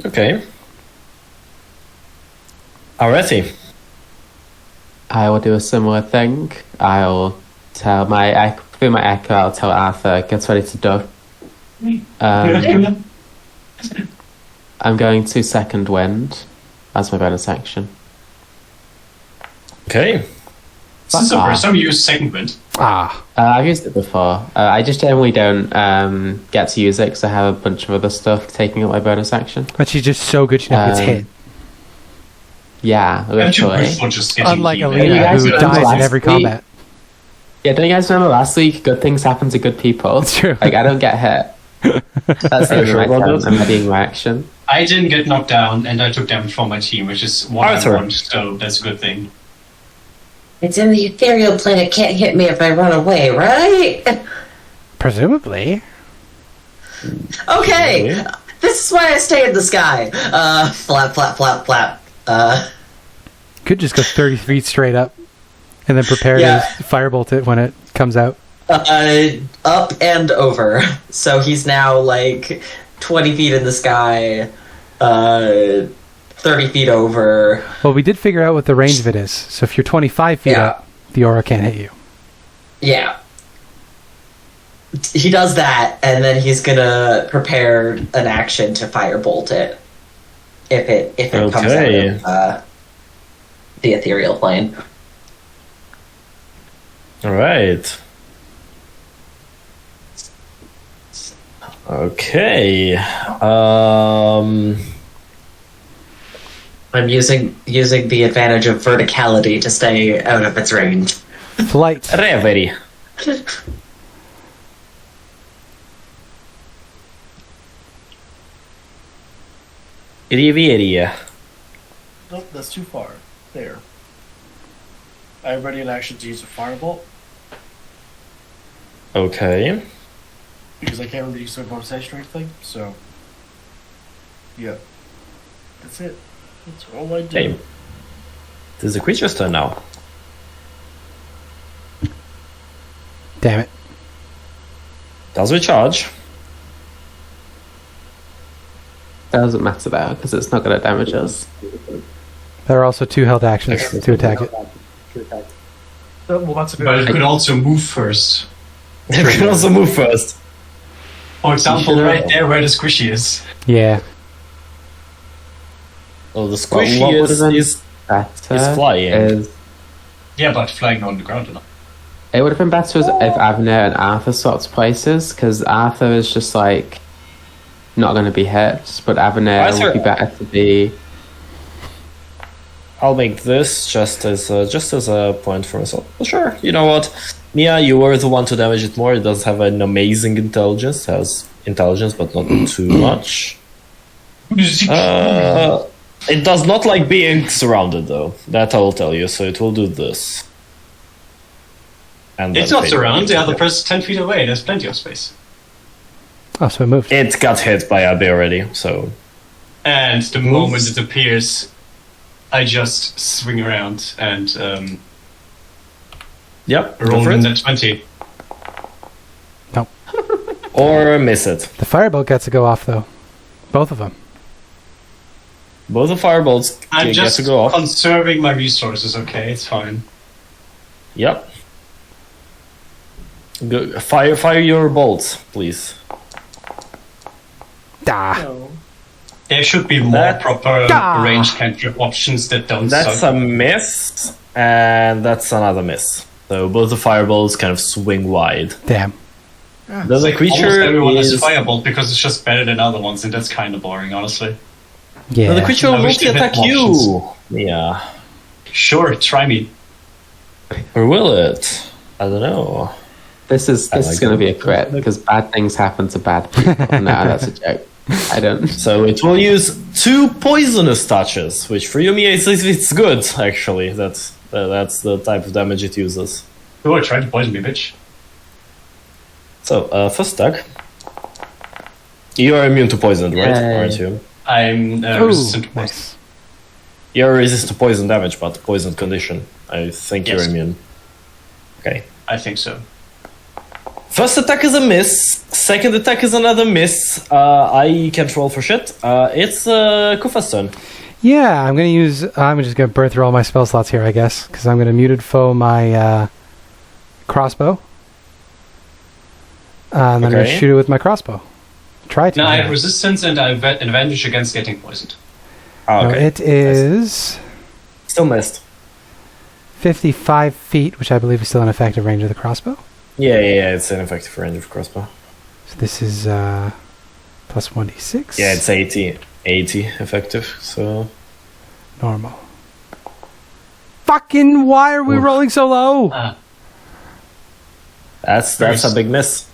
Okay. Aurethi. I will do a similar thing. I'll tell through my echo, I'll tell Arthur, gets ready to duck. I'm going to second wind as my bonus action. Okay. Some use second wind. I've used it before. I just generally don't get to use it because I have a bunch of other stuff taking up my bonus action. But she's just so good she never gets hit. Yeah, literally. Unlike You Alena, guys who remember dies in last every week? combat. Yeah, don't you guys remember last week? Good things happen to good people. It's true. Like, I don't get hit. That's the Sure only about time that? I'm readying my action. I didn't get knocked down, and I took damage from my team, which is Arthur. 1-on-1, so that's a good thing. It's in the ethereal plane. It can't hit me if I run away, right? Presumably. Okay. Really? This is why I stay in the sky. Flap, flap, flap, flap. Could just go 30 feet straight up and then prepare Yeah. to firebolt it when it comes out. Up and over. So he's now like 20 feet in the sky, 30 feet over. Well, we did figure out what the range of it is. So if you're 25 feet Yeah. up, the aura can't hit you. Yeah. He does that, and then he's gonna prepare an action to firebolt it. If it comes Okay. out of the ethereal plane. All right. Okay. I'm using the advantage of verticality to stay out of its range. Flight. Reverie. Riveria. Nope, that's too far. There. I'm ready in action to use a firebolt, Okay. because I can't really use my bonus action or anything, so... Yeah. That's it. That's all I do. Okay. This is the creature's turn now. Damn it. Does recharge. Doesn't matter though, because it's not going to damage us. There are also 2 held actions to attack it. Well, that's a bit... But it could also move first. You can also move first. For example, should- right there where the squishy is. Yeah. Oh, the What squishy would have been is better flying. is- Yeah, but flying on the ground enough. it would have been better if Avner and Arthur swapped places, because Arthur is just like not going to be hit, but Avner Arthur- would be better to be. I'll make this just as a point for myself. Well, sure, you know what, Mia, you were the one to damage it more. It does have an amazing intelligence. It has intelligence, but not too much. It does not like being surrounded, though. That I will tell you. So it will do this. And It's then not fade around, the away. other person's 10 feet away, there's plenty of space. Oh, so it moved. It got hit by Abby already, so And the moment it appears, I just swing around and yep. go roll for in it. that 20. Or miss it. The firebolt gets to go off, though. Both of them. Both the firebolts I'm get just to go off. conserving my resources, okay? It's fine. Yep. Go, fire your bolts, please. Da. There should be more That- proper Ah. range cantrip options that don't That's suck. a miss, and that's another miss. So both the firebolts kind of swing wide. Damn. The Almost creature everyone has is... firebolt because it's just better than other ones, and that's kind of boring, honestly. Yeah. No, the creature I will wish they had multi-attack more you. Yeah. Sure, try me. Or will it? I don't know. This is I this like is going to that. be a crit because bad things happen to bad people. No, that's a joke. I don't. So it will use 2 poisonous touches, which for Yumi it's good, actually. That's the type of damage it uses. Oh, try to poison me, bitch. So, first attack. You are immune to poison, right? Yay. Aren't you? I'm Ooh, resistant to poison. nice. You're resistant to poison damage, but poison condition. I think Yes. you're immune. Okay. I think so. First attack is a miss. Second attack is another miss. I can't roll for shit. It's Kuffah's turn. Yeah, I'm gonna use. I'm just gonna burn through all my spell slots here, I guess, because I'm gonna muted foe my crossbow. I'm going to Okay. shoot it with my crossbow. Try to. Now I have anyway. resistance and I have advantage against getting poisoned. Oh, No, okay. it is Still missed. 55 feet, which I believe is still an effective range of the crossbow. Yeah, it's an effective range of crossbow. So this is plus 1d6. Yeah, it's 80 effective, so... normal. Fucking, why are we rolling so low? Ah, That's a big miss.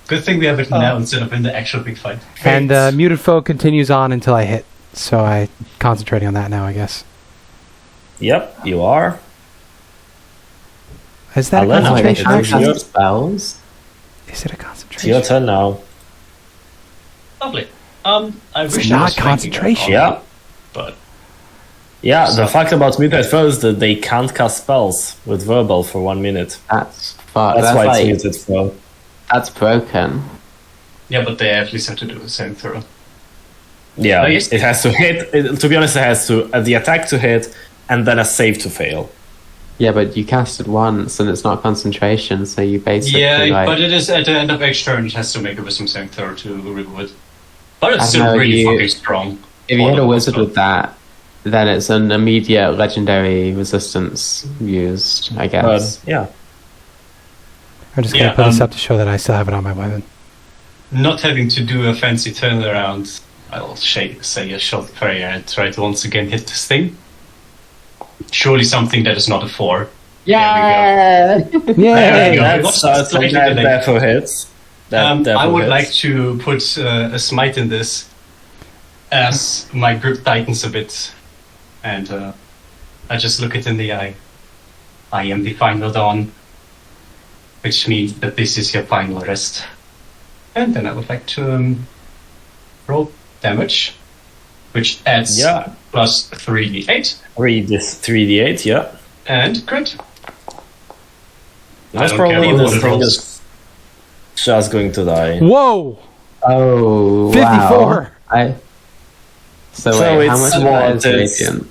good thing we have it now instead of in the actual big fight. And muted foe continues on until I hit. So I concentrating on that now, I guess. Yep, you are. Is that a Alena, concentration I action? think spells. Is it a It's your concentration? turn now. Lovely. I It's wish I not was flanking concentration. them all, Yeah. but Yeah, the fact about muted foe is that they can't cast spells with verbal for 1 minute. That's fuck. That's why like, it's muted foe. that's broken. yeah, but they at least have to do the same throw. Yeah, Oh, yes. it has to hit. To be honest, it has to the attack to hit and then a save to fail. Yeah, but you cast it once and it's not concentration, so you basically Yeah, like. but it is at the end of each turn. It has to make a wisdom saving throw to remove it. But it's I still know, really you- fucking strong. If you hit a Wonderful wizard stuff. with that, then it's an immediate legendary resistance used, I But guess. yeah, I'm just going to Yeah, put this up to show that I still have it on my weapon. Not having to do a fancy turnaround, I'll say a short prayer and try to once again hit this thing. Surely something that is not a 4. Yeah! There we Yay! go. that's Slightly that delayed. therefore hits. That I would hits. like to put a smite in this as my grip tightens a bit, and I just look it in the eye. I am the final dawn, which means that this is your final rest. And then I would like to roll damage, which adds Yeah. plus 3d8 Read this 3d8. Yeah, and crit. that's don't care probably what the it thing rolls. is just going to die. Whoa! Oh, 54. Wow. So, So wait, how it's much of what? that is It's- radiant?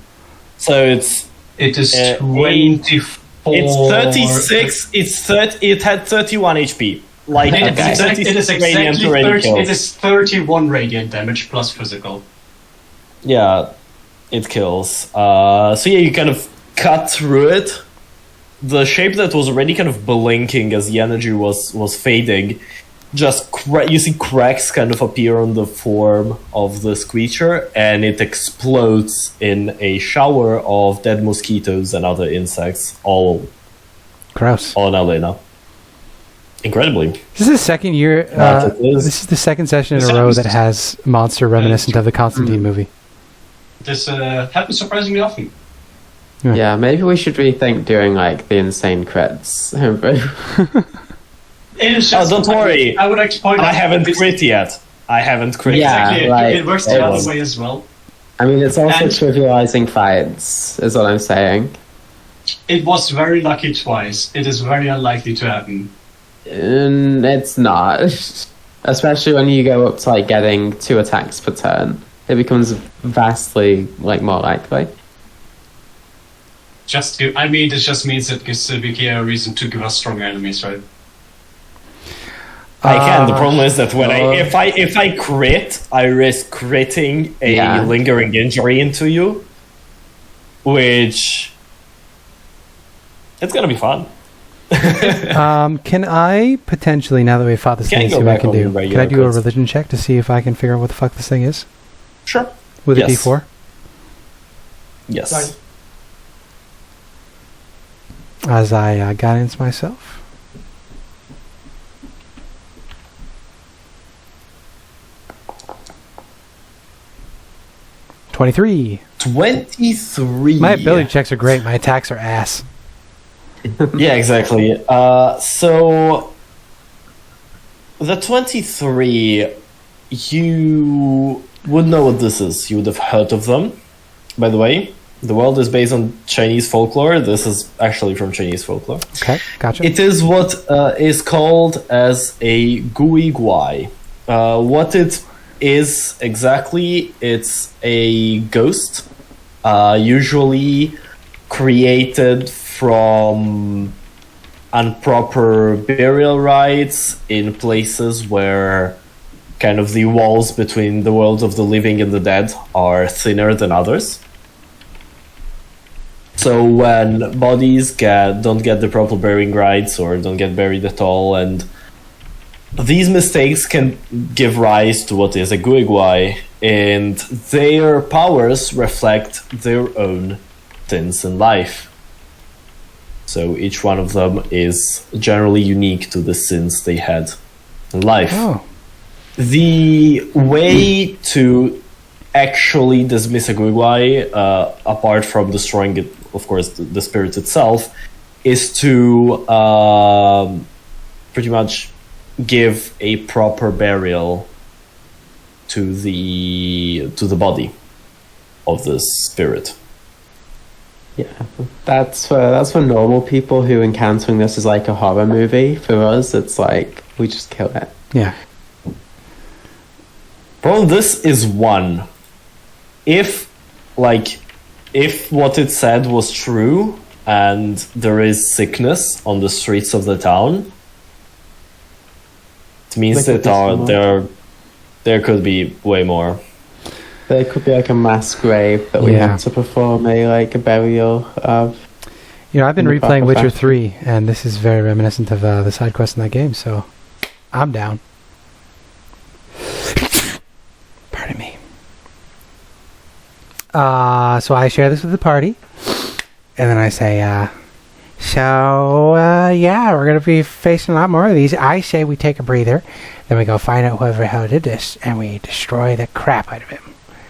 So it's It is Uh, 24. it's 36. It had 31 HP. Like It it's is 36 exactly radiant already 30, kills. it is 31 radiant damage plus physical. Yeah, it kills. So yeah, you kind of cut through it. The shape that was already kind of blinking as the energy was fading, just you see cracks kind of appear on the form of this creature, and it explodes in a shower of dead mosquitoes and other insects, all Gross. on Alena. Incredibly. This is the second year. That it is. This is the second session in This a row happens that to- has monster reminiscent of the Constantine movie. This happens surprisingly often. Yeah, maybe we should rethink doing like the insane crits. It is Oh, just, don't worry. I would like to point out I haven't this- crit yet. I haven't crit. Yeah. Exactly, like, it works the it other was- way as well. I mean, it's also And- trivializing fights, is what I'm saying. It was very lucky twice. It is very unlikely to happen. It's not. Especially when you go up to like getting 2 attacks per turn. It becomes vastly like more likely. I mean, this just means it gives Vicky a reason to give us stronger enemies, right? I can. The problem is that when if I crit, I risk critting a Yeah. lingering injury into you, which it's gonna be fun. Can I potentially, now that we've fought this Can thing, go see what I back can on do? Can regular I do a crits. religion check to see if I can figure out what the fuck this thing is? Sure. With Yes. a D4? Yes. Sorry. As I guidance myself. $23. 23. My ability checks are great. My attacks are ass. Yeah, exactly. So the 23, you would know what this is. You would have heard of them. By the way, the world is based on Chinese folklore. This is actually from Chinese folklore. Okay, gotcha. It is what is called as a gui guai. What it is exactly, it's a ghost, usually created from improper burial rites in places where kind of the walls between the world of the living and the dead are thinner than others. So when bodies don't get the proper burying rites or don't get buried at all, and these mistakes can give rise to what is a guigwai, and their powers reflect their own sins in life. So each one of them is generally unique to the sins they had in life. Oh. The way to actually dismiss a guigwai, apart from destroying it, of course, the spirit itself, is to pretty much give a proper burial to the body of the spirit. Yeah, that's for normal people who encountering this is like a horror movie. For us, it's like we just kill it. Yeah. Problem, this is one. If what it said was true and there is sickness on the streets of the town, it means that there could be way more. There could be like a mass grave that we have to perform a burial of. You know, I've been in the replaying proper Witcher fashion. 3, and this is very reminiscent of the side quest in that game, so I'm down. Pardon me. So I share this with the party, and then I say, yeah, we're going to be facing a lot more of these. I say we take a breather, then we go find out whoever the hell did this, and we destroy the crap out of him.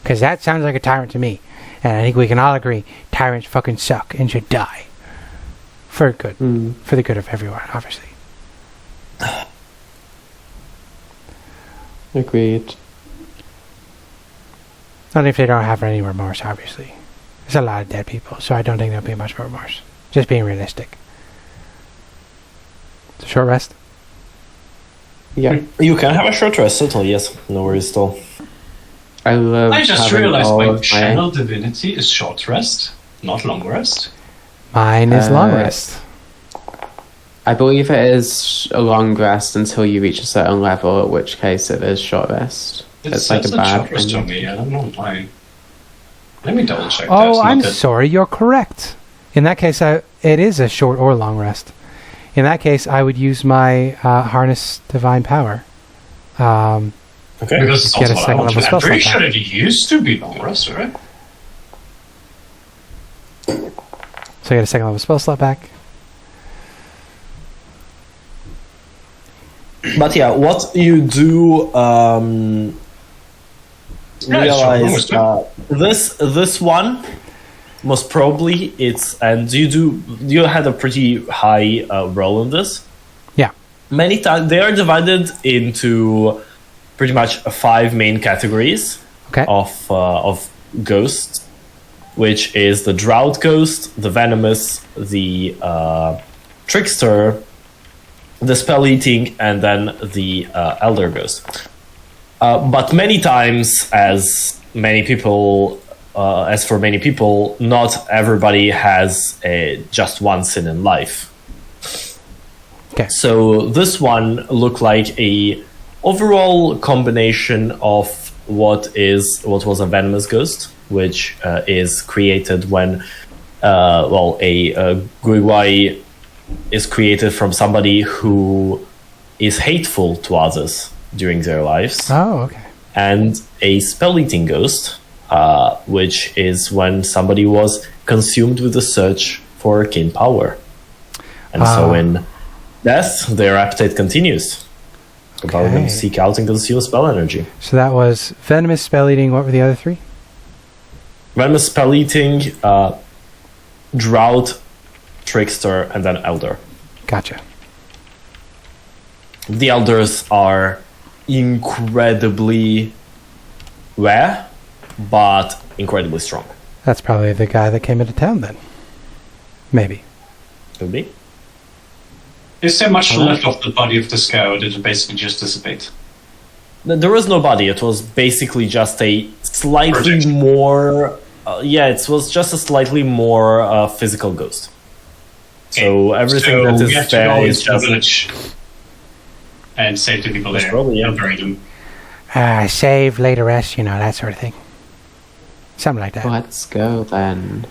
Because that sounds like a tyrant to me. And I think we can all agree, tyrants fucking suck and should die. For good. For the good of everyone, obviously. Agreed. Not if they don't have any remorse, obviously. There's a lot of dead people, so I don't think there'll be much remorse. Just being realistic. It's a short rest. Yeah. You can have a short rest, certainly, yes. No worries at all. I just having realized all my of channel divinity is short rest, not long rest. Mine is long rest. I believe it is a long rest until you reach a certain level, at which case it is short rest. It's like a says bad short rest thing. on me. I don't know why. Let me double check. Oh, that. I'm sorry, you're correct. In that case, it is a short or long rest. In that case, I would use my Harness Divine Power. Okay. Because it's Get also a what I second want to. level I'm pretty spell sure it used to be long rest, right? So I get a second level spell slot back. But yeah, what you do realize this one most probably and you had a pretty high roll on this. Yeah. Many times they are divided into pretty much 5 main categories of ghosts, which is the Drought Ghost, the Venomous, the Trickster, the Spell Eating, and then the Elder Ghost. But many times, as for many people, not everybody has just one sin in life. Okay. So this one looked like a overall combination of what was a venomous ghost, which is created when a guigwai is created from somebody who is hateful to others during their lives. Oh, okay. And a spell-eating ghost, which is when somebody was consumed with the search for arcane power. And so in death, their appetite continues. Allowing them to seek out and consume spell energy. So that was Venomous, Spell Eating. What were the other 3? Venomous, Spell Eating, Drought, Trickster, and then Elder. Gotcha. The Elders are incredibly rare, but incredibly strong. That's probably the guy that came into town then. Maybe. Could be. Is there much left of the body of the scout, or did it basically just dissipate? There was no body. It was basically just a slightly Projection. more... it was just a slightly more physical ghost. So everything So that we have is to there go is into the just village and save the people Most there probably, yeah. and bury them. Save, lay to rest, you know, that sort of thing. Something like that. Let's go then.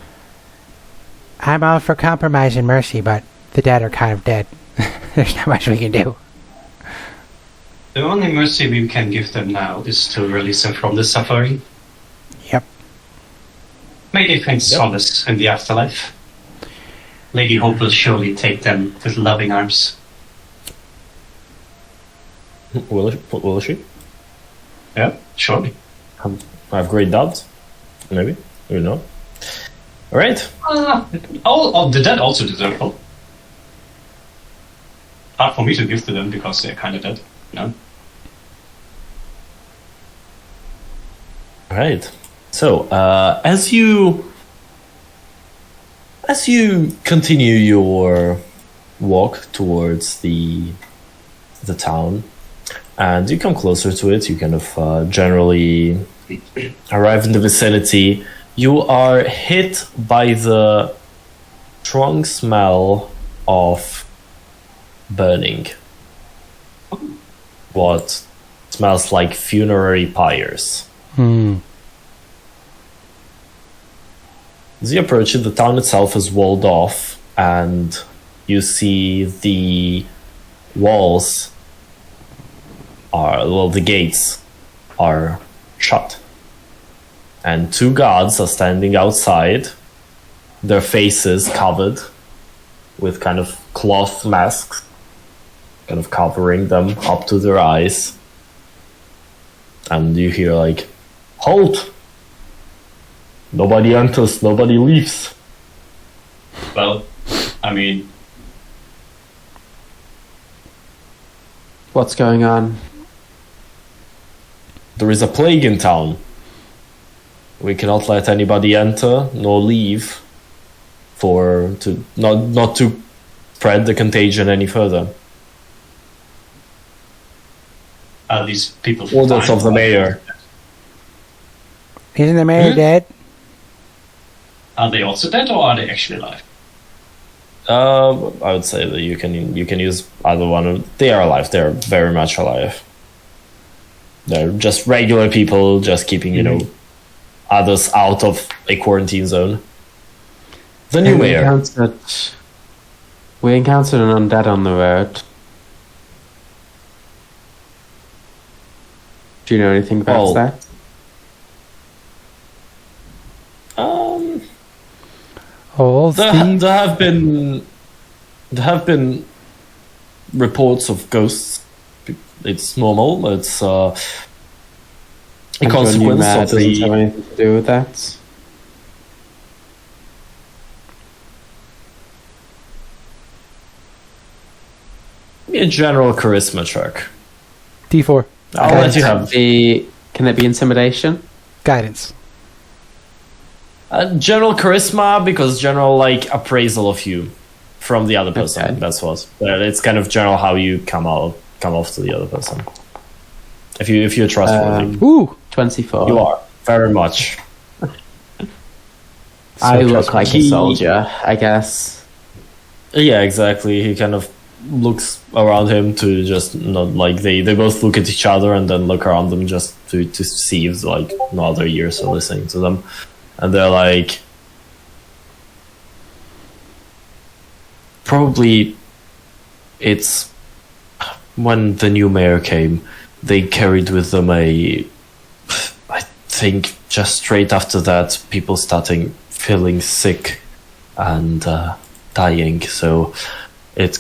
I'm all for compromise and mercy, but the dead are kind of dead. There's not much we can do. The only mercy we can give them now is to release them from the suffering. Yep. May they find solace in the afterlife. Lady Hope will surely take them with loving arms. will she? Yeah, surely. I have great doubts. Maybe. You know. Alright. All the dead also deserve hope. Hard for me to give to them because they're kind of dead. No. Alright. So, as you continue your walk towards the town, and you come closer to it, you kind of generally arrive in the vicinity. You are hit by the strong smell of burning. What smells like funerary pyres. As you approach it, the town itself is walled off, and you see the walls the gates are shut. And two guards are standing outside, their faces covered with kind of cloth masks, kind of covering them up to their eyes. And you hear like, "Halt! Nobody enters, nobody leaves." Well, I mean, What's going on? There is a plague in town. We cannot let anybody enter nor leave not to spread the contagion any further. are these people Orders fine? of the mayor. Isn't the mayor dead? Are they also dead or are they actually alive? I would say that you can use either one. They are alive. They are very much alive. They're just regular people, just keeping others out of a quarantine zone. The new mayor. We encountered an undead on the road. Do you know anything about Oh. that? Old Steve? There have been reports of ghosts. It's normal. It's a And your new consequence mayor of doesn't have the. anything to do with that. A general charisma check. D4. I'll let you have Can it be intimidation? Guidance. general charisma, because general appraisal of you from the other person. Okay. That's what. But it's kind of general how you come off to the other person. If you're trustworthy, Ooh! 24. you are very much. I look like a He- soldier, I guess. Yeah, exactly. He kind of looks around him to just not they both look at each other and then look around them just to see if no other ears are listening to them, and they're like, probably it's when the new mayor came, they carried with them I think just straight after that people starting feeling sick and dying, so it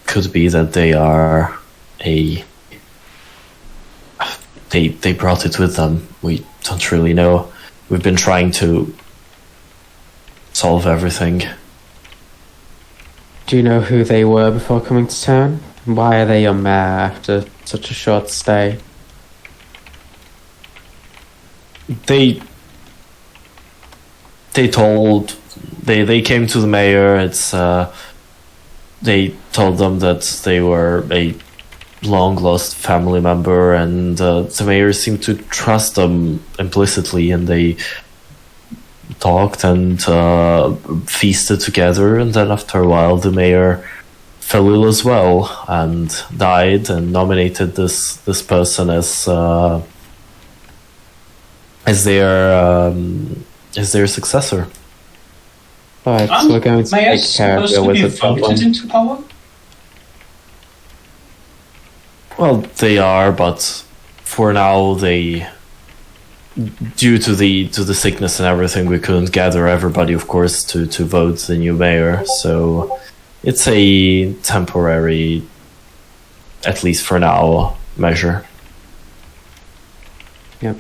could be that they are they brought it with them. We don't really know. We've been trying to solve everything. Do you know who they were before coming to town? Why are they your mayor after such a short stay? They came to the mayor. It's they told them that they were a long lost family member, and the mayor seemed to trust them implicitly, and they talked and feasted together, and then after a while the mayor fell ill as well and died, and nominated this person as their successor. Alright, so we're going to May I take care of supposed your to be wizard problem. voted into power? Well, they are, but for now they, due to the sickness and everything, we couldn't gather everybody, of course, to vote the new mayor. So it's a temporary, at least for now, measure. Yep.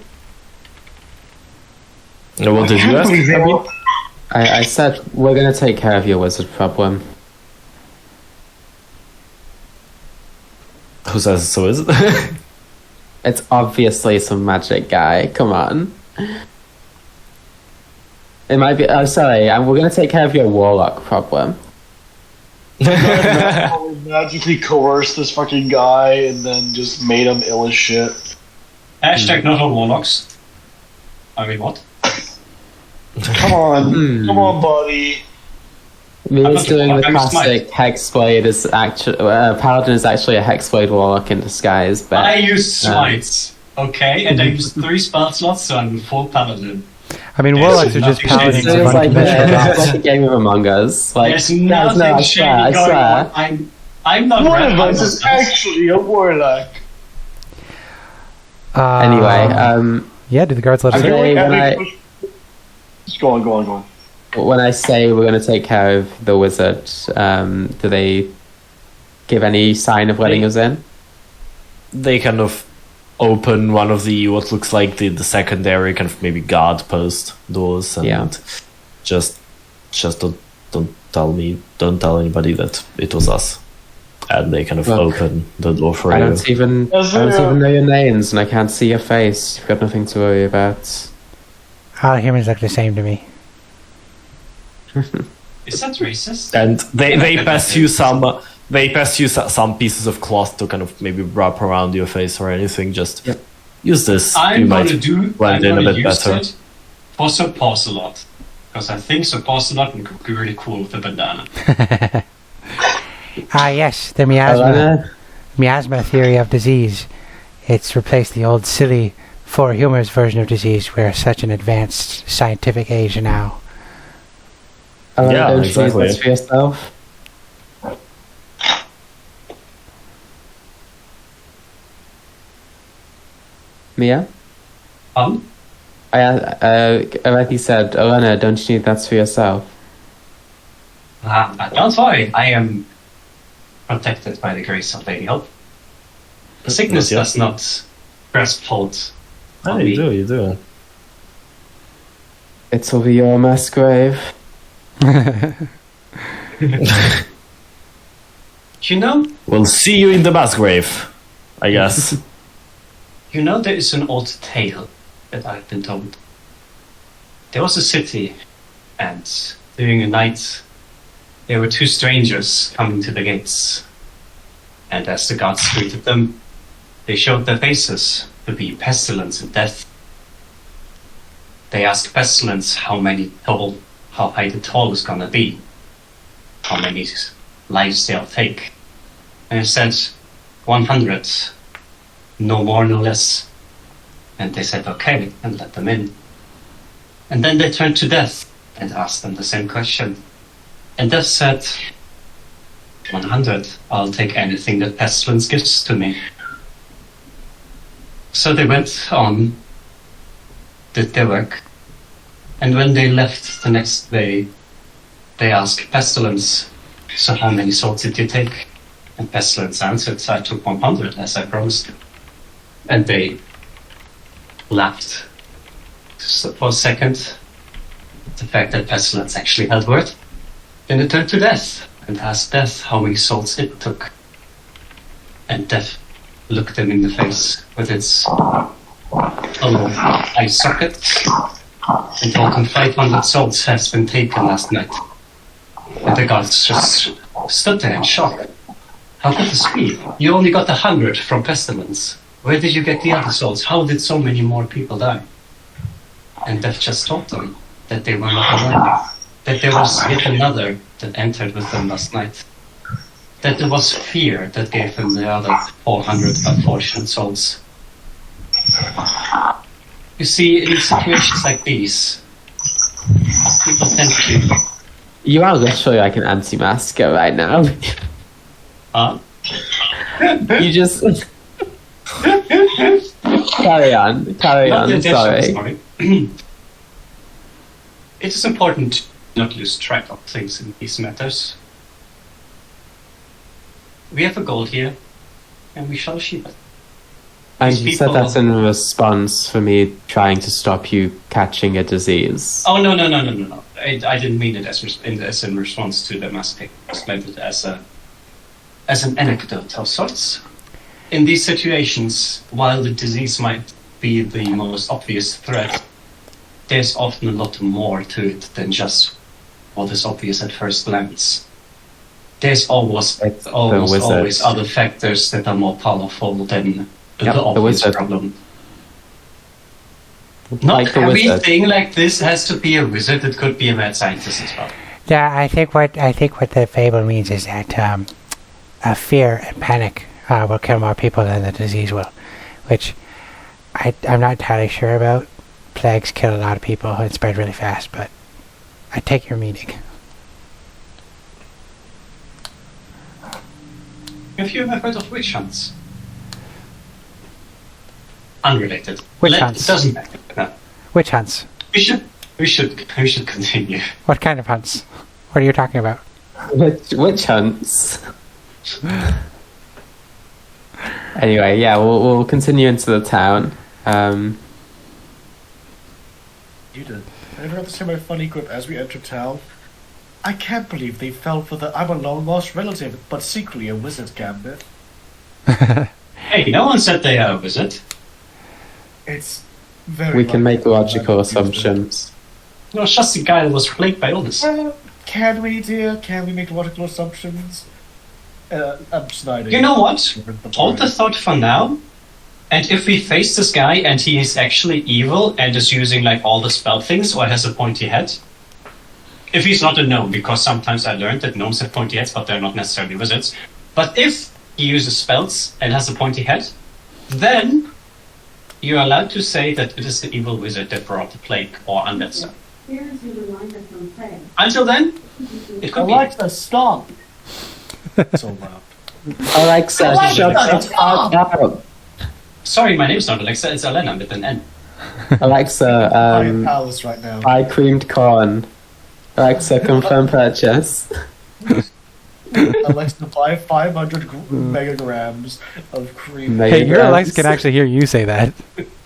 And what did you ask? I said we're going to take care of your wizard problem. Who says so is it? It's obviously some magic guy. Come on. It might be. Oh, sorry. We're going to take care of your warlock problem. Magically coerced this fucking guy and then just made him ill as shit. Hashtag not all warlocks. I mean, what? Come on, buddy. Mia's doing the classic hexblade. Is actually Paladin is actually a hexblade warlock in disguise. But I used smites, okay, and I used 3 spell slots, so I'm full paladin. I mean, There's warlocks are just nothing paladins shady. of it's like, unconventional it's like a game of Among Us. Like, There's guys, nothing no, I shady swear, I going swear. on. I'm not One red. of I'm us is not- actually a warlock. Anyway, yeah, do the guards let us Okay. in? Just go on. when I say we're going to take care of the wizard, do they give any sign of letting us in? They kind of open one of the what looks like the secondary kind of maybe guard post doors, and just don't tell anybody that it was us. And they kind of Look, open the door for I you. don't even know your names, and I can't see your face. You've got nothing to worry about. All humans look the same to me. Is that racist? And they pass you some pieces of cloth to kind of maybe wrap around your face or anything. Just use this. I'm you going might to blend in a bit use better. it for Sir Porcelot. Because I think Sir Porcelot would be really cool with a bandana. Ah, yes, the miasma. Alena? Miasma theory of disease. It's replaced the old silly for humors version of disease. We're such an advanced scientific age now. Alena, Yeah, don't you exactly. use this for yourself? Mia? Aurethi said, Alena, don't you need that for yourself? Don't worry, I am protected by the grace of Lady Hope. Sickness Yes, does not grasp hold Oh, on me. you do. It's over your mass grave. You know, We'll see you in the mass grave, I guess. there is an old tale that I've been told. There was a city, and during a night, there were 2 strangers coming to the gates. And as the guards greeted them, they showed their faces to be Pestilence and Death. They asked Pestilence how high the toll is gonna be, how many lives they'll take. And it said 100, no more, no less. And they said okay, and let them in. And then they turned to Death and asked them the same question. And Death said, 100, I'll take anything that Pestilence gives to me. So they went on, did their work, and when they left the next day, they asked Pestilence, so how many souls did you take? And Pestilence answered, I took 100, as I promised. And they laughed for a second, the fact that Pestilence actually held word. Then they turned to Death and asked Death how many souls it took. And Death looked them in the face with its eye socket and told them 500 souls has been taken last night. And the guards just stood there in shock. How could this be? You only got 100 from Pestilence. Where did you get the other souls? How did so many more people die? And Death just told them that they were not alone, that there was yet another that entered with them last night, that there was fear that gave them the other 400 unfortunate souls. You see, in situations like these, people tend to... You are literally like an anti-masker right now. You just... Carry on, sorry. It is important to not lose track of things in these matters. We have a goal here, and we shall achieve it. And These you said people- that's in response for me trying to stop you catching a disease. Oh, no. I didn't mean it as in response to the massacre. I explained it as an anecdote of sorts. In these situations, while the disease might be the most obvious threat, there's often a lot more to it than just what is obvious at first glance. There's almost always other factors that are more powerful than the obvious wizard. problem. Not Like the wizard. everything like this has to be a wizard. It could be a mad scientist as well. Yeah, I think what the fable means is that fear and panic will kill more people than the disease will, which I'm not entirely sure about. Plagues kill a lot of people and spread really fast, but I take your meaning. Have you ever heard of witch hunts? Unrelated. Witch hunts? It doesn't matter. No. Witch hunts. We should continue. What kind of hunts? What are you talking about? Witch hunts. Anyway, yeah, we'll continue into the town. You did. I never got to say my funny quip as we entered town. I can't believe they fell for the I'm a long lost relative, but secretly a wizard gambit. Hey, no one said they are a wizard. It's very We can likely make logical that I'm assumptions. No, it's just a guy that was plagued by illness. Can we, dear? Can we make logical assumptions? I'm sniding. You know what? Hold the thought for now. And if we face this guy and he is actually evil and is using like all the spell things or has a pointy head, if he's not a gnome, because sometimes I learned that gnomes have pointy heads, but they're not necessarily wizards. But if he uses spells and has a pointy head, then you're allowed to say that it is the evil wizard that brought the plague or undead stuff. Until then, it could be. Alexa, stop! So loud. Alexa, shut the fuck up. Sorry, my name's not Alexa, it's Alena with an N. Alexa, I'm in palace right now. buy creamed corn. Alexa, confirm purchase. Alexa, buy 500 megagrams of cream. Hey, your Alexa can actually hear you say that.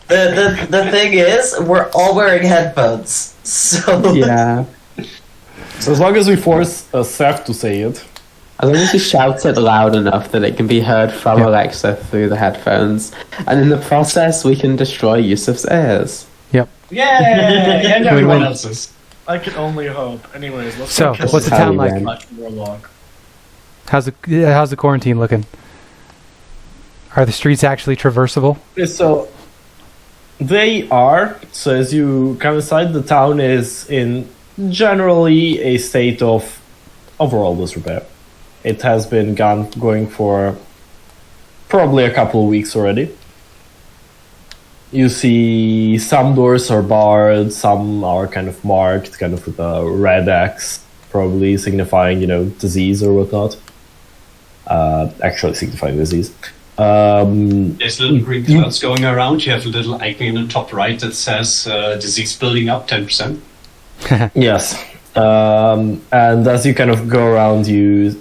The thing is, we're all wearing headphones, so Yeah. So as long as we force Seth to say it. As long as you shout it loud enough that it can be heard from Alexa through the headphones. And in the process, we can destroy Yusuf's ears. Yep. Yay! And everyone else's. I can only hope. Anyways, let's So, go kill what's the this town like? warlock. How's the quarantine looking? Are the streets actually traversable? So they are. So as you come inside, the town is in generally a state of overall disrepair. It has been going for probably a couple of weeks already. You see some doors are barred, some are kind of marked, kind of with a red X, probably signifying, disease or whatnot. Actually signifying disease. There's little green clouds going around. You have a little icon in the top right that says disease building up 10%. Yes. And as you kind of go around, you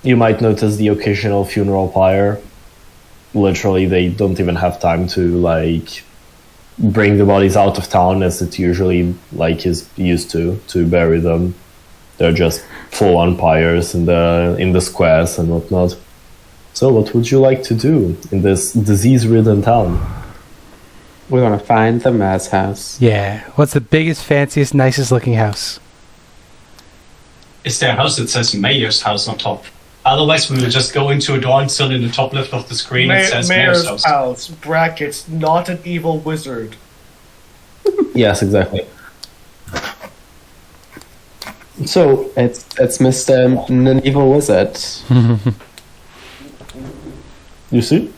might notice the occasional funeral pyre. Literally, they don't even have time to bring the bodies out of town as it usually is used to bury them. They're just full-on pyres in the squares and whatnot. So, what would you like to do in this disease-ridden town? We want to find the mayor's house. Yeah. What's the biggest, fanciest, nicest looking house? Is there a house that says mayor's house on top? Otherwise, we will just go into a door and still in the top left of the screen it says mayor's house. brackets, not an evil wizard. Yes, exactly. So It's Mr. Evil Wizard. you see,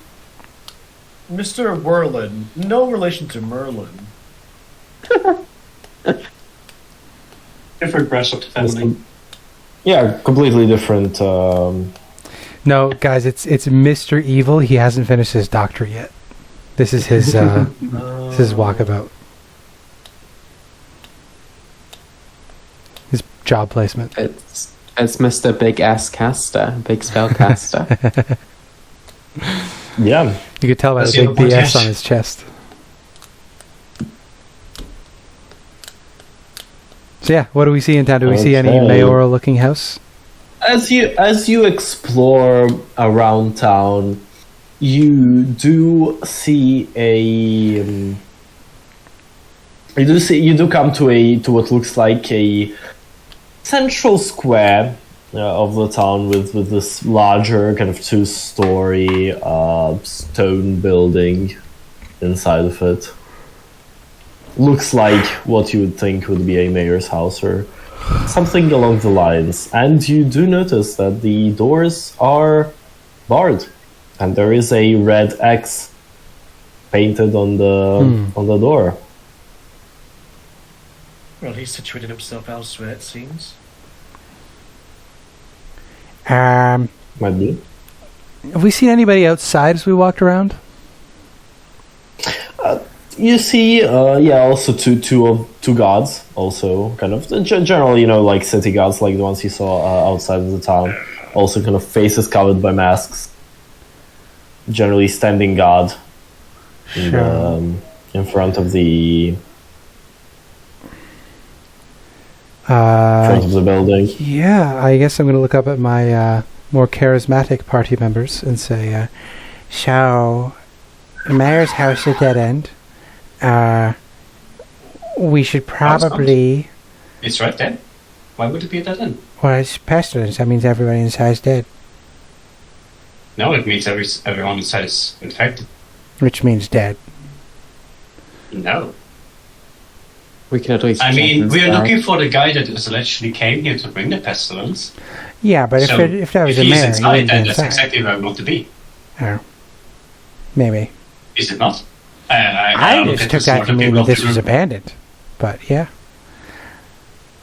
Mr. Whirlin, no relation to Merlin. Different branch of the family. yeah, completely different. No, guys, it's Mr. Evil. He hasn't finished his doctorate yet. This is his this is walkabout. His job placement. It's Mr. Big S Caster, Big Spellcaster. Yeah, You could tell by Does the he big have a BS mustache? on his chest. So yeah, what do we see in town? Do we see any Okay. mayoral-looking house? as you explore around town, you do see you do come to what looks like a central square of the town with this larger kind of 2-story stone building inside of it. Looks like what you would think would be a mayor's house or something along the lines. And you do notice that the doors are barred, and there is a red X painted on the door. Well, he's situated himself elsewhere, it seems. Have Might be. we seen anybody outside as we walked around? You see, also two guards, also kind of generally, like city guards, like the ones you saw outside of the town. Also, kind of faces covered by masks. Generally, standing guard in front of the front of the building. Yeah, I guess I'm going to look up at my more charismatic party members and say, so, the mayor's house is a dead end. We should probably... It's right there. Why would it be a dead end? Well, it's pestilence. That means everybody inside is dead. No, it means everyone inside is infected. Which means dead. No. We can at least. I mean, check we are inside. looking for the guy that allegedly came here to bring the pestilence. Yeah, but So, if that was a he's mayor, he inside, wouldn't be then that's inside. exactly where I want to be. Oh. Maybe. Is it not? I look just at took the that sort to of mean people that this of the was group. abandoned. But yeah.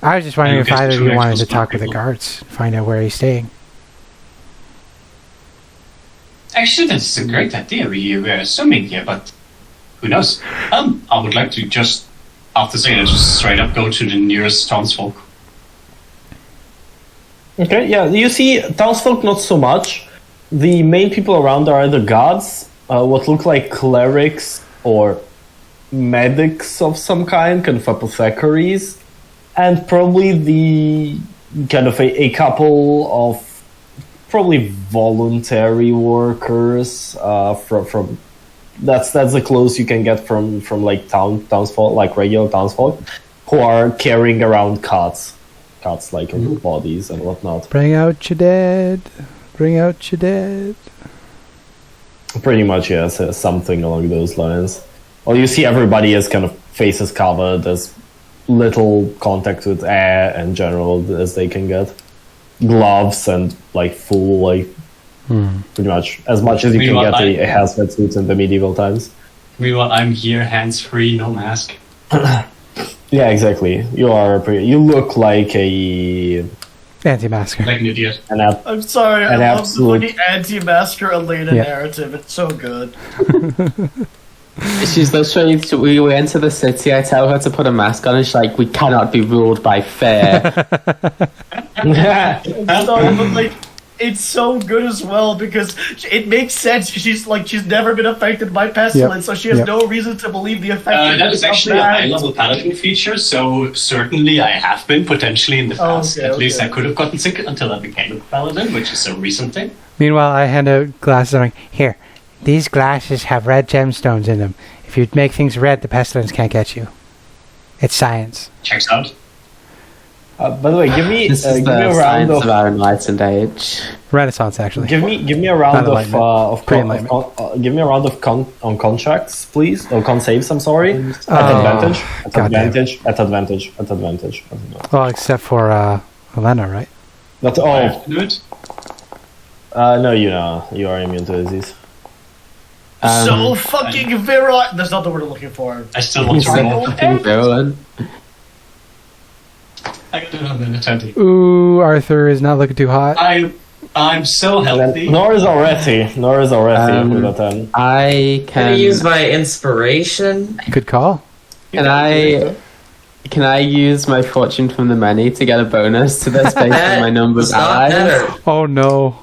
I was just wondering you if get either of two you wanted to extra talk with the people. guards, find out where he's staying. Actually, that's a great idea. We're assuming here, but who knows? I would like to just, after saying it, just straight up go to the nearest townsfolk. Okay, yeah, you see townsfolk not so much. The main people around are either guards, what look like clerics or medics of some kind of apothecaries, and probably the kind of a couple of probably voluntary workers from that's the close you can get from like townsfolk, like regular townsfolk, who are carrying around carts like of bodies and whatnot. Bring out your dead. Bring out your dead. Pretty much, yes, something along those lines. Well, you see everybody has kind of faces covered, as little contact with air in general as they can get. Gloves and like full, like pretty much as much as you can Meanwhile, get a hazmat suit in the medieval times. Meanwhile, I'm here, hands-free, no mask. Yeah, exactly. You look like a Anti-masker. Like an idiot. I'm sorry, I An love the absolute- fucking anti-masker Alena Yeah. narrative. It's so good. She's literally. We enter the city. I tell her to put a mask on, and she's like, "We cannot be ruled by fear." I'm sorry, but like, it's so good as well because it makes sense. She's never been affected by pestilence, so she has Yep. no reason to believe the effect. That is actually a high-level paladin feature, so certainly I have been potentially in the past. Okay, At least okay. I could have gotten sick until I became a paladin, which is a recent thing. Meanwhile, I hand out glasses. I'm like, here, these glasses have red gemstones in them. If you make things red, the pestilence can't get you. It's science. Checks out. By the way, give me This is give me the a round science of of our enlightened age. Renaissance, actually. Give me a round Not enlightenment. Pre-enlightenment. give me a round of on contracts, please. Or con saves. I'm sorry. At advantage. At goddamn. advantage. At advantage. At advantage. Well, except for Alena, right? Not I have oh. to do it. No, you are immune to disease. So fucking virulent. That's not the word I'm looking for. I still want to roll. Fucking virulent. I got another 20. Ooh, Arthur is not looking too hot. I'm so healthy. Nor is Aurethi. With a 10. I Can I use my inspiration? Good call. Can I use my fortune from the many to get a bonus to this based on my number of It's not allies? better. Oh no.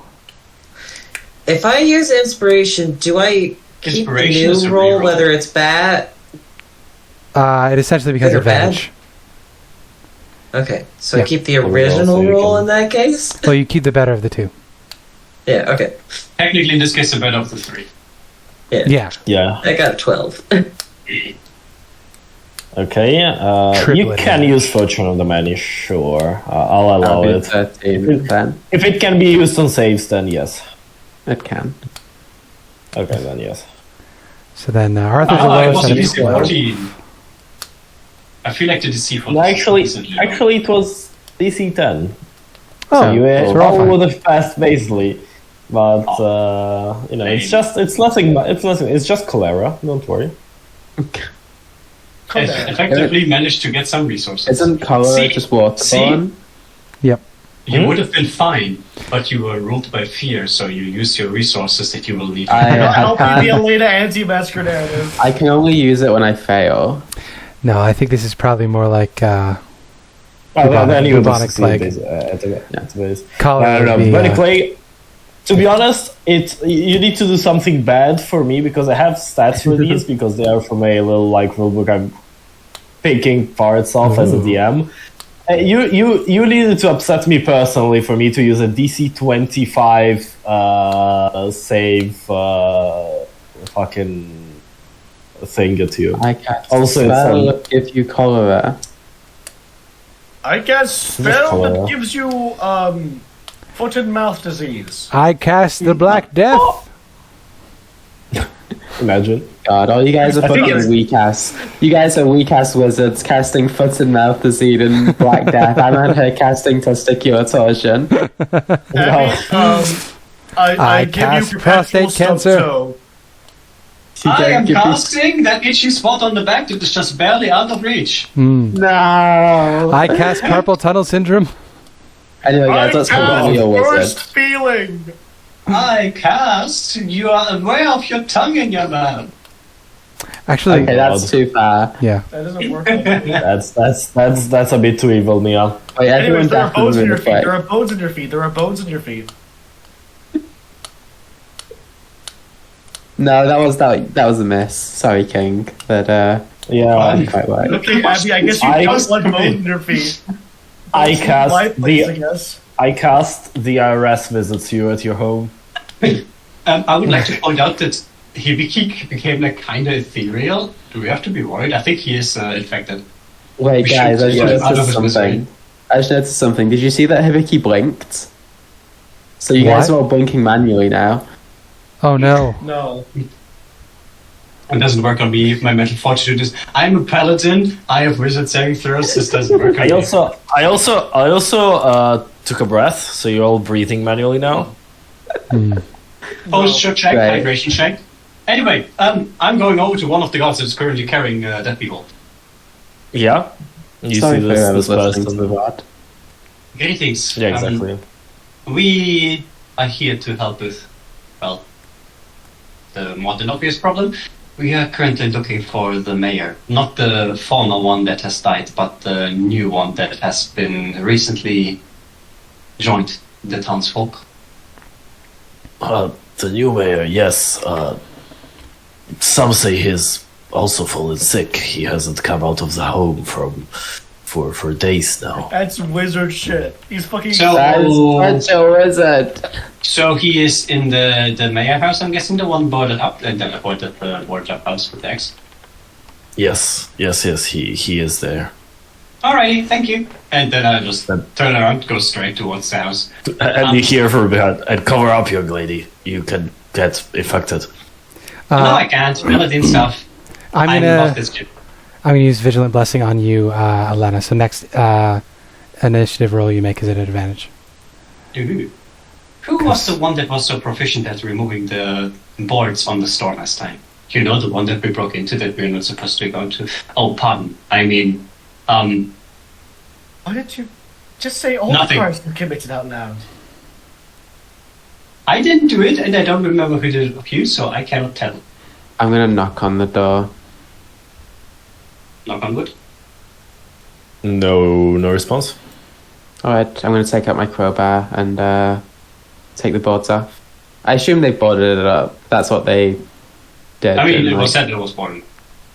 If I use inspiration, do I keep the Inspiration is new a roll, reroll. whether it's bad? It essentially becomes Good or bad? advantage. Okay, so Yeah. I keep the Well, original also you roll can- in that case? Well, you keep the better of the two. Yeah, okay. Technically, in this case, a better of the 3. Yeah. Yeah. I got 12. Okay. You Triplet can damage. use Fortune on the Many, sure. I'll allow That'll be it. 13 then. If it can be used on saves, then yes. It can. Okay, then yes. So then Arthur's the Oh, it lowest was out a of the DC squad. 14. I feel like the DC 14 No, actually, recently, though. it was DC 10. Oh, So you so we're all all fine. would have passed basically, but it's nothing. It's just cholera. Don't worry. I effectively managed to get some resources. Isn't cholera See- just waterborne? You would have been fine, but you were ruled by fear, so you use your resources that you will need. I Help me be can't. Alena anti-masker narrative. I can only use it when I fail. No, I think this is probably more like Then you would bubonic plague. at the base. cholera. I don't know. would be, Bubonic plague. To be honest, you need to do something bad for me because I have stats for these because they are from a little rulebook I'm picking parts of as a DM. You needed to upset me personally for me to use a DC 25 save fucking thing at you. I can't Also, it's, spell that gives you cholera. I guess spell cholera. that gives you foot and mouth disease. I cast the Black Death. Imagine. God, all you guys are I think it's- fucking weak ass. You guys are weak ass wizards casting foot and mouth disease and Black Death. I'm out here casting testicular torsion. I give cast you perpetual prostate cancer. toe. I am Give me- casting that itchy spot on the back that is just barely out of reach. No. I cast Carpal Tunnel Syndrome. Anyway, guys, let's cast continue your wizard. worst feeling. I cast. You are aware of your tongue in your mouth. Actually, Okay, that's too far. yeah. That doesn't work. Like that. That's a bit too evil, Mia. Wait, everyone Anyways, there are bones definitely in your move feet. away. There are bones in your feet. There are bones in your feet. No, that was a miss. Sorry, King. But Yeah. didn't quite work. Okay, Abby, I guess you I- got one bone in your feet. I My cast place, I the guess. IRS visits you at your home. I would like to point out that Hibiki became kind of ethereal. Do we have to be worried? I think he is infected. Wait, We guys, I should just put him out of noticed his misery. something. I just noticed something. Did you see that Hibiki blinked? So you guys What? are all blinking manually now. Oh no. No. It doesn't work on me. My mental fortitude is. I'm a paladin. I have wizard saving throws. This doesn't work on I me. also took a breath, so you're all breathing manually now. Posture check, Right. hydration check. Anyway, I'm going over to one of the gods that's currently carrying dead people. Yeah. You Sorry see for I was this listening to person. the VOD. Greetings. Yeah, exactly. We are here to help with, well, the more than obvious problem. We are currently looking for the mayor. Not the former one that has died, but the new one that has been recently joined the townsfolk. The new mayor, yes. Some say he's also fallen sick. He hasn't come out of the home for days now. That's wizard shit. He's fucking. So- That is such a wizard. So he is in the mayor house, I'm guessing, the one boarded up, and then avoided the boarded up house with the X. Yes, he is there. Alrighty, thank you. And then I just turn around, go straight towards the house. And you hear from behind, and cover up, young lady. You can get infected. No, I can't. Paladin stuff. I'm above this shit. gonna use Vigilant Blessing on you, Alena. So next initiative roll you make is at advantage. Ooh. Who was the one that was so proficient at removing the boards on the store last time? You know, the one that we broke into that we're not supposed to go to. Oh, pardon. I mean, Why did you just say all Nothing. the cards were committed out loud? I didn't do it, and I don't remember who did it with you, so I cannot tell. I'm gonna knock on the door. Knock on wood. No response. Alright, I'm gonna take out my crowbar and take the boards off. I assume they boarded it up. That's what they did. I mean, didn't it they? was said it was boring.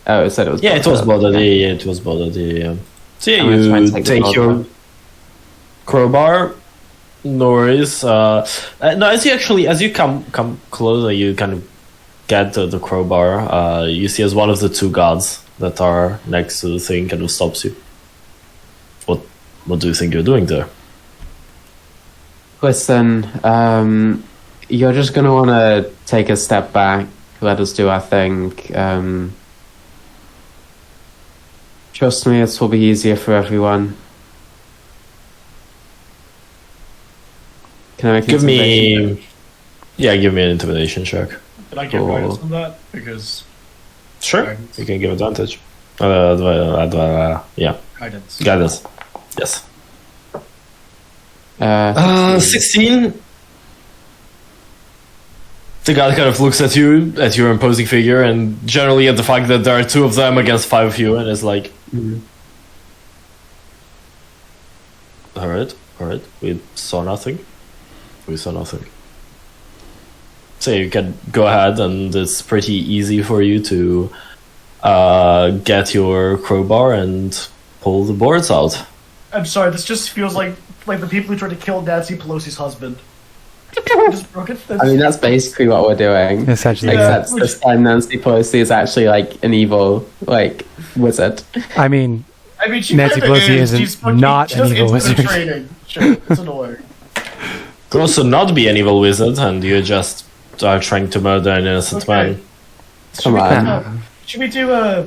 Oh, it said it was. Yeah, it was boarded up. bothered. Yeah, it was bothered. Yeah. So yeah, I'm gonna try and you take the take board your off. crowbar. No worries. No, as you come closer, you kind of get the crowbar. You see as one of the two guards that are next to the thing kind of stops you. What do you think you're doing there? Listen, you're just gonna want to take a step back. Let us do our thing. Trust me, it will be easier for everyone. Can I make an Give intimidation check? give me an intimidation check. Did I get guidance on that? Because Sure, Guidance. you can give advantage. Yeah, guidance. guidance. Yes. 16. 16. The guy kind of looks at you, at your imposing figure, and generally at the fact that there are two of them against five of you, and is like, Alright, we saw nothing. So you can go ahead, and it's pretty easy for you to get your crowbar and pull the boards out. I'm sorry, this just feels like the people who tried to kill Nancy Pelosi's husband. Just broke it. I mean, that's basically what we're doing. Essentially, Yeah. Except this time Nancy Pelosi is actually like an evil, like, wizard. I mean, she Nancy kinda Pelosi is. isn't She's fucking not an just evil instant wizard. Training. Sure, it's annoying. Could also not be an evil wizard, and you just are trying to murder an innocent Okay. man. Come Should we do a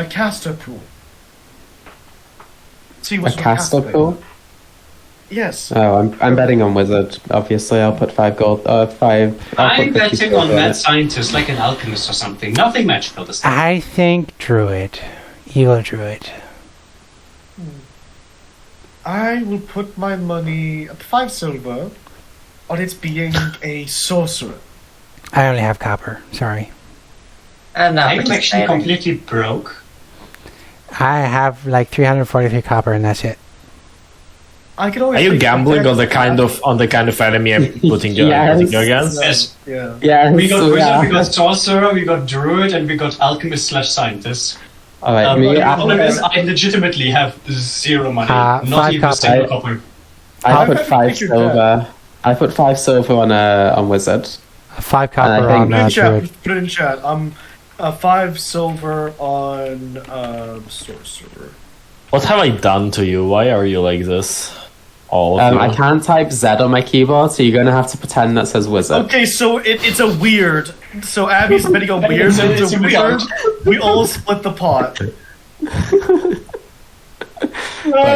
caster pool? See A what's caster pool? Yes. Oh, I'm betting on wizard. Obviously, I'll put 5 gold. 5. I'm betting on mad scientist, like an alchemist or something. Nothing magical this time. I think Druid. Evil Druid. I will put my money at 5 silver on it being a sorcerer. I only have copper. Sorry. I'm not I'm actually participating. completely broke. I have like 343 copper and that's it. I can always Are you take gambling the on the kind of enemy I'm putting you Yes. against? Yes. Yeah. Yeah, We got wizard, yeah. we got sorcerer, we got druid, and we got alchemist/scientist. Alright, But me, the problem is, I I legitimately have 0 money. Five Not even a copper. single copper. put I 5 figured silver. I put 5 silver on wizard. 5 copper I on think- Put it in Druid. chat. Put it in chat. 5 silver on sorcerer. What have I done to you? Why are you like this? All of you. I can't type Z on my keyboard, so you're gonna have to pretend that says wizard. Okay, so it's a weird. So Abby's betting on weird. So it's It's a a weird. We all split the pot. Right,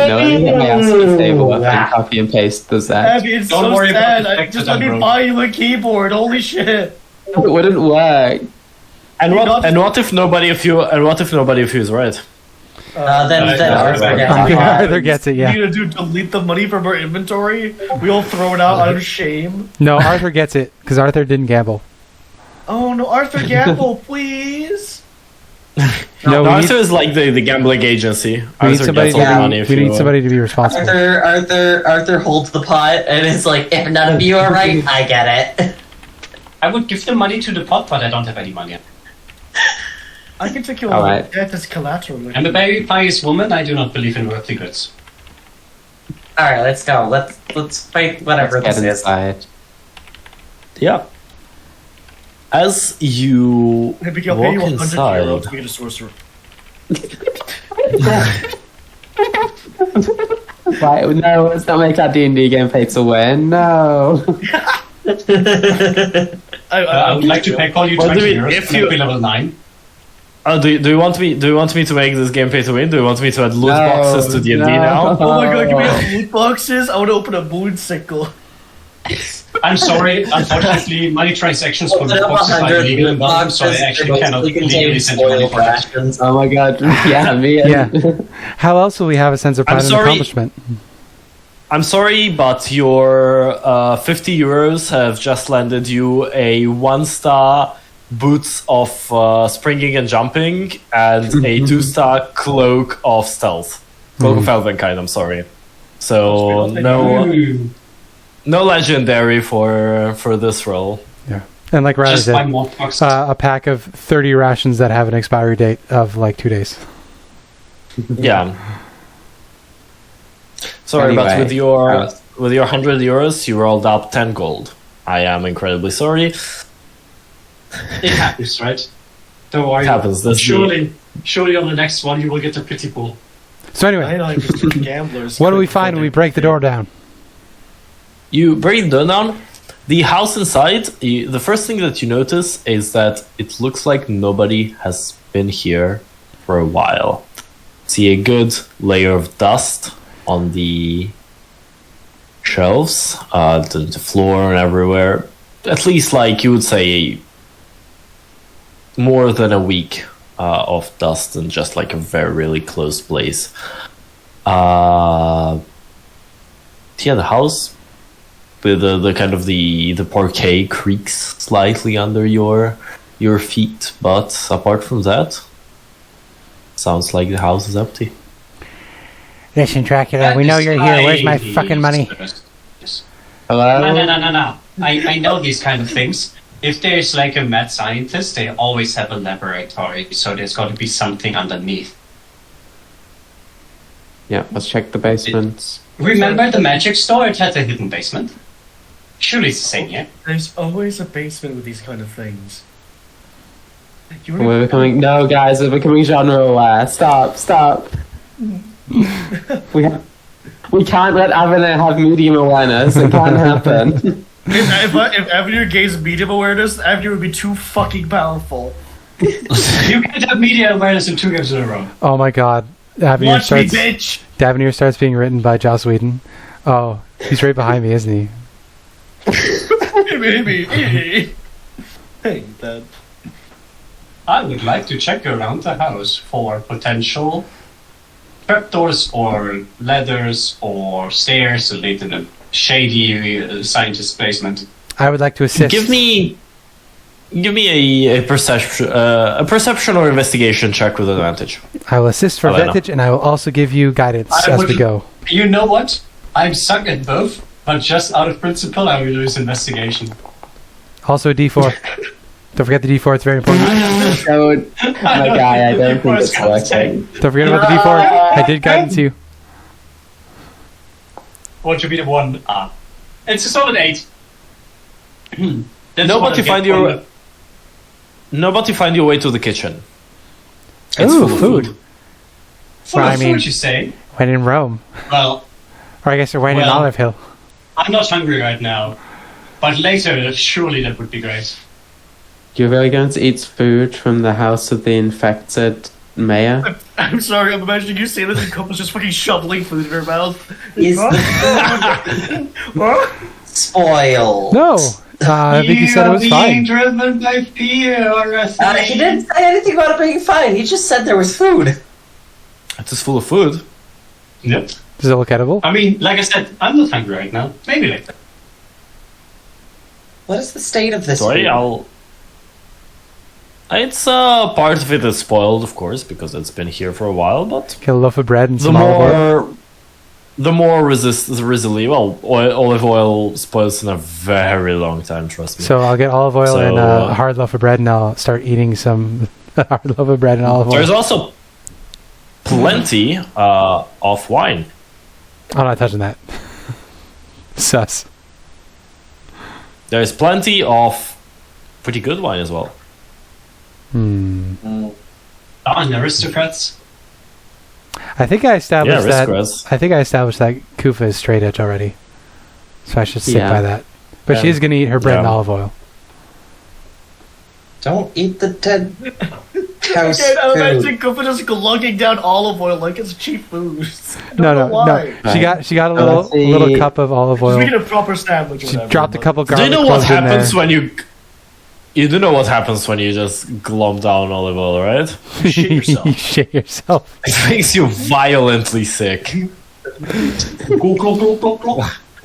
no, let me get my ass to the table and copy and paste the Z. Abby, it's Don't so worry about sad. the fact Just that let me I'm broke. buy you a keyboard. Holy shit. It wouldn't work. and not- what if nobody of you is right? Then no, Arthur no, gets I think it. Arthur gets it, We yeah. need to delete the money from our inventory. We all throw it out of shame. No, Arthur gets it because Arthur didn't gamble. Oh no, Arthur Gamble, please. No, we Arthur need, is like the gambling agency. we need Arthur somebody. gets all the Yeah. money if We you need somebody to be responsible. Arthur holds the pot and is like, if none of you are right, I get it. I would give the money to the pot, but I don't have any money. I can take you All all right. debt as collateral. I'm a very pious woman, I do not believe in worldly goods. Alright, let's go. Let's fight whatever Get this is. inside. Yeah. As you Maybe I'll pay you walk €100 inside, to get a sorcerer. Right, no, let's not make our D&D game pay to win. No. I would like to pay call you Well, 20 do we- euros if to you- be level 9. Do you want me to make this game pay to win? Do you want me to add loot boxes to D&D now? Oh my god, give me loot boxes! I want to open a moon sickle. I'm sorry, unfortunately, money transactions for Open the up boxes are 100 illegal in Belgium, so I boxes, actually they cannot mostly legally contain send you money spoiled for that. rations. Oh my god. Yeah, me. Yeah. How else will we have a sense of I'm pride and sorry. accomplishment? I'm sorry, but your 50 euros have just landed you a 1-star boots of springing and jumping and a 2-star cloak of stealth. Cloak of Elvenkind, I'm sorry. So no legendary for this role. And like Ryder Just buy said, more boxes. a pack of 30 rations that have an expiry date of like 2 days. Yeah. Sorry, but Anyway, with your 100 euros, you rolled up 10 gold. I am incredibly sorry. It happens, right? Don't worry. It happens. That's Surely on the next one you will get a pity pool. So I anyway, know, just gamblers. what do we find when we break the door down? You break the door down. The house inside, the first thing that you notice is that it looks like nobody has been here for a while. See a good layer of dust on the shelves, the floor and everywhere. At least, like, you would say, more than a week of dust in just like a very really close place. Yeah, the house with the kind of the parquet creaks slightly under your feet, but apart from that, sounds like the house is empty. Listen, Dracula, we know you're here. Where's my fucking money? Hello? No. I know these kind of things. If there's like a mad scientist, they always have a laboratory, so there's got to be something underneath. Yeah, let's check the basement. Remember the magic store? It had a hidden basement. Surely it's the same, yeah? There's always a basement with these kind of things. You We're becoming... No, guys, we're becoming genre aware. Stop. We can't let Avalon have medium awareness. It can't happen. If Avenir gains medium awareness, Avenir would be too fucking powerful. You can't have media awareness in 2 games in a row. Oh my god. Davenir Watch me, starts, bitch! Davenir starts being written by Joss Whedon. Oh, he's right behind me, isn't he? Maybe. Hey, that. I would like to check around the house for potential trapdoors or ladders or stairs that lead to the shady scientist basement. I would like to assist. Give me a perception or investigation check with advantage. I will assist for Alena. advantage, and I will also give you guidance as we go. You know what? I'm stuck at both, but just out of principle, I will use investigation. Also a D4. Don't forget the D4, it's very important. Don't, my guy, I don't think it's working. Don't forget about the D4. I did guidance you. What should be the one? It's a solid 8. That's No, what but you I find get your from no, but you find your way to the kitchen. It's Ooh, full of food. the- Full Well, of I mean- food, you say? When in Rome. Well, Or I guess you're when in Well- Olive Hill. I'm not hungry right now, but later, surely that would be great. You're really going to eat food from the house of the infected mayor? I'm sorry, I'm imagining you saying that and Kuffah's just fucking shoveling food in her mouth. He's What? spoiled. No! I think he said it was being fine. driven by fear, Aurethi. He didn't say anything about it being fine. He just said there was food. It is full of food. Yep. Does it look edible? I mean, like I said, I'm not hungry right now. Maybe later. What is the state of this Sorry, food? It's part of it is spoiled, of course, because it's been here for a while. But Get a loaf of bread and the some olive oil. more resilient. Well, olive oil spoils in a very long time. Trust me. So I'll get olive oil and So, a hard loaf of bread, and I'll start eating some hard loaf of bread and olive oil. There's also plenty of wine. I'm not touching that. Sus. There's plenty of pretty good wine as well. Hmm. And aristocrats. I think I established Yeah, that. risk-res. I think I established that Kuffah is straight edge already, so I should stick Yeah. by that. But she Yeah. is going to eat her bread and Yeah. olive oil. Don't eat the dead house Again, I'm food. imagining Kuffah just glugging down olive oil like it's cheap food. No. Why? She got a little see. little cup of olive Just oil. making a proper sandwich. or She whatever, dropped a but- couple Do garlic you know what cloves in there. happens when you? You do know what happens when you just glom down olive oil, right? You shit yourself. You shit yourself. It makes you violently sick.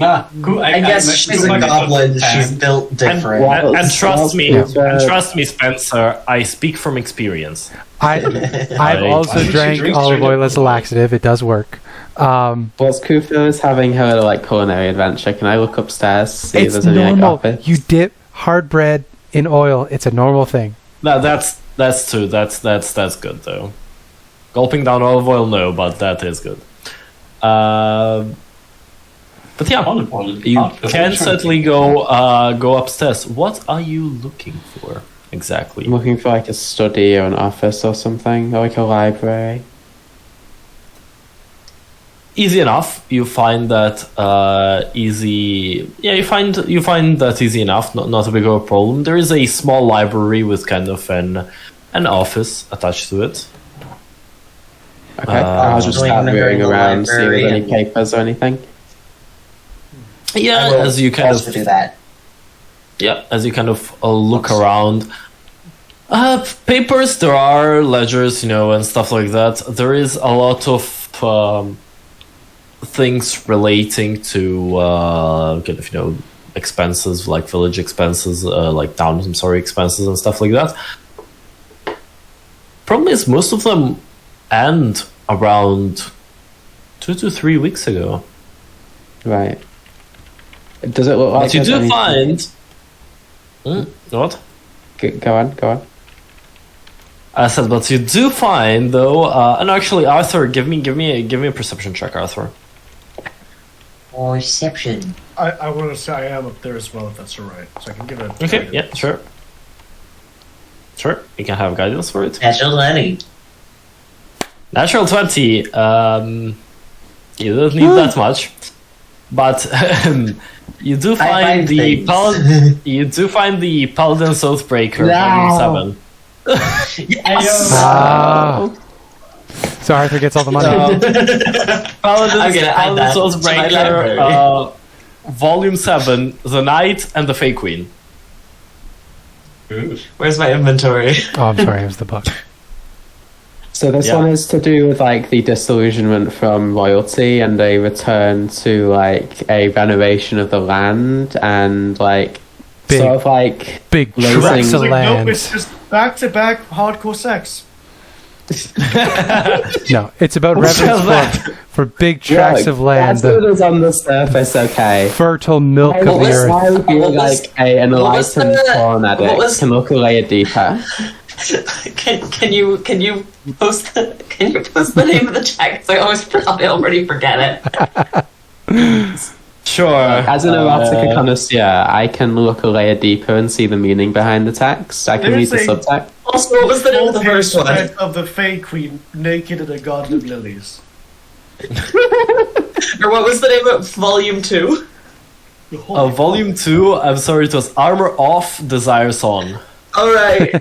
I guess she's a goblin. She's built different. Well, And trust me, Yeah. Spencer. I speak from experience. I've also Why would she drank drink olive straight oil up as a laxative. It does work. Whilst Kuffah is having her like culinary adventure, can I look upstairs see if It's there's any like normal. office? You dip hard bread in oil. It's a normal thing. No, that's true. That's good though. Gulping down olive oil, no, but that is good. But yeah, Olive oil. you can certainly go upstairs. What are you looking for exactly? I'm looking for like a study or an office or something, or like a library. Easy enough. You find that easy. Yeah, you find that easy enough. Not a big of a problem. There is a small library with kind of an office attached to it. Okay, I'll just Going start in moving the around, see if library there's any and- papers or anything. Yeah, I will as you kind also of do that. look around. Papers, there are ledgers, and stuff like that. There is a lot of things relating to kind of expenses, like village expenses, like town expenses and stuff like that. Problem is, most of them end around 2 to 3 weeks ago. Right. Does it look like But you there's do anything- find. What? Go on. I said, but you do find though, and actually, Arthur, give me a perception check, Arthur. Perception. I want to say I am up there as well, if that's alright. So I can give it. Okay, yeah, sure. Sure, you can have guidance for it. Natural 20. Natural 20. You don't need that much, but you do find find the things. you do find the Paladin's Oathbreaker, No. Volume 7. Yes! Ah. So Arthur gets all the money. I'm gonna add that Paladin's to my library. Oathbreaker, Volume 7, The Knight and the Fey Queen. Where's my inventory? Oh, I'm sorry. It was the book. So this Yeah. one is to do with like the disillusionment from royalty and a return to like a veneration of the land and like Big- sort of like Big Losing- tracts of Nope, land. it's just back-to-back hardcore sex. No, it's about What's reverence that? for big tracts of land, That's what the is on the surface, okay. fertile milk of What the was earth. Why would you What was- like an what was enlightened the- porn what addict was- can look a layer deeper? Can you post the name of the chat? 'Cause I already forget it. Sure. As an erotica connoisseur, I can look a layer deeper and see the meaning behind the text. I can read There's the a- subtext. Also, what was the name of the Full-page first one? spread of the Fey Queen naked in a garden of lilies. Or what was the name of Volume 2? Volume 2, I'm sorry, it was Armor Off, Desires On. Alright.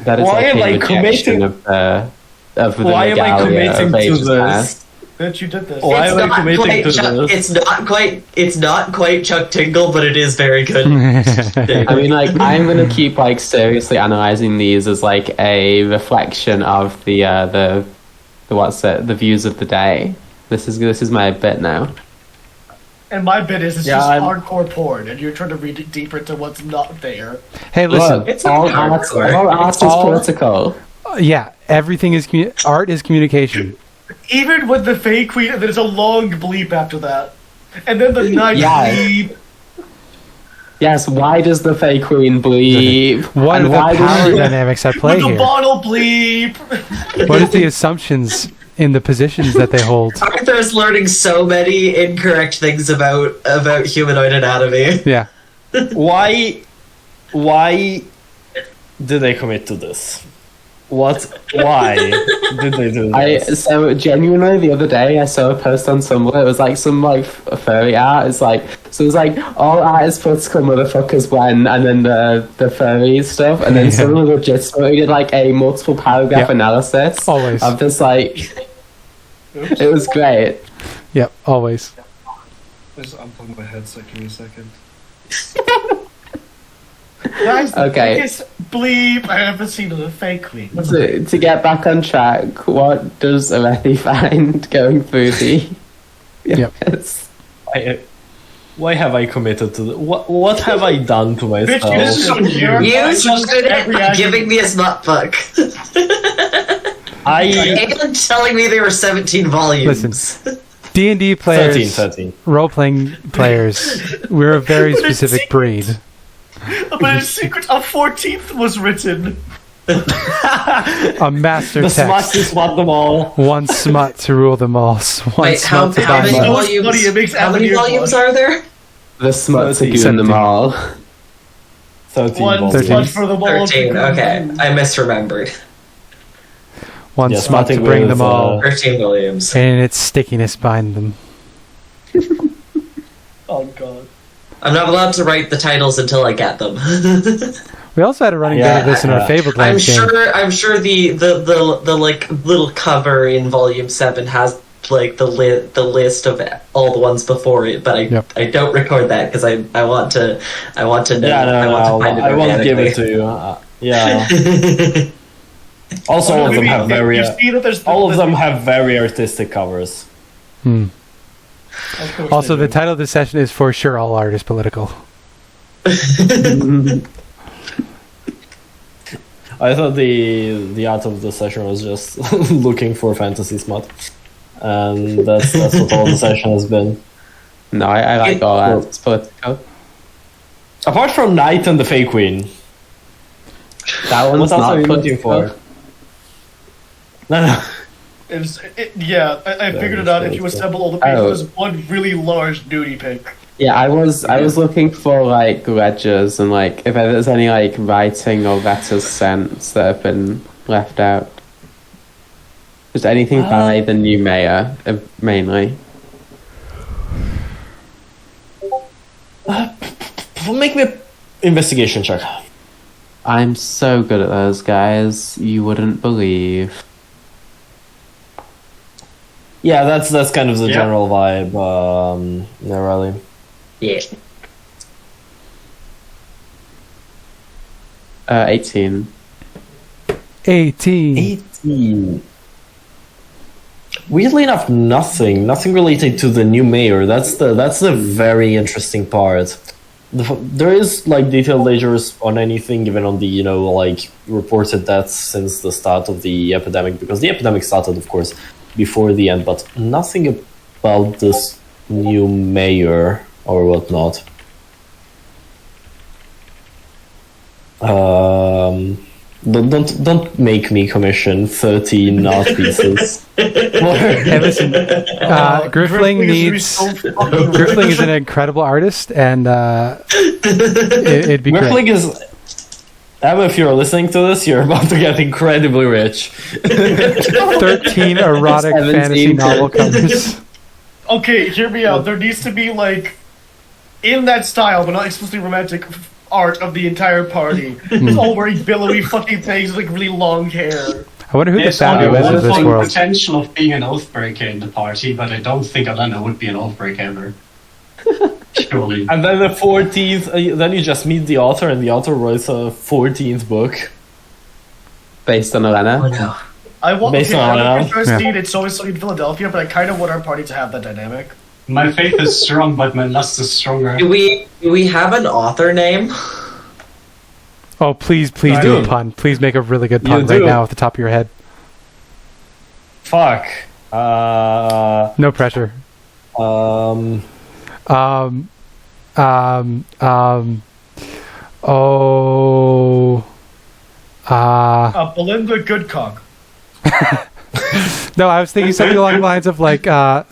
That is Why like am a I rejection committing- of the Why am I regalia committing of to ages this? past. That you did this. Why am I committing to this? It's not quite Chuck Tingle, but it is very good. I mean, like, I'm gonna keep like seriously analyzing these as like a reflection of the the views of the day. This is my bit now. And my bit is it's Yeah, just I'm- hardcore porn, and you're trying to read it deeper into what's not there. Hey, listen. Look, It's all not art, hardcore. all art is All- political. Yeah, everything is art is communication. Even with the Fey Queen, and there's a long bleep after that. And then the night Yeah. bleep. Yes, why does the Fey Queen bleep? What And are the why does power she- dynamics at play With the here? bottle bleep. What is the assumptions in the positions that they hold? Arthur's learning so many incorrect things about humanoid anatomy. Yeah. Why did they commit to this? What? Why did they do this? So genuinely, the other day I saw a post on Tumblr. It was like some like furry art. It's like all artists political motherfuckers when, and then the furry stuff, and then someone legitimately did like a multiple paragraph analysis. Always. Of this like. It was great. Yep, always. Just unplug my headset. Give me a second. That's the Okay. biggest bleep I ever seen of a fake queen. To get back on track, what does Aurethi find going through the? Yep. Yes. Why have I committed to what have I done to myself? Bitch, This is on you. You started it by giving me a smut book. And telling me there were 17 volumes. Listen, D&D players, 13. role-playing players, we're a very specific breed. But in secret, a 14th was written. A master The smut text. to smut them all. One smut to rule them all. One Wait, how smut to many bind them all. Funny, it makes volumes? How many Avenir volumes blush. are there? The smuts are 13. doing them all. 13 One volumes. smut for the ball. 13. Okay, I misremembered. One Yeah, smut to smutting bring with, them all. 13 volumes. And in its stickiness bind them. Oh god. I'm not allowed to write the titles until I get them. We also had a running bit of this in our Fabled I'm Lands game. sure the like little cover in volume 7 has like the list of all the ones before it, but I don't record that because I want to know. Yeah, no, find it I won't give it organically. to you. Yeah. Also, all of them have very. You see that there's All of them have very artistic covers. Hmm. Of course Also, they the do. title of this session is For Sure All Art is Political. I thought the art of the session was just looking for fantasy smut, and that's what all the session has been. No, I like all that. It's political. Apart from Knight and the Fey Queen, That one's what else not are you looking political. for? No. Yeah, I figured it out. If you assemble all the pages, there's one really large nudie pic. Yeah, I was looking for like ledgers and like if there's any like writing or letters sent that have been left out. Just anything by the new mayor, mainly. Make me an investigation check. I'm so good at those guys, you wouldn't believe. Yeah, that's kind of the Yeah. general vibe. Yeah, really. Yeah. 18. 18. 18. Weirdly enough, nothing related to the new mayor. That's the very interesting part. There is like detailed ledgers on anything, even on the like reported deaths since the start of the epidemic, because the epidemic started, of course, before the end, but nothing about this new mayor or whatnot. Don't make me commission 13 art pieces. Hey, listen, Griffling needs. Griffling is an incredible artist, and it'd be Griffling great. is. Emma, if you're listening to this, you're about to get incredibly rich. 13 erotic 17. fantasy novel covers. Okay, hear me out. There needs to be like, in that style, but not explicitly romantic, art of the entire party. It's all wearing billowy fucking things with like really long hair. I wonder who the There's fabby only was of this one world. potential of being an oathbreaker in the party, but I don't think Alena would be an oathbreaker ever. Surely. And then the 14th, then you just meet the author, and the author writes a 14th book. Based on Alena. Oh no. I want Based okay, on I it, don't first yeah. need It's always sunny in Philadelphia, but I kind of want our party to have that dynamic. My faith is strong, but my lust is stronger. Do we have an author name? Oh, please do do. a pun. Please make a really good You pun right do. now off the top of your head. Fuck. No pressure. Um. Belinda Goodcock. No, I was thinking something along the lines of like a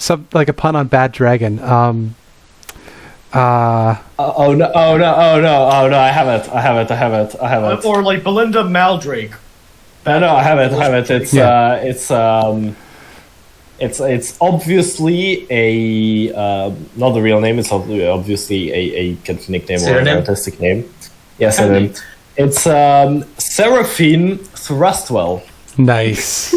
pun on Bad Dragon. Oh no! I have it. Or like Belinda Maldrake. No, I have it. It's obviously a not the real name. It's obviously a kind of nickname or an artistic name. Yes, it's Seraphine Thrustwell. Nice.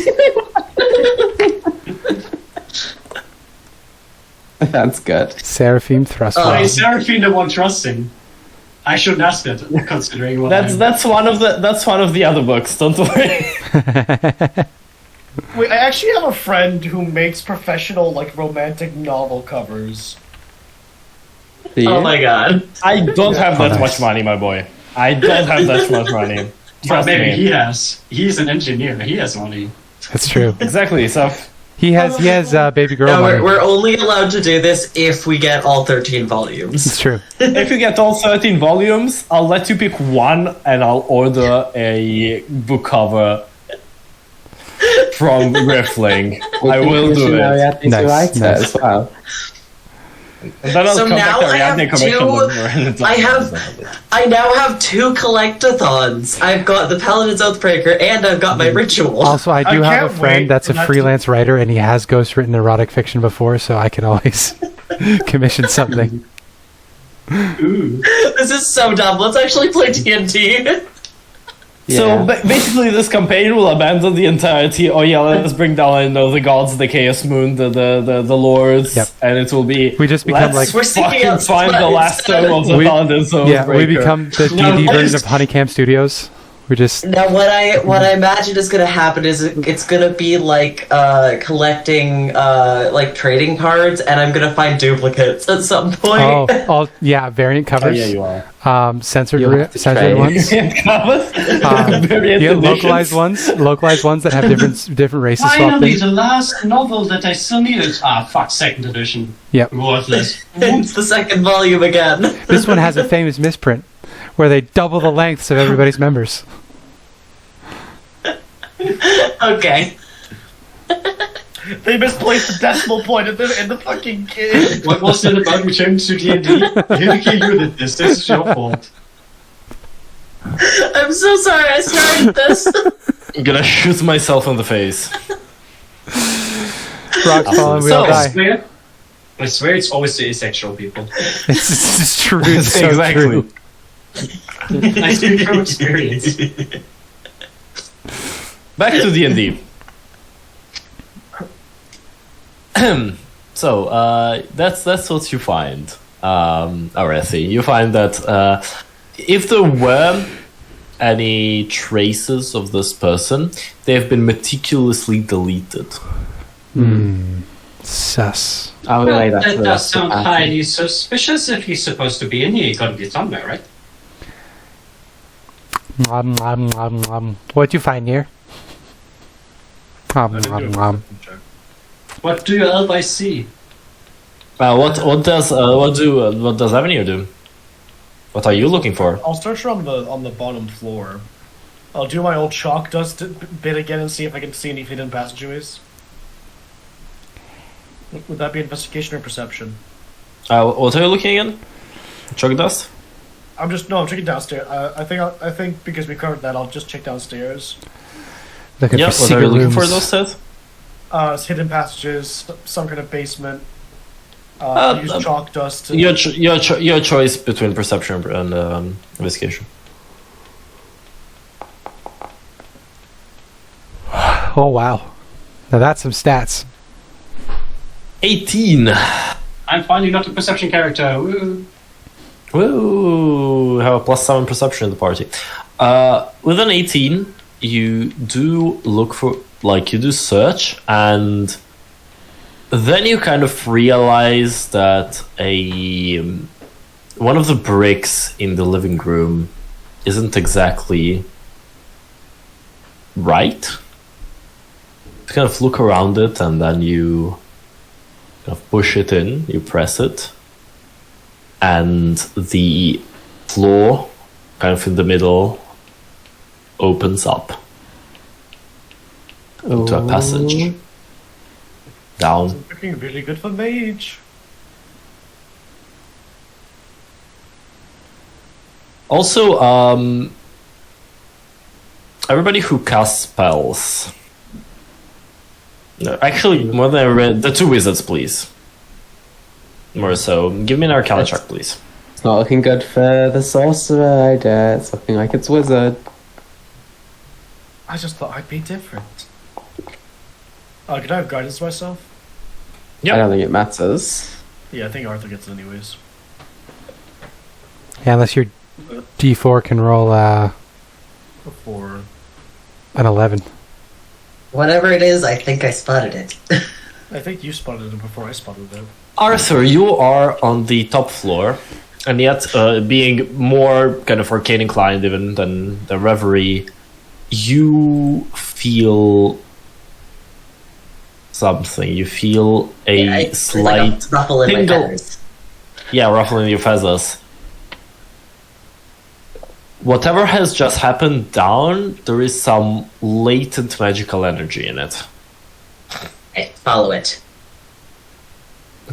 That's good. Seraphim Thrustwell. Why is Seraphine the one trusting? I shouldn't ask that, considering what That's one of the other books. Don't worry. Wait, I actually have a friend who makes professional, like, romantic novel covers. Oh my god. I don't have that nice. much money, my boy. I don't have that much money. But Trust maybe me. he has. He's an engineer. He has money. That's true. Exactly. So He has baby girl No, money. we're only allowed to do this if we get all 13 volumes. It's true. if you get all 13 volumes, I'll let you pick one, and I'll order a book cover from Griffling. I will do it. Nice. As well. And then I'll So now I have I now have 2 collectathons. I've got the Paladin's Oathbreaker and I've got my ritual. Also, I do I have a can't friend wait that's for a that freelance writer, and he has ghostwritten erotic fiction before, so I can always commission something. Ooh. This is so dumb. Let's actually play D&D. So basically, this campaign will abandon the entirety. Oh yeah, let's bring down the gods, the Chaos Moon, the lords, Yep. and it will be. We just become let's like We're seeking fucking out find the last tome of the We- Paladin's yeah, we Oathbreaker. become the D&D version of Honeycamp Studios. We just Now, what I imagine is going to happen is it's going to be like collecting like trading cards, and I'm going to find duplicates at some point. variant Oh covers. yeah, you are. Censored You'll have to censored trade. ones. Variant Yeah, editions. localized ones that have different races swapped Finally, in. the last novel that I still needed. Ah, fuck, 2nd edition. Yep. Worthless. It's the 2nd volume again. This one has a famous misprint where they double the lengths of everybody's members. Okay. They misplaced the decimal point in the fucking game. What was it about returning to D&D? Hideki, you did this. This is your fault. I'm so sorry I started this. I'm gonna shoot myself in the face. Rocks fall and we all die. I swear it's always the asexual people. It's true. It's so Exactly. true. I speak from experience. Back to D&D. So that's what you find, Aurethi. You find that if there were any traces of this person, they have been meticulously deleted. Sus. I'll relay that to That the does rest of sound the party. highly suspicious. If he's supposed to be in here, he gotta be somewhere, right? What'd you find here? I didn't do a perception check. What do your allies see? What does Avenir do? What are you looking for? I'll search on the bottom floor. I'll do my old chalk dust bit again and see if I can see any hidden passageways. Would that be investigation or perception? What are you looking at? Chalk dust? I'm checking downstairs. I think because we covered that, I'll just check downstairs. Looking Yeah. for What are secret you looking rooms. for? Those sets? It's hidden passages, some kind of basement. Use uh, chalk dust. To... Your choice between perception and investigation. Oh wow. Now that's some stats. 18. I'm finally not a perception character. Woo. Woo! Have a +7 perception in the party. With an 18, you do look for, you do search, and then you kind of realize that one of the bricks in the living room isn't exactly right. You kind of look around it, and then you kind of push it in, you press it, and the floor, kind of in the middle, opens up into a passage down. Looking really good for mage. Also, everybody who casts spells. No, actually, more than everybody, the two wizards, please. More so. Give me an Arcana check, please. It's not looking good for the sorcerer, I dare. It's looking like it's wizard. I just thought I'd be different. Oh, could I have guidance myself? I don't think it matters. Yeah, I think Arthur gets it anyways. Yeah, unless your D4 can roll Before. an 11. Whatever it is, I think I spotted it. I think you spotted it before I spotted it. Arthur, you are on the top floor, and yet being more kind of arcane inclined even than the Reverie, you feel something. You feel a slight like a ruffle in my tingle. feathers. Yeah, ruffling your feathers. Whatever has just happened down, there is some latent magical energy in it. Okay, follow it.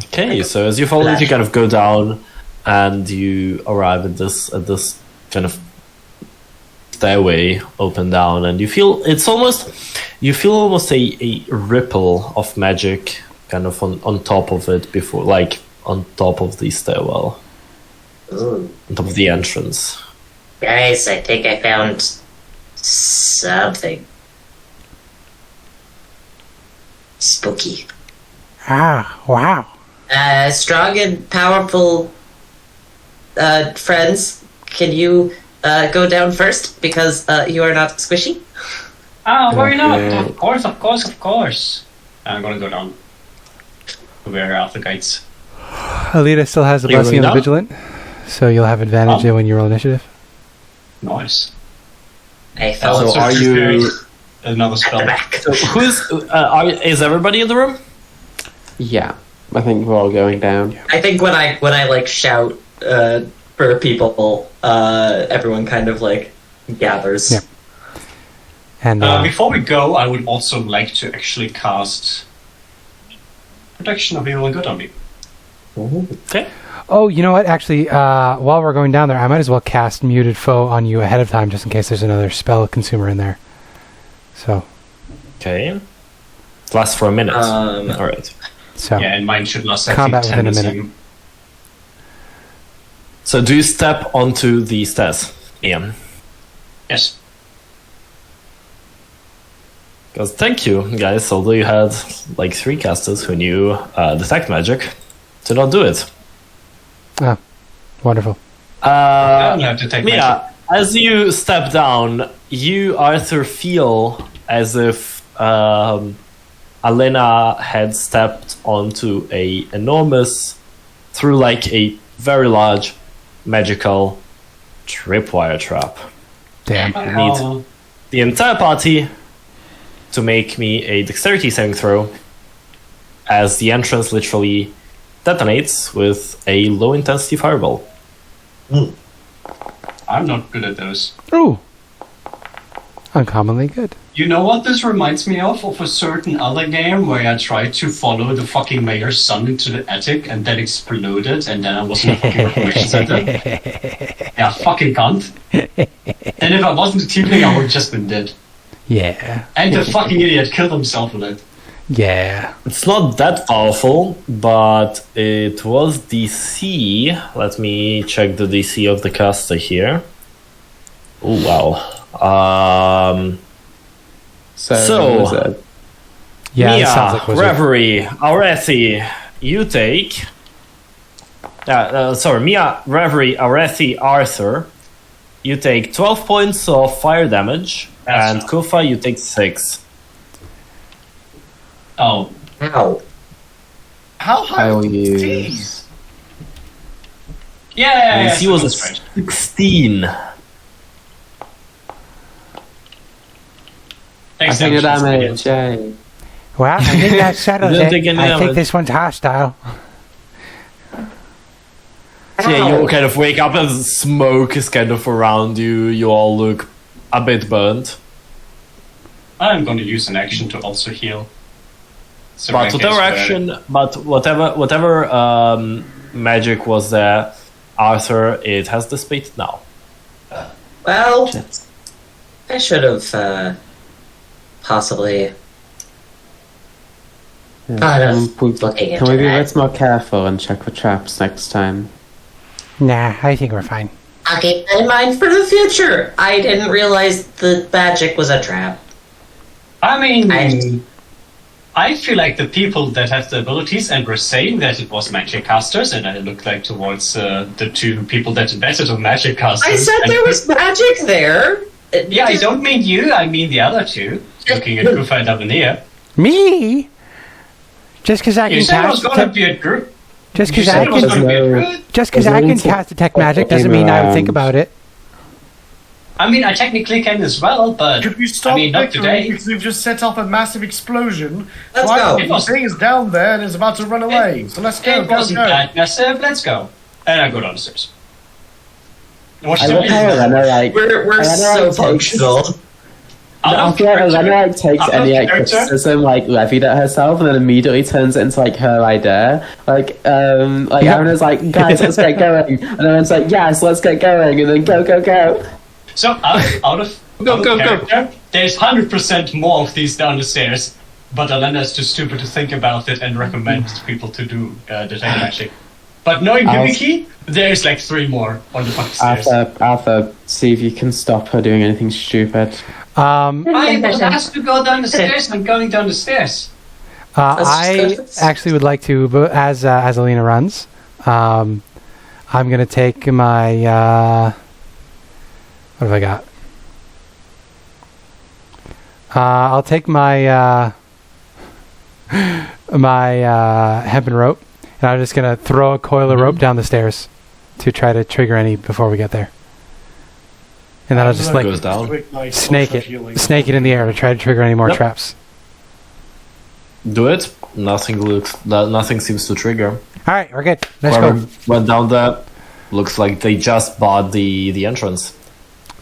Okay, so as you follow it, you kind of go down, and you arrive at this kind of stairway open down, and you feel almost a ripple of magic kind of on top of it before, like on top of the stairwell, Ooh. on top of the entrance. Guys, I think I found something. Spooky. Ah, wow. Strong and powerful friends, can you go down first? Because you are not squishy? Ah, why not? Okay. Of course. I'm gonna go down to where Arthur guides. Alita still has the You're blessing of going the vigilant, so you'll have advantage when you roll initiative. Nice. I fell So are you? Another at spell? the back. So is everybody in the room? Yeah, I think we're all going down. I think when I like shout for people, everyone kind of like gathers. Yeah. And Before we go, I would also like to actually cast Protection of Evil and Good on me. Okay. oh, you know what? Actually, while we're going down there, I might as well cast Muted Foe on you ahead of time, just in case there's another spell consumer in there. So. Okay. It lasts for a minute. All right. So. Yeah, and mine should last, I Combat think, 10 within a the minute. same. So do you step onto the stairs, Ian? Yes. Because thank you, guys. Although you had like 3 casters who knew detect magic, to not do it. Ah, wonderful. I don't have to take my Yeah, as you step down, you, Arthur, feel as if Alena had stepped onto a enormous, through like a very large, magical tripwire trap. Damn. I need the entire party to make me a dexterity saving throw, as the entrance literally detonates with a low intensity fireball. I'm not good at those. Ooh. Uncommonly good. You know what this reminds me of? Of a certain other game where I tried to follow the fucking mayor's son into the attic and then exploded, and then I was in a fucking reformation center. Yeah, fucking cunt. And if I wasn't a tiefling, I would just been dead. Yeah. And the fucking idiot killed himself with it. Yeah. It's not that powerful, but it was DC. Let me check the DC of the caster here. Oh wow. So, wizard. Yeah, Mia, it sounds like wizard. Reverie, Aurethi, you take. Mia, Reverie, Aurethi, Arthur, you take 12 points of fire damage, and That's Kuffah, you take 6. Oh, Ow. How high? I will Jeez. use. yeah. DC was a that's right. 16. I Thanks, think the damage. damage, yay. Well, I think that settles You don't it. take any I think damage. this one's hostile. So yeah, you kind of wake up and smoke is kind of around you. You all look a bit burnt. I'm going to use an action to also heal. So But in case whatever magic was there, Arthur, it has dissipated now. Well, I should have possibly thought of looking into Can we be a that. bit more careful and check for traps next time? Nah, I think we're fine. I'll keep that in mind for the future. I didn't realize the magic was a trap. I mean, I feel like the people that have the abilities and were saying that it was magic casters, and I looked like towards the two people that invented of magic casters. I said there was magic there. Yeah, I don't mean you, I mean the other two. Looking at Kuffah and Nier. Me? Just because I You can said it was cast gonna be a group. just You because said I it was can gonna be a group. just because There's I no can need to cast detect magic doesn't mean I would think about it. I mean, I technically can as well, but Could we stop I mean, not bickering today. because we've just set off a massive explosion? Let's Twilight, go. The thing is down there and is about to run away. So let's go, It go, wasn't go. that massive. Let's go. And I go downstairs. Watch I the love how video. Alena, like... We're Alena, so like, functional. I feel like Alena, like, takes Out of any, like, character. criticism, like, levied at herself and then immediately turns it into, like, her idea. Like, Alena's like, guys, let's get going. And then it's like, yes, let's get going. And then go, go, go. So out of character, there's 100% more of these down the stairs, but Alena is too stupid to think about it and recommend people to do detect magic. But knowing Hibiki, there's like 3 more on the fucking stairs. Arthur, see if you can stop her doing anything stupid. I was asked to go down the stairs. I'm going down the stairs. I actually would like to, but as Alena runs, I'm gonna take my what have I got? I'll take my my hempen rope, and I'm just gonna throw a coil of rope down the stairs to try to trigger any before we get there. And then I'll just like Goes down. Quick, like, snake social healing. it in the air to try to trigger any more Yep. traps. Do it. Nothing seems to trigger. All right, we're good. Let's Whoever go. went down there looks like they just bought the entrance.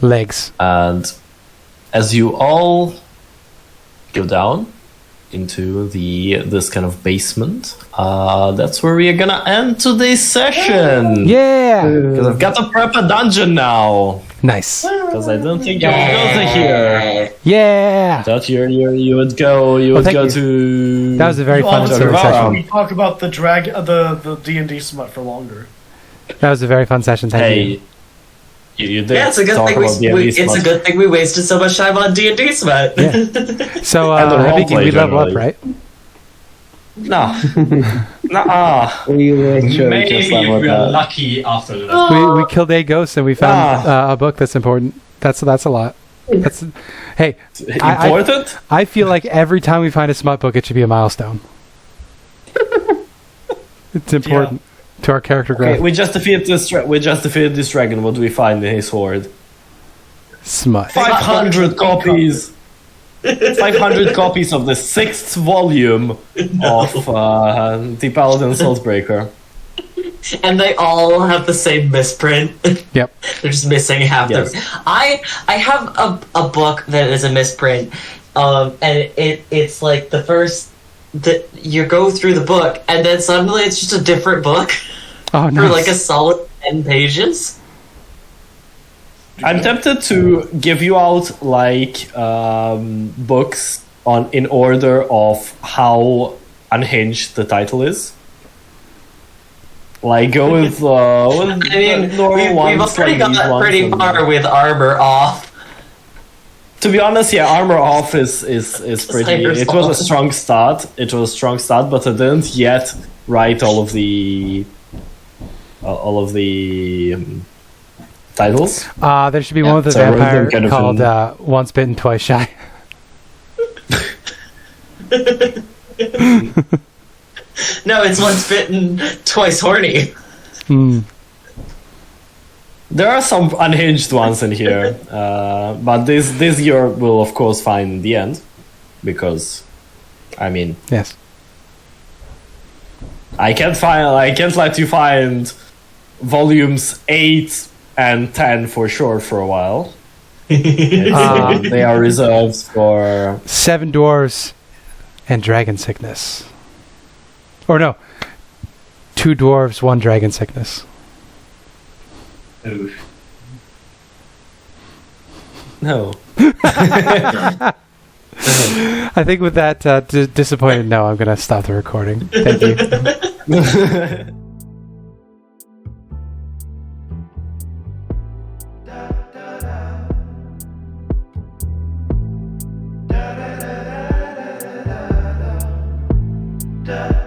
Legs. And as you all go down into this kind of basement, that's where we are gonna end today's session. Yeah. Because I've got to prep a dungeon now. Nice. Because I don't think you would go to here. Yeah. Thought you would go. You Well, would thank go you. to. That was a very You fun honestly, sort of Reverie. session. we talk about the the D&D smut for longer. That was a very fun session. Thank you. Hey, you did. Yeah, it's a good talk thing about D&D it's a smut. good thing we wasted so much time on D&D smut. Yeah. So, And the Hibiki, roleplay we level up, generally. right? No. Nuh-uh. We literally Maybe just if leveled we are up. lucky after that. We killed 8 ghosts and we found a book that's important. That's a lot. That's hey. Important? I feel like every time we find a smut book, it should be a milestone. It's important to our character growth. Okay, we just defeated this dragon. What do we find in his hoard? Smut. 500 copies. 500 copies of the 6th volume of the Paladin Soulsbreaker. And they all have the same misprint. Yep. They're just missing half Yes. them. I have a book that is a misprint, and it's like the first that you go through the book, and then suddenly it's just a different book Oh, for like a nice. solid 10 pages. I'm tempted to give you out like books in order of how unhinged the title is. Like go with I mean, normal ones, we've already like these got ones, pretty and- far with armor off. To be honest, yeah, armor off is pretty. Cyber's It was a fault. strong start. But I didn't yet write all of the titles. There should be one with a So I wrote them vampire kind of called in- Once Bitten, Twice Shy. No, it's once bitten, twice horny. There are some unhinged ones in here, but this you will of course find in the end, because, I mean, Yes. I can't let you find volumes 8 and 10 for sure for a while. They are reserved for 7 dwarves and dragon sickness. Or no, 2 dwarves, 1 dragon sickness. Oof. No. I think with that disappointed no, I'm gonna stop the recording. Thank you. Da